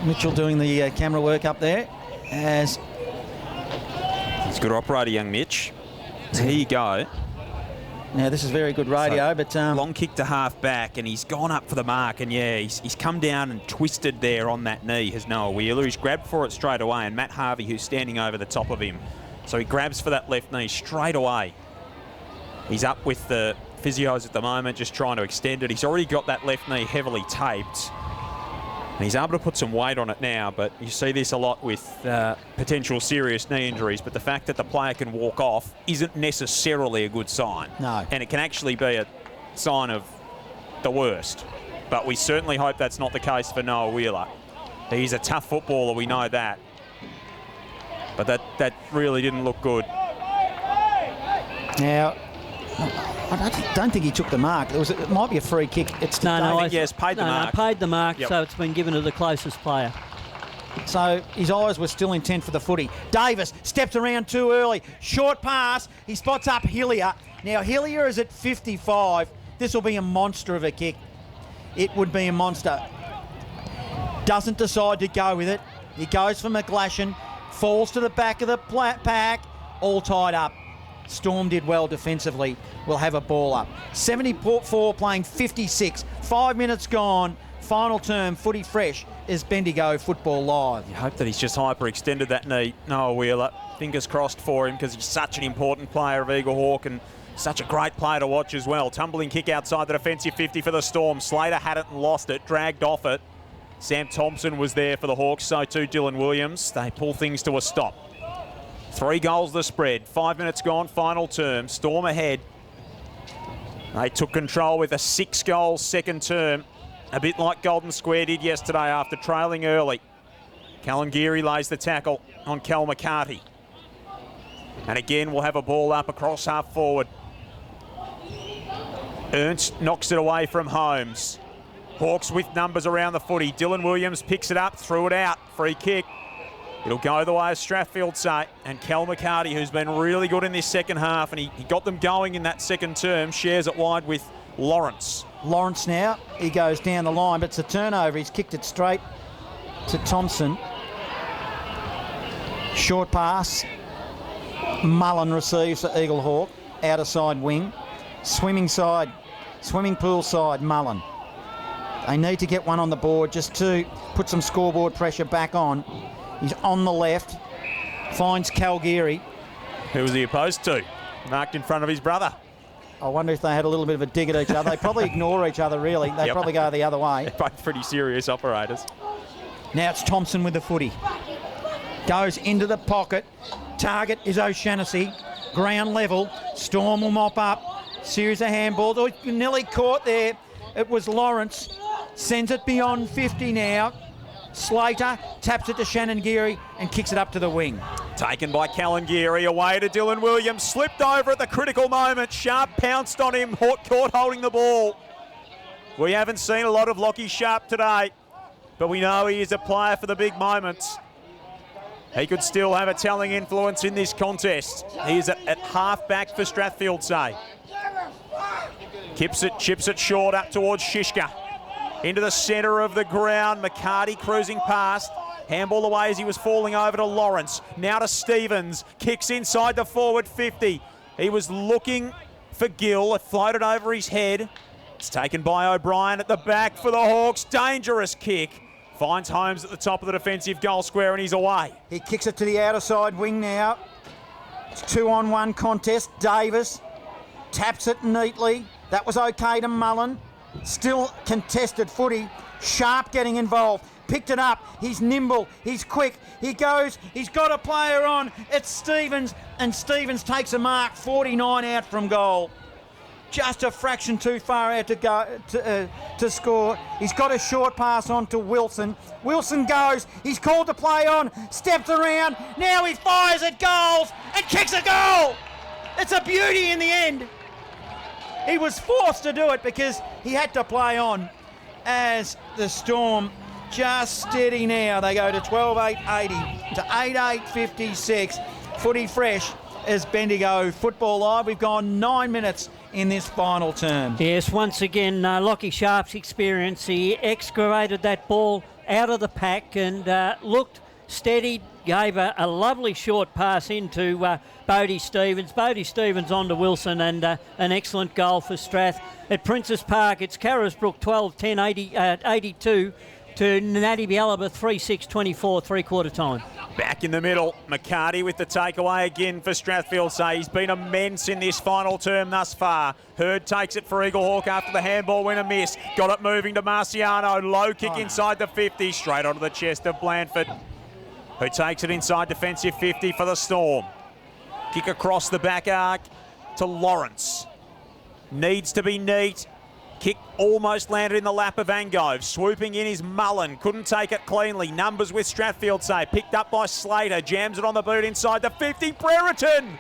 Mitchell doing the camera work up there. As he's a good operator, young Mitch. So here you go. Now, this is very good radio, but... long kick to half back, and he's gone up for the mark, and he's come down and twisted there on that knee, has Noah Wheeler. He's grabbed for it straight away, and Matt Harvey, who's standing over the top of him. So he grabs for that left knee straight away. He's up with the physios at the moment, just trying to extend it. He's already got that left knee heavily taped. And he's able to put some weight on it now, but you see this a lot with potential serious knee injuries, but the fact that the player can walk off isn't necessarily a good sign. No. And it can actually be a sign of the worst. But we certainly hope that's not the case for Noah Wheeler. He's a tough footballer, we know that. But that really didn't look good. Now, I don't think he took the mark. It might be a free kick. It's paid the mark. Paid the mark, yep. So it's been given to the closest player. So his eyes were still intent for the footy. Davis steps around too early. Short pass. He spots up Hillier. Now, Hillier is at 55. This will be a monster of a kick. It would be a monster. Doesn't decide to go with it. He goes for McGlashan. Falls to the back of the pack. All tied up. Storm did well defensively. We'll have a ball up. 74 playing 56. 5 minutes gone. Final term, footy fresh, is Bendigo Football Live. You hope that he's just hyperextended that knee, Noah Wheeler. Fingers crossed for him, because he's such an important player of Eaglehawk and such a great player to watch as well. Tumbling kick outside the defensive 50 for the Storm. Slater had it and lost it, dragged off it. Sam Thompson was there for the Hawks, so too Dylan Williams. They pull things to a stop. 3 goals the spread. 5 minutes gone, final term. Storm ahead. They took control with a 6-goal second term. A bit like Golden Square did yesterday after trailing early. Callan Geary lays the tackle on Cal McCarthy. And again, we'll have a ball up across half forward. Ernst knocks it away from Holmes. Hawks with numbers around the footy. Dylan Williams picks it up, threw it out. Free kick. It'll go the way of Strathfieldsaye, and Cal McCarty, who's been really good in this second half, and he got them going in that second term, shares it wide with Lawrence. Lawrence now, he goes down the line, but it's a turnover. He's kicked it straight to Thompson. Short pass. Mullen receives for Eaglehawk, outer side wing. Swimming pool side, Mullen. They need to get one on the board just to put some scoreboard pressure back on. He's on the left, finds Calgary. Who was he opposed to? Marked in front of his brother. I wonder if they had a little bit of a dig at each other. They probably ignore each other, really. They probably go the other way. They're both pretty serious operators. Now it's Thompson with the footy. Goes into the pocket. Target is O'Shannessy. Ground level. Storm will mop up. Series of handballs. Oh, nearly caught there. It was Lawrence. Sends it beyond 50 now. Slater taps it to Shannon Geary and kicks it up to the wing. Taken by Callan Geary, away to Dylan Williams. Slipped over at the critical moment. Sharp pounced on him, caught holding the ball. We haven't seen a lot of Lockie Sharp today, but we know he is a player for the big moments. He could still have a telling influence in this contest. He is at half back for Strathfieldsaye. Chips it short up towards Shishka. Into the centre of the ground, McCarty cruising past. Handball away as he was falling over to Lawrence. Now to Stevens, kicks inside the forward 50. He was looking for Gill, it floated over his head. It's taken by O'Brien at the back for the Hawks. Dangerous kick. Finds Holmes at the top of the defensive goal square and he's away. He kicks it to the outer side wing now. It's 2-on-1 contest. Davis taps it neatly. That was okay to Mullen. Still contested footy. Sharp getting involved. Picked it up. He's nimble. He's quick. He goes. He's got a player on. It's Stevens. And Stevens takes a mark. 49 out from goal. Just a fraction too far out to go to score. He's got a short pass on to Wilson. Wilson goes. He's called to play on. Steps around. Now he fires at goals and kicks a goal. It's a beauty in the end. He was forced to do it because he had to play on as the Storm just steady now. They go to 12-8-80 to 8-8-56. Footy fresh as Bendigo Football Live. We've gone 9 minutes in this final term. Yes, once again, Lockie Sharp's experience. He excavated that ball out of the pack and looked steady, gave a lovely short pass into Bodie Stevens. Bodie Stevens on to Wilson and an excellent goal for Strath. At Princess Park, it's Carisbrook 12-10, 82 to Natty Bialaba 3-6-24, three-quarter time. Back in the middle, McCarty with the takeaway again for Strathfieldsaye. He's been immense in this final term thus far. Hurd takes it for Eaglehawk after the handball went a miss. Got it moving to Marciano. Low kick inside the 50, straight onto the chest of Blandford, who takes it inside defensive 50 for the Storm. Kick across the back arc to Lawrence. Needs to be neat. Kick almost landed in the lap of Angove. Swooping in is Mullen. Couldn't take it cleanly. Numbers with Strathfieldsaye. Picked up by Slater. Jams it on the boot inside the 50. Brereton,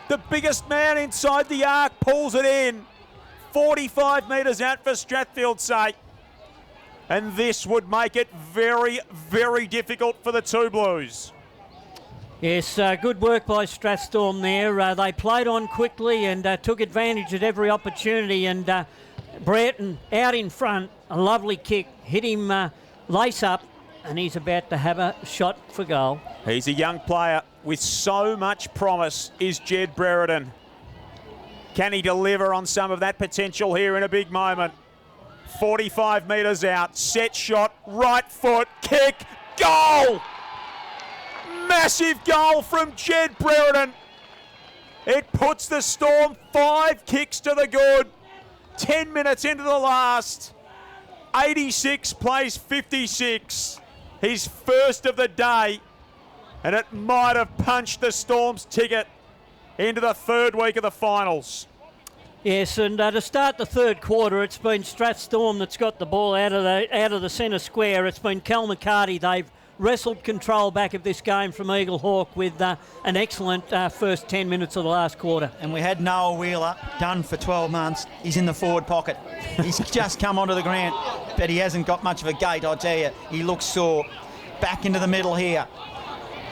the biggest man inside the arc, pulls it in. 45 metres out for Strathfieldsaye. And this would make it very, very difficult for the Two Blues. Yes, good work by Strathstorm there. They played on quickly and took advantage of every opportunity. And Brereton out in front, a lovely kick, hit him lace up, and he's about to have a shot for goal. He's a young player with so much promise, is Jed Brereton. Can he deliver on some of that potential here in a big moment? 45 metres out, set shot, right foot, kick, goal! Massive goal from Jed Brereton. It puts the Storm 5 kicks to the good. 10 minutes into the last. 86 plays 56. His first of the day. And it might have punched the Storm's ticket into the third week of the finals. Yes, and to start the third quarter, it's been Strathstorm that's got the ball out of the centre square. It's been Cal McCarty. They've wrestled control back of this game from Eaglehawk with an excellent first 10 minutes of the last quarter. And we had Noah Wheeler, done for 12 months. He's in the forward pocket. He's just come onto the ground, but he hasn't got much of a gait, I tell you. He looks sore. Back into the middle here.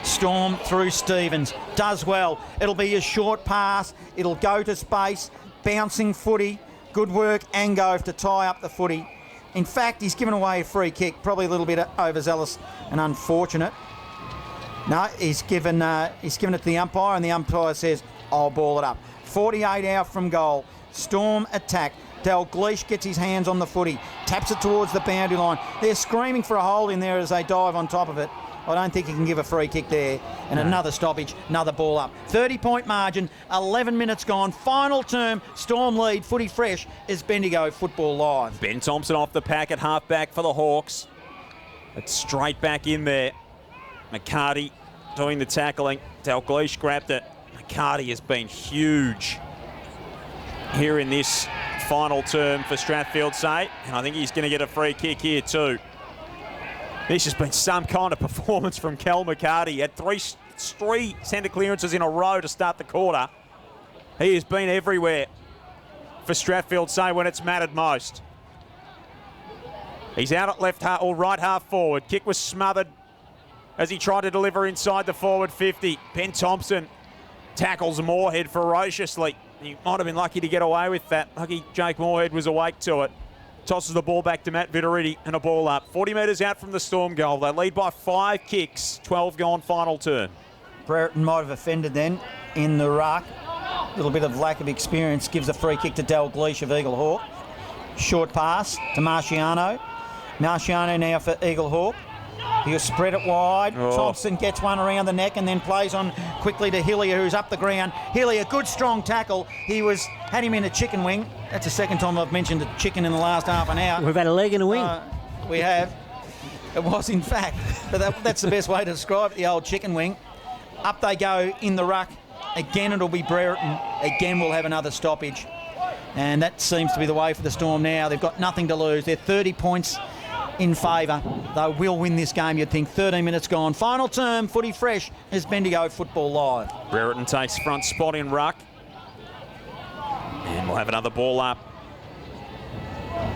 Storm through Stevens. Does well. It'll be a short pass. It'll go to space. Bouncing footy. Good work, Angove, to tie up the footy. In fact, he's given away a free kick, probably a little bit overzealous and unfortunate. No, he's given it to the umpire, and the umpire says, I'll ball it up. 48 out from goal. Storm attack. Dalgleish gets his hands on the footy, taps it towards the boundary line. They're screaming for a hole in there as they dive on top of it. I don't think he can give a free kick there. And another stoppage, another ball up. 30-point margin, 11 minutes gone. Final term, Storm lead, footy fresh is Bendigo Football Live. Ben Thompson off the pack at half-back for the Hawks. It's straight back in there. McCarty doing the tackling. Dalgleish grabbed it. McCarty has been huge here in this final term for Strathfieldsaye. And I think he's going to get a free kick here too. This has been some kind of performance from Cal McCarty. Had three centre clearances in a row to start the quarter. He has been everywhere for Strathfieldsaye when it's mattered most. He's out at left half or right half forward. Kick was smothered as he tried to deliver inside the forward 50. Ben Thompson tackles Moorhead ferociously. He might have been lucky to get away with that. Lucky Jake Moorhead was awake to it. Tosses the ball back to Matt Vittoriti and a ball up. 40 metres out from the Storm goal. They lead by 5 kicks. 12 gone final turn. Brereton might have offended then in the ruck. A little bit of lack of experience gives a free kick to Dalgleish of Eaglehawk. Short pass to Marciano. Marciano now for Eaglehawk. He'll spread it wide. Oh. Thompson gets one around the neck and then plays on quickly to Hillier, who's up the ground. Hillier, good strong tackle. Had him in a chicken wing. That's the second time I've mentioned a chicken in the last half an hour. We've had a leg and a wing. We have. It was, in fact. But that's the best way to describe it, the old chicken wing. Up they go in the ruck. Again, it'll be Brereton. Again, we'll have another stoppage. And that seems to be the way for the Storm now. They've got nothing to lose. They're 30 points in favour. They will win this game, you'd think. 13 minutes gone. Final term, footy fresh, is Bendigo Football Live. Brereton takes front spot in ruck. And we'll have another ball up.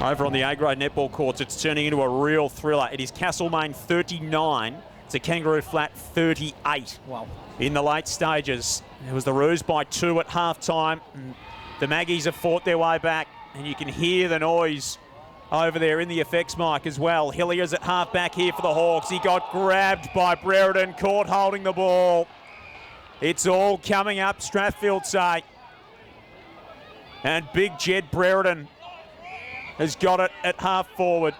Over on the A-grade netball courts, it's turning into a real thriller. It is Castlemaine 39 to Kangaroo Flat 38. Wow. In the late stages. It was the Roos by 2 at half-time. The Maggies have fought their way back, and you can hear the noise over there in the effects mic as well. Hillier's at half-back here for the Hawks. He got grabbed by Brereton, caught holding the ball. It's all coming up Strathfieldsaye. And big Jed Brereton has got it at half-forward.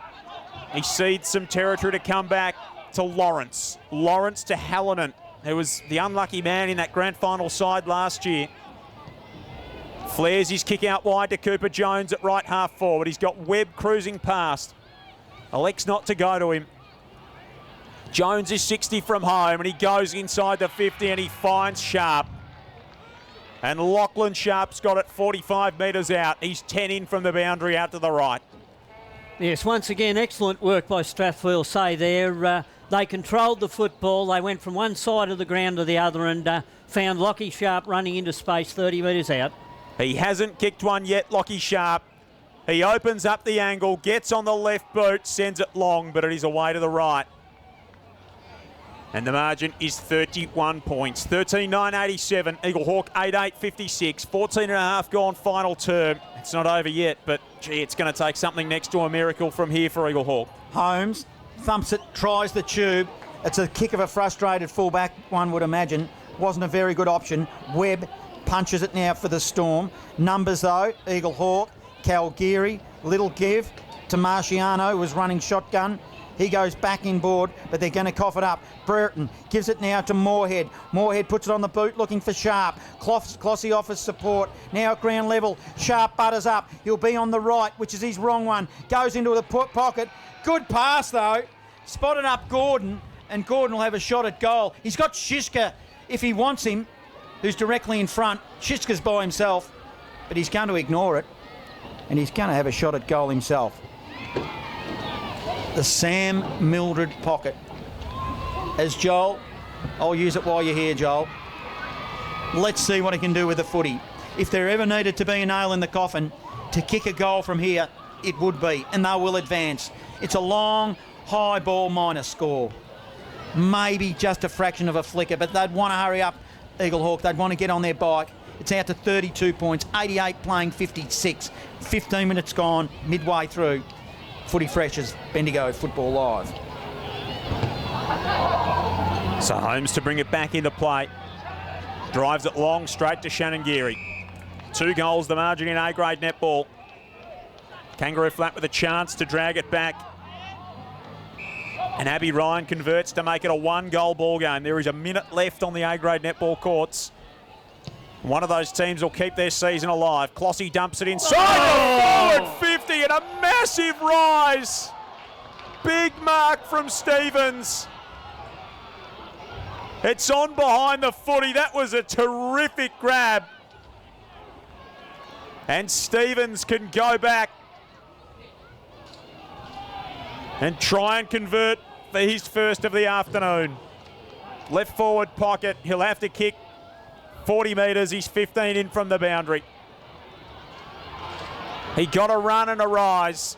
He cedes some territory to come back to Lawrence. Lawrence to Hallinan, who was the unlucky man in that grand final side last year. Flares his kick out wide to Cooper Jones at right half forward. He's got Webb cruising past. Elects not to go to him. Jones is 60 from home and he goes inside the 50 and he finds Sharp. And Lachlan Sharp's got it 45 metres out. He's 10 in from the boundary out to the right. Yes, once again, excellent work by Strathfieldsaye there. They controlled the football. They went from one side of the ground to the other and found Lockie Sharp running into space 30 metres out. He hasn't kicked one yet, Lockie Sharp. He opens up the angle, gets on the left boot, sends it long, but it is away to the right. And the margin is 31 points. 13-9-87, Eaglehawk 8-8-56, 14 and a half gone final term. It's not over yet, but gee, it's going to take something next to a miracle from here for Eaglehawk. Holmes thumps it, tries the tube. It's a kick of a frustrated fullback, one would imagine. Wasn't a very good option. Webb punches it now for the Storm. Numbers though, Eaglehawk, Calgary, little give to Marciano, who was running shotgun. He goes back inboard, but they're going to cough it up. Brereton gives it now to Moorhead. Moorhead puts it on the boot, looking for Sharp. Clossy offers support. Now at ground level, Sharp butters up. He'll be on the right, which is his wrong one. Goes into the pocket. Good pass, though. Spotted up Gordon, and Gordon will have a shot at goal. He's got Shiska, if he wants him, who's directly in front. Shiska's by himself, but he's going to ignore it, and he's going to have a shot at goal himself. The Sam Mildred pocket. As Joel, I'll use it while you're here, Joel. Let's see what he can do with the footy. If there ever needed to be a nail in the coffin to kick a goal from here, it would be, and they will advance. It's a long, high ball minus score. Maybe just a fraction of a flicker, but they'd want to hurry up, Eaglehawk. They'd want to get on their bike. It's out to 32 points, 88 playing 56. 15 minutes gone, midway through. Footy Fresh's Bendigo Football Live. So Holmes to bring it back into play. Drives it long, straight to Shannon Geary. 2 goals, the margin in A-grade netball. Kangaroo Flat with a chance to drag it back. And Abby Ryan converts to make it a 1-goal ball game. There is a minute left on the A-grade netball courts. One of those teams will keep their season alive. Clossy dumps it inside the forward 50 and a massive rise. Big mark from Stevens. It's on behind the footy. That was a terrific grab. And Stevens can go back and try and convert for his first of the afternoon. Left forward pocket. He'll have to kick 40 metres. He's 15 in from the boundary. He got a run and a rise.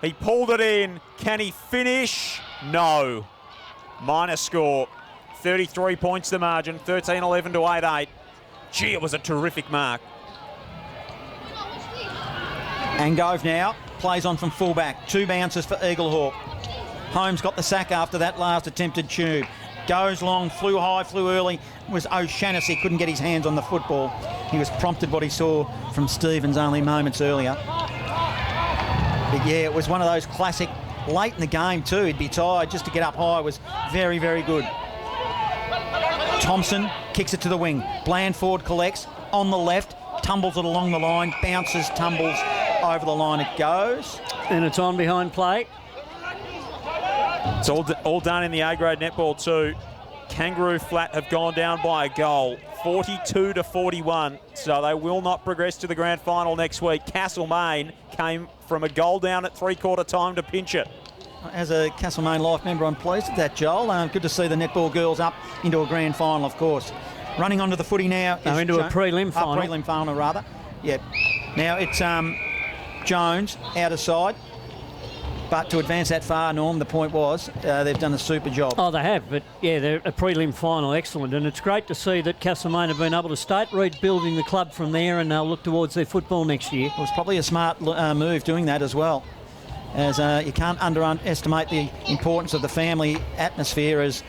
He pulled it in. Can he finish? No. Minor score. 33 points the margin. 13-11 to 8-8. Gee, it was a terrific mark. Angove now plays on from fullback. 2 bounces for Eaglehawk. Holmes got the sack after that last attempted tube. Goes long, flew high, flew early. It was O'Shannessy, couldn't get his hands on the football. He was prompted what he saw from Stevens only moments earlier. But yeah, it was one of those classic late in the game too. He'd be tired. Just to get up high was very, very good. Thompson kicks it to the wing. Blandford collects on the left, tumbles it along the line, bounces, tumbles, over the line it goes. And it's on behind play. It's all done in the A-grade netball too. Kangaroo Flat have gone down by a goal, 42-41, so they will not progress to the grand final next week. Castlemaine came from a goal down at three-quarter time to pinch it. As a Castlemaine Life member, I'm pleased with that, Joel. Good to see the netball girls up into a grand final, of course. Running onto the footy now. No, into a prelim final. Prelim final, rather. Yep. Now it's Jones out of side. But to advance that far, Norm, the point was they've done a super job. Oh, they have, but yeah, they're a prelim final, excellent. And it's great to see that Castlemaine have been able to start rebuilding the club from there, and they'll look towards their football next year. It was probably a smart move doing that as well, as you can't underestimate the importance of the family atmosphere, as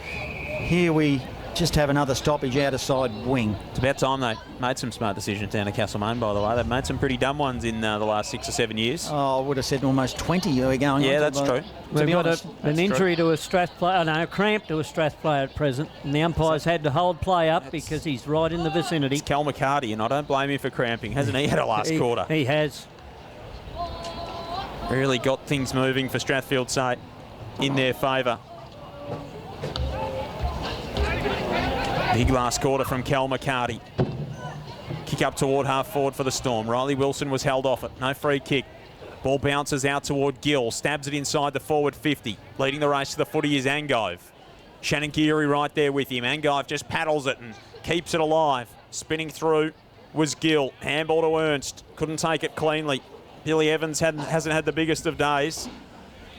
here we just have another stoppage out of side wing. It's about time they made some smart decisions down at Castlemaine, by the way. They've made some pretty dumb ones in the last 6 or 7 years. Oh, I would have said almost 20 you were going on. Yeah, that's true. We've got an injury to a Strath player, a cramp to a Strath player at present, and the umpires had to hold play up because he's right in the vicinity. It's Cal McCarty, and I don't blame him for cramping. Hasn't he had a last quarter? He has. Really got things moving for Strathfieldsaye in their favour. Big last quarter from Cal McCarty. Kick up toward half forward for the Storm. Riley Wilson was held off it. No free kick. Ball bounces out toward Gill. Stabs it inside the forward 50. Leading the race to the footy is Angove. Shannon Geary right there with him. Angove just paddles it and keeps it alive. Spinning through was Gill. Handball to Ernst. Couldn't take it cleanly. Billy Evans hasn't had the biggest of days.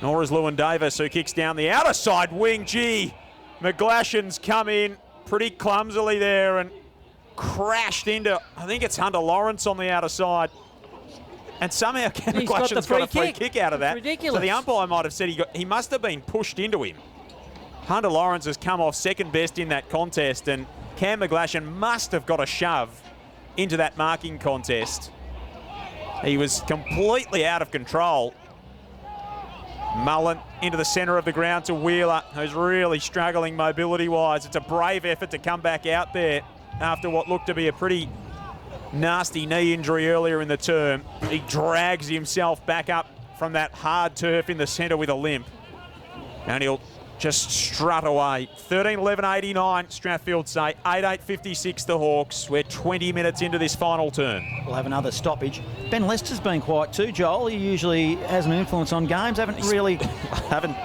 Nor is Lewin Davis, who kicks down the outer side wing. Gee, McGlashan's come in pretty clumsily there and crashed into, I think it's Hunter Lawrence on the outer side. And somehow McGlashan's got a free kick out of that. Ridiculous. So the umpire might have said he must have been pushed into him. Hunter Lawrence has come off second best in that contest, and Cam McGlashan must have got a shove into that marking contest. He was completely out of control. Mullen into the centre of the ground to Wheeler, who's really struggling mobility-wise. It's a brave effort to come back out there after what looked to be a pretty nasty knee injury earlier in the term. He drags himself back up from that hard turf in the centre with a limp. And he'll just strut away. 13-11-89, Strathfieldsaye. 8-8-56 the Hawks. We're 20 minutes into this final turn. We'll have another stoppage. Ben Lester's been quiet too, Joel. He usually has an influence on games. I haven't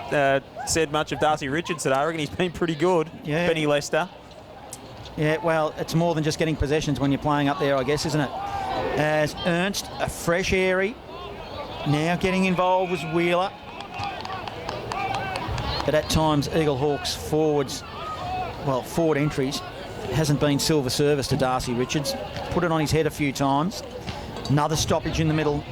said much of Darcy Richards today. I reckon he's been pretty good, yeah. Benny Lester. Yeah, well, it's more than just getting possessions when you're playing up there, I guess, isn't it? As Ernst, a fresh Airy, now getting involved with Wheeler. But at times, Eaglehawks forward entries hasn't been silver service to Darcy Richards. Put it on his head a few times. Another stoppage in the middle,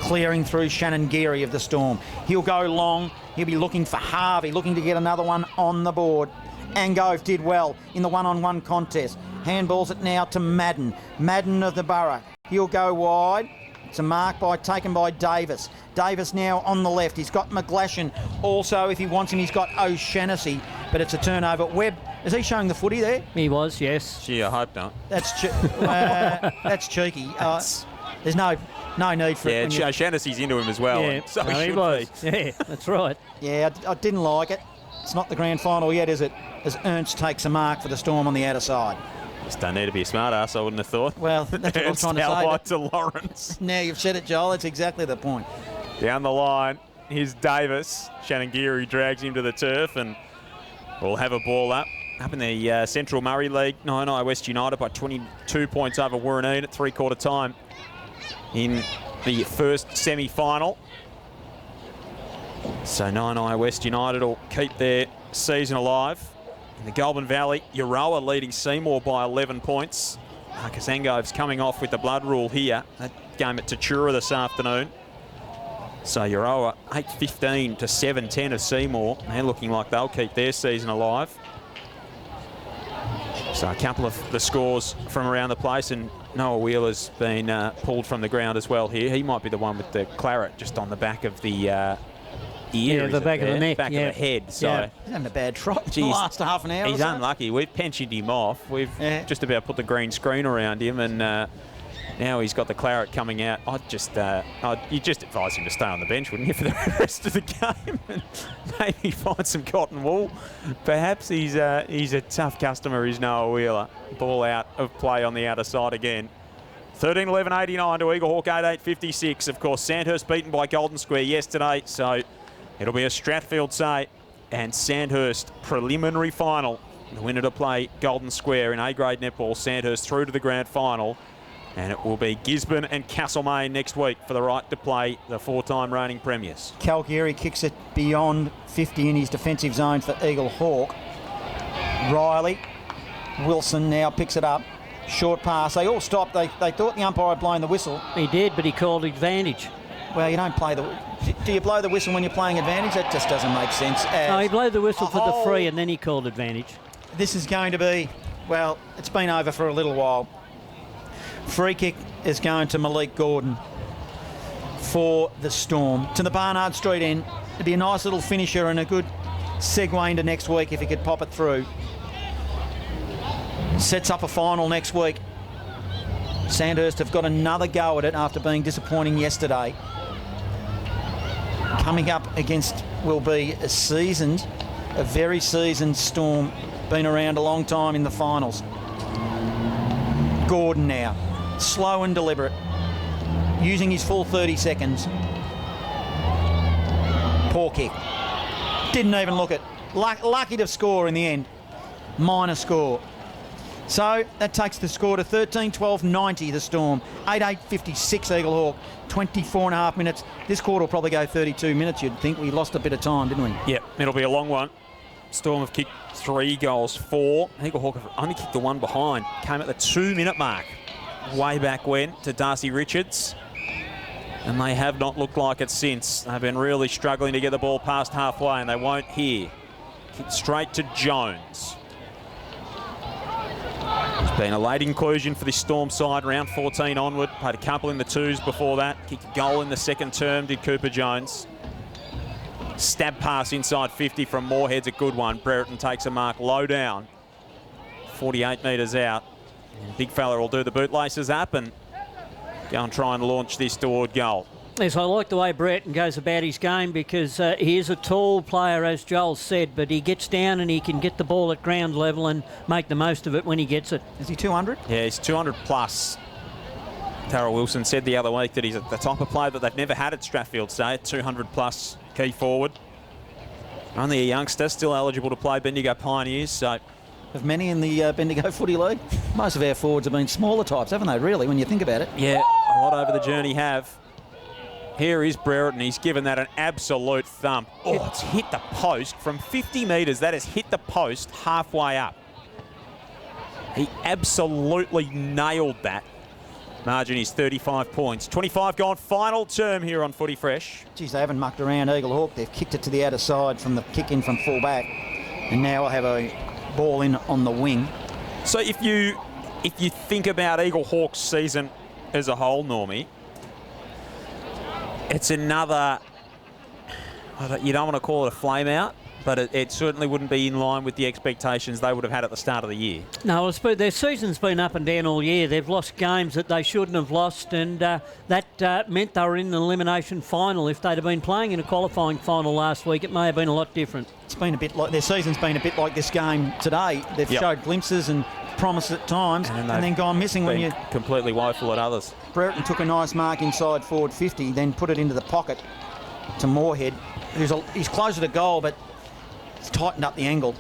clearing through Shannon Geary of the Storm. He'll go long. He'll be looking for Harvey, looking to get another one on the board. Angove did well in the one-on-one contest. Handballs it now to Madden. Madden of the Borough. He'll go wide. It's a mark taken by Davis. Davis now on the left. He's got McGlashan. Also, if he wants him, he's got O'Shannessy. But it's a turnover. Webb, is he showing the footy there? He was, yes. Gee, I hope not. That's cheeky. There's no need for it. Yeah, O'Shannessy's into him as well. Yeah, so he was. Yeah, that's right. Yeah, I didn't like it. It's not the grand final yet, is it? As Ernst takes a mark for the Storm on the outer side. Just don't need to be a smart ass, I wouldn't have thought. Well, that's what I'm trying to say. But to Lawrence. Now you've said it, Joel. That's exactly the point. Down the line, here's Davis. Shannon Geary drags him to the turf, and we'll have a ball up in the Central Murray League. 9-9 West United by 22 points over Warraneen at three-quarter time in the first semi-final. So 9-9 West United will keep their season alive. In the Goulburn Valley, Euroa leading Seymour by 11 points. Marcus Angove's coming off with the blood rule here. That game at Tatura this afternoon. So Euroa 8-15 to 7-10 of Seymour. They're looking like they'll keep their season alive. So a couple of the scores from around the place, and Noah Wheeler's been pulled from the ground as well here. He might be the one with the claret just on the back of the ear. Yeah, the back of the neck. Back of the head. So Yeah. He's having a bad trot in the last half an hour. he's or so. unlucky. We've pensioned him off. We've just about put the green screen around him, and now he's got the claret coming out. You just advise him to stay on the bench, wouldn't you, for the rest of the game, and maybe find some cotton wool. Perhaps he's a tough customer, is Noah Wheeler. Ball out of play on the outer side again. 13-11-89 to Eaglehawk 8-8-56. Of course, Sandhurst beaten by Golden Square yesterday, so it'll be a Strathfieldsaye and Sandhurst preliminary final. The winner to play Golden Square in A-grade netball. Sandhurst through to the grand final. And it will be Gisborne and Castlemaine next week for the right to play the 4-time reigning premiers. Calgary kicks it beyond 50 in his defensive zone for Eaglehawk. Riley, Wilson now picks it up. Short pass. They all stopped. They thought the umpire had blown the whistle. He did, but he called advantage. Well, you don't play the... Do you blow the whistle when you're playing advantage? That just doesn't make sense. No, he blew the whistle for the free and then he called advantage. This is going to be... Well, it's been over for a little while. Free kick is going to Malik Gordon for the Storm. To the Barnard Street end. It'd be a nice little finisher and a good segue into next week if he could pop it through. Sets up a final next week. Sandhurst have got another go at it after being disappointing yesterday. Coming up against will be a very seasoned Storm. Been around a long time in the finals. Gordon now. Slow and deliberate. Using his full 30 seconds. Poor kick. Didn't even look it. Lucky to score in the end. Minor score. So that takes the score to 13-12-90, the Storm. 8-8-56, Eaglehawk. 24.5 minutes. This quarter will probably go 32 minutes, you'd think. We lost a bit of time, didn't we? Yep, it'll be a long one. Storm have kicked 3 goals, 4. Eaglehawk have only kicked the one behind. Came at the 2-minute mark way back when to Darcy Richards. And they have not looked like it since. They've been really struggling to get the ball past halfway, and they won't here. Kick straight to Jones. It's been a late inclusion for the Storm side, round 14 onward. Played a couple in the 2s before that. Kicked a goal in the second term, did Cooper Jones. Stab pass inside 50 from Moorhead's a good one. Brereton takes a mark low down. 48 metres out. Big fella will do the bootlaces up and go and try and launch this toward goal. Yes, I like the way Brereton goes about his game because he is a tall player, as Joel said, but he gets down and he can get the ball at ground level and make the most of it when he gets it. Is he 200? Yeah, he's 200 plus. Tara Wilson said the other week that he's the type of player that they've never had at Strathfieldsaye, 200 plus key forward. Only a youngster, still eligible to play Bendigo Pioneers, so... Have many in the Bendigo Footy League? Most of our forwards have been smaller types, haven't they, really, when you think about it? Yeah, a lot over the journey have. Here is Brereton. He's given that an absolute thump. Oh, it's hit the post from 50 metres. That has hit the post halfway up. He absolutely nailed that. Margin is 35 points. 25 gone. Final term here on Footy Fresh. Geez, they haven't mucked around Eaglehawk. They've kicked it to the outer side from the kick in from full back. And now we'll have a ball in on the wing. So if you think about Eaglehawk's season as a whole, Normie, it's another, you don't want to call it a flame out, but it certainly wouldn't be in line with the expectations they would have had at the start of the year. No, their season's been up and down all year. They've lost games that they shouldn't have lost, and that meant they were in an elimination final. If they'd have been playing in a qualifying final last week, it may have been a lot different. It's been a bit like their season's been a bit like this game today. They've showed glimpses and promise at times, and then gone missing when you completely woeful at others. Brereton took a nice mark inside forward 50, then put it into the pocket to Moorhead, he's closer to goal, but it's tightened up the angle.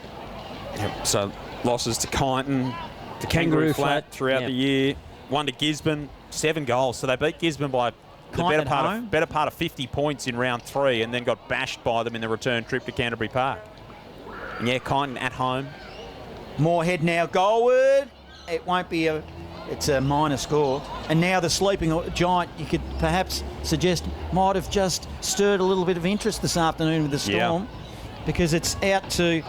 Yep. So losses to Kyneton, to Kangaroo Flat throughout the year. One to Gisborne, 7 goals. So they beat Gisborne by the better part of 50 points in round 3, and then got bashed by them in the return trip to Canterbury Park. And yeah, Kyneton at home. Moorhead now goalward. It won't be it's a minor score. And now the sleeping giant, you could perhaps suggest, might have just stirred a little bit of interest this afternoon with the Storm. Yeah. Because it's out to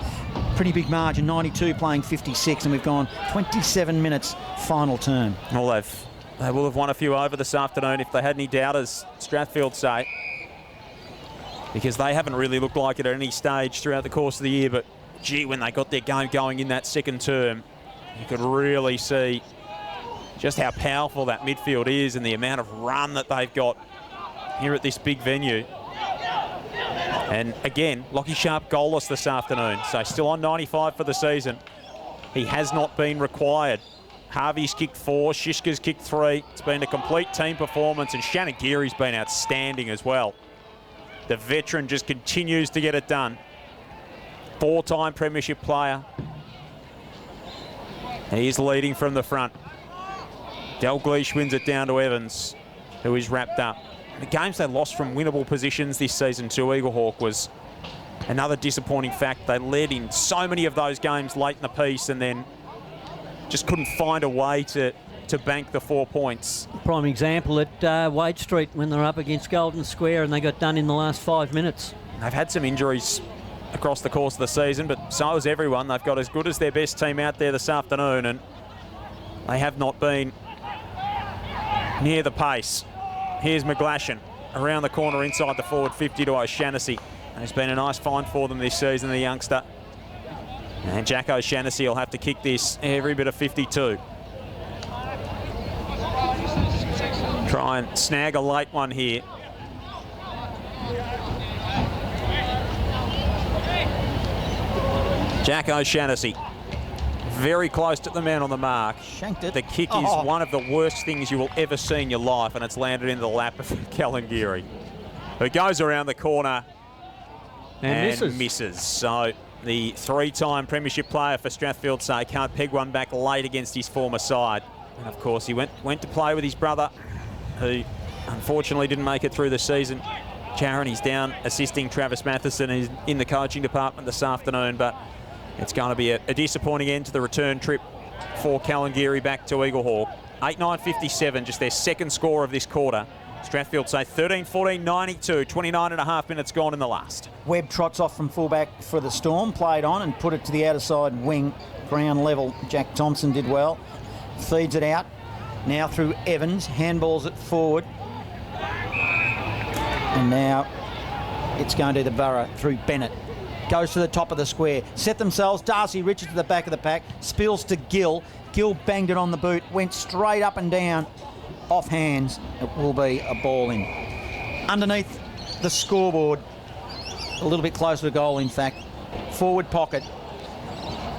pretty big margin, 92 playing 56, and we've gone 27 minutes final term. Well, they will have won a few over this afternoon if they had any doubters. Strathfieldsaye. because they haven't really looked like it at any stage throughout the course of the year. But, gee, when they got their game going in that second term, you could really see just how powerful that midfield is and the amount of run that they've got here at this big venue. And again, Lockie Sharp goalless this afternoon, so still on 95 for the season. He has not been required. Harvey's kicked 4, Shishka's kicked 3. It's been a complete team performance, and Shanagiry's been outstanding as well. The veteran just continues to get it done. 4-time premiership player. And he's leading from the front. Dalglish wins it down to Evans, who is wrapped up. The games they lost from winnable positions this season to Eaglehawk was another disappointing fact. They led in so many of those games late in the piece and then just couldn't find a way to bank the 4 points. Prime example at Wade Street when they're up against Golden Square and they got done in the last 5 minutes. They've had some injuries across the course of the season, but so has everyone. They've got as good as their best team out there this afternoon, and they have not been near the pace. Here's McGlashan around the corner inside the forward 50 to O'Shannessy. It's been a nice find for them this season, the youngster. And Jack O'Shannessy will have to kick this every bit of 52. Try and snag a late one here. Jack O'Shannessy, very close to the man on the mark. Shanked it. The kick is one of the worst things you will ever see in your life, and it's landed in the lap of Kalangiri, who goes around the corner and misses. So the 3-time premiership player for Strathfieldsaye can't peg one back late against his former side. And of course he went to play with his brother, who unfortunately didn't make it through the season. Charon, he's down assisting Travis Matheson in the coaching department this afternoon, but it's going to be a disappointing end to the return trip for Kalangiri back to Eaglehawk. 8-9-57, just their second score of this quarter. Strathfieldsaye 13-14-92, 29.5 minutes gone in the last. Webb trots off from fullback for the Storm, played on and put it to the outer side wing, ground level. Jack Thompson did well. Feeds it out, now through Evans, handballs it forward. And now it's going to the Borough through Bennett. Goes to the top of the square. Set themselves. Darcy Richards to the back of the pack. Spills to Gill. Gill banged it on the boot. Went straight up and down. Off hands. It will be a ball in. Underneath the scoreboard. A little bit closer to goal, in fact. Forward pocket.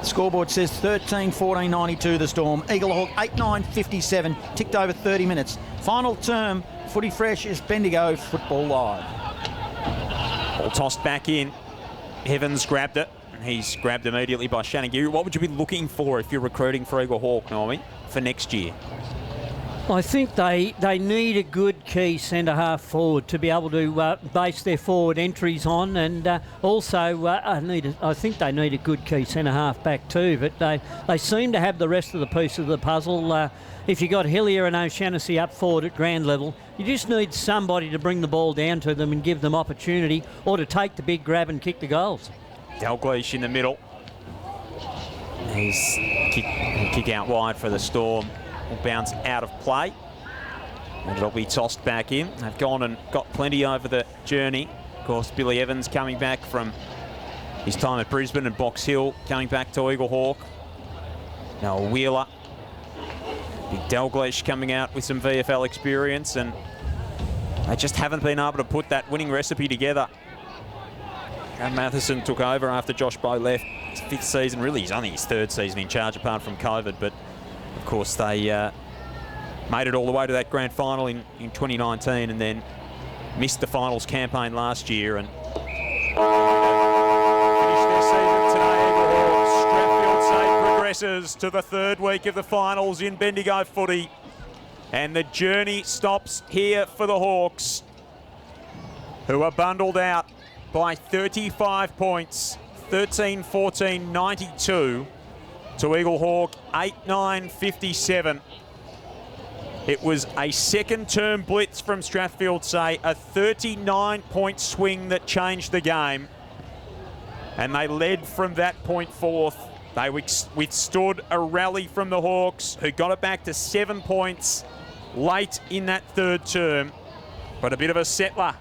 Scoreboard says 13-14-92 the Storm. Eaglehawk 8-9-57. Ticked over 30 minutes. Final term. Footy Fresh is Bendigo Football Live. Ball tossed back in. Evans grabbed it, and he's grabbed immediately by Shanagiry. What would you be looking for if you're recruiting for Eaglehawk, Naomi, for next year? I think they need a good key centre-half forward to be able to base their forward entries on, and also I think they need a good key centre-half back too, but they seem to have the rest of the piece of the puzzle. If you got Hillier and O'Shannessy up forward at ground level, you just need somebody to bring the ball down to them and give them opportunity, or to take the big grab and kick the goals. Dalglish in the middle. He's kick out wide for the Storm. Will bounce out of play, and it'll be tossed back in. They've gone and got plenty over the journey. Of course, Billy Evans coming back from his time at Brisbane and Box Hill, coming back to Eaglehawk. Now Wheeler. Big Dalglish coming out with some VFL experience, and they just haven't been able to put that winning recipe together. And Matheson took over after Josh Bowe left. His 5th season, really he's only his 3rd season in charge apart from COVID, but of course they made it all the way to that grand final in 2019 and then missed the finals campaign last year and finished their season today. Eaglehawks. Strathfieldsaye progresses to the 3rd week of the finals in Bendigo footy, and the journey stops here for the Hawks, who are bundled out by 35 points, 13-14-92 to Eaglehawk 8-9-57. It was a second-term blitz from Strathfieldsaye, a 39-point swing that changed the game, and they led from that point forth. They withstood a rally from the Hawks, who got it back to 7 points late in that 3rd term, but a bit of a settler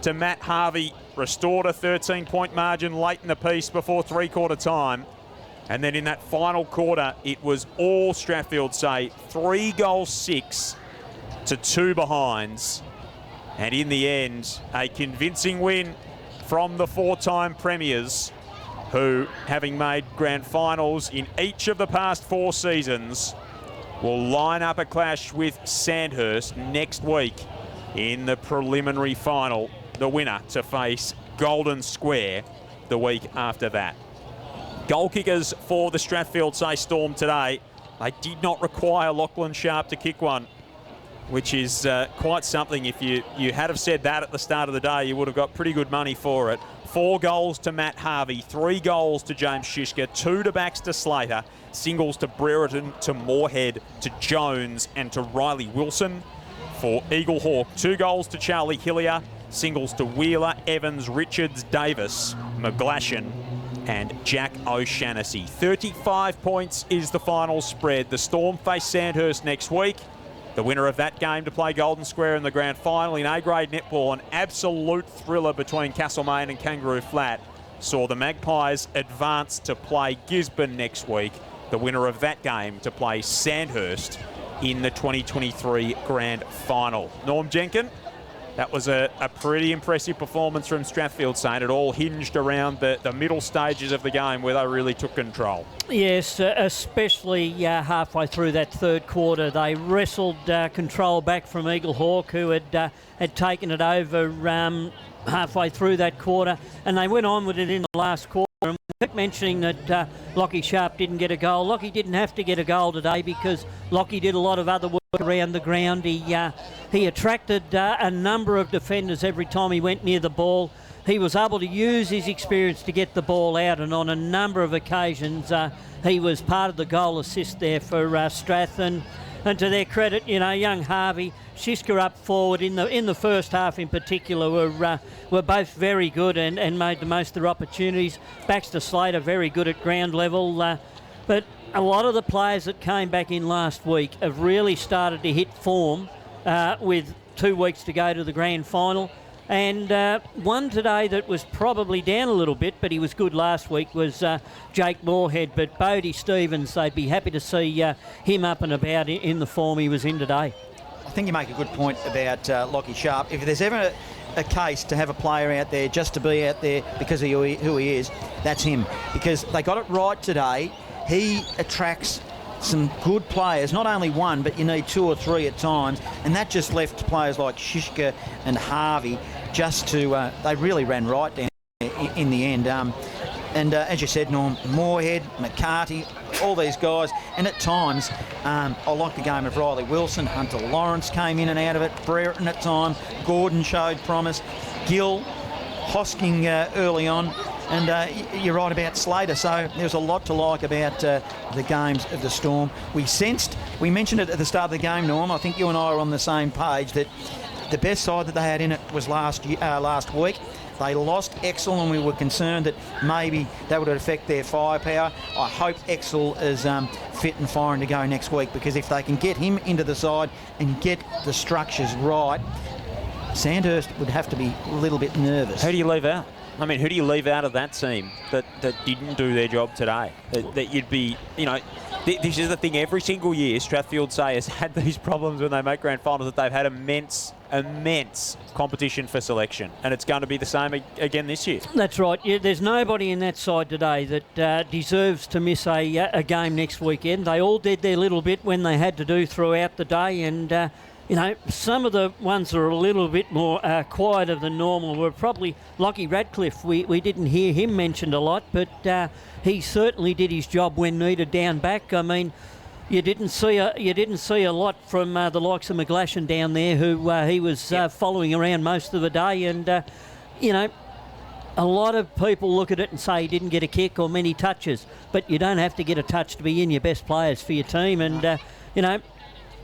to Matt Harvey, restored a 13-point margin late in the piece before three-quarter time. And then in that final quarter, it was all Strathfieldsaye, 3 goals 6 to 2 behinds. And in the end, a convincing win from the 4-time premiers, who, having made grand finals in each of the past 4 seasons, will line up a clash with Sandhurst next week in the preliminary final. The winner to face Golden Square the week after that. Goal kickers for the Strathfieldsaye Storm today. They did not require Lachlan Sharp to kick one, which is quite something. If you had have said that at the start of the day, you would have got pretty good money for it. 4 goals to Matt Harvey, 3 goals to James Shishka, 2 to Baxter Slater, singles to Brereton, to Moorhead, to Jones and to Riley Wilson. For Eaglehawk, 2 goals to Charlie Hillier, singles to Wheeler, Evans, Richards, Davis, McGlashan and Jack O'Shannessy. 35 points is the final spread. The Storm face Sandhurst next week. The winner of that game to play Golden Square in the grand final. In A-grade netball, an absolute thriller between Castlemaine and Kangaroo Flat saw the Magpies advance to play Gisborne next week. The winner of that game to play Sandhurst in the 2023 grand final. Norm Jenkin, that was a pretty impressive performance from Strathfieldsaye. It all hinged around the middle stages of the game where they really took control. Yes, especially halfway through that third quarter. They wrestled control back from Eaglehawk, who had taken it over halfway through that quarter, and they went on with it in the last quarter. And we kept mentioning that Lockie Sharp didn't get a goal. Lockie didn't have to get a goal today because Lockie did a lot of other work around the ground. He attracted a number of defenders every time he went near the ball. He was able to use his experience to get the ball out, and on a number of occasions he was part of the goal assist there for Strath. And to their credit, young Harvey, Shishka up forward in the first half in particular were both very good and made the most of their opportunities. Baxter Slater very good at ground level, but a lot of the players that came back in last week have really started to hit form with 2 weeks to go to the grand final. And one today that was probably down a little bit, but he was good last week, was Jake Moorhead. But Bodie Stevens, they'd be happy to see him up and about in the form he was in today. I think you make a good point about Lockie Sharp. If there's ever a case to have a player out there just to be out there because of who he is, that's him. Because they got it right today. He attracts some good players, not only one, but you need 2 or 3 at times, and that just left players like Shishka and Harvey just to, they really ran right down in the end. And as you said, Norm, Moorhead, McCarty, all these guys, and at times, I like the game of Riley Wilson. Hunter Lawrence came in and out of it, Brereton at times, Gordon showed promise, Gill, Hosking early on. And you're right about Slater, so there's a lot to like about the games of the Storm. We mentioned it at the start of the game, Norm. I think you and I are on the same page that the best side that they had in it was last week. They lost Exel, and we were concerned that maybe that would affect their firepower. I hope Exel is fit and firing to go next week, because if they can get him into the side and get the structures right, Sandhurst would have to be a little bit nervous. Who do you leave out? I mean, who do you leave out of that team that didn't do their job today? That you'd be, this is the thing. Every single year, Strathfieldsaye has had these problems when they make grand finals, that they've had immense competition for selection, and it's going to be the same again this year. That's right. Yeah, there's nobody in that side today that deserves to miss a game next weekend. They all did their little bit when they had to do throughout the day, and some of the ones that are a little bit more quieter than normal were probably Lockie Radcliffe. We didn't hear him mentioned a lot, but he certainly did his job when needed down back. I mean, you didn't see a lot from the likes of McGlashan down there, who he was following around most of the day, and a lot of people look at it and say he didn't get a kick or many touches, but you don't have to get a touch to be in your best players for your team, and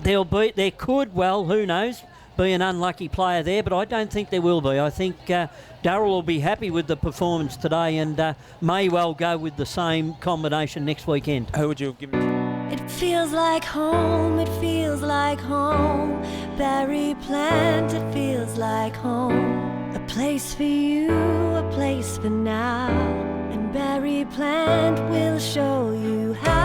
there could, well, who knows, be an unlucky player there, but I don't think there will be. I think Darryl will be happy with the performance today, and may well go with the same combination next weekend. Who would you have given? It feels like home, it feels like home. Berry plant, it feels like home. A place for you, a place for now. And Berry Plant will show you how.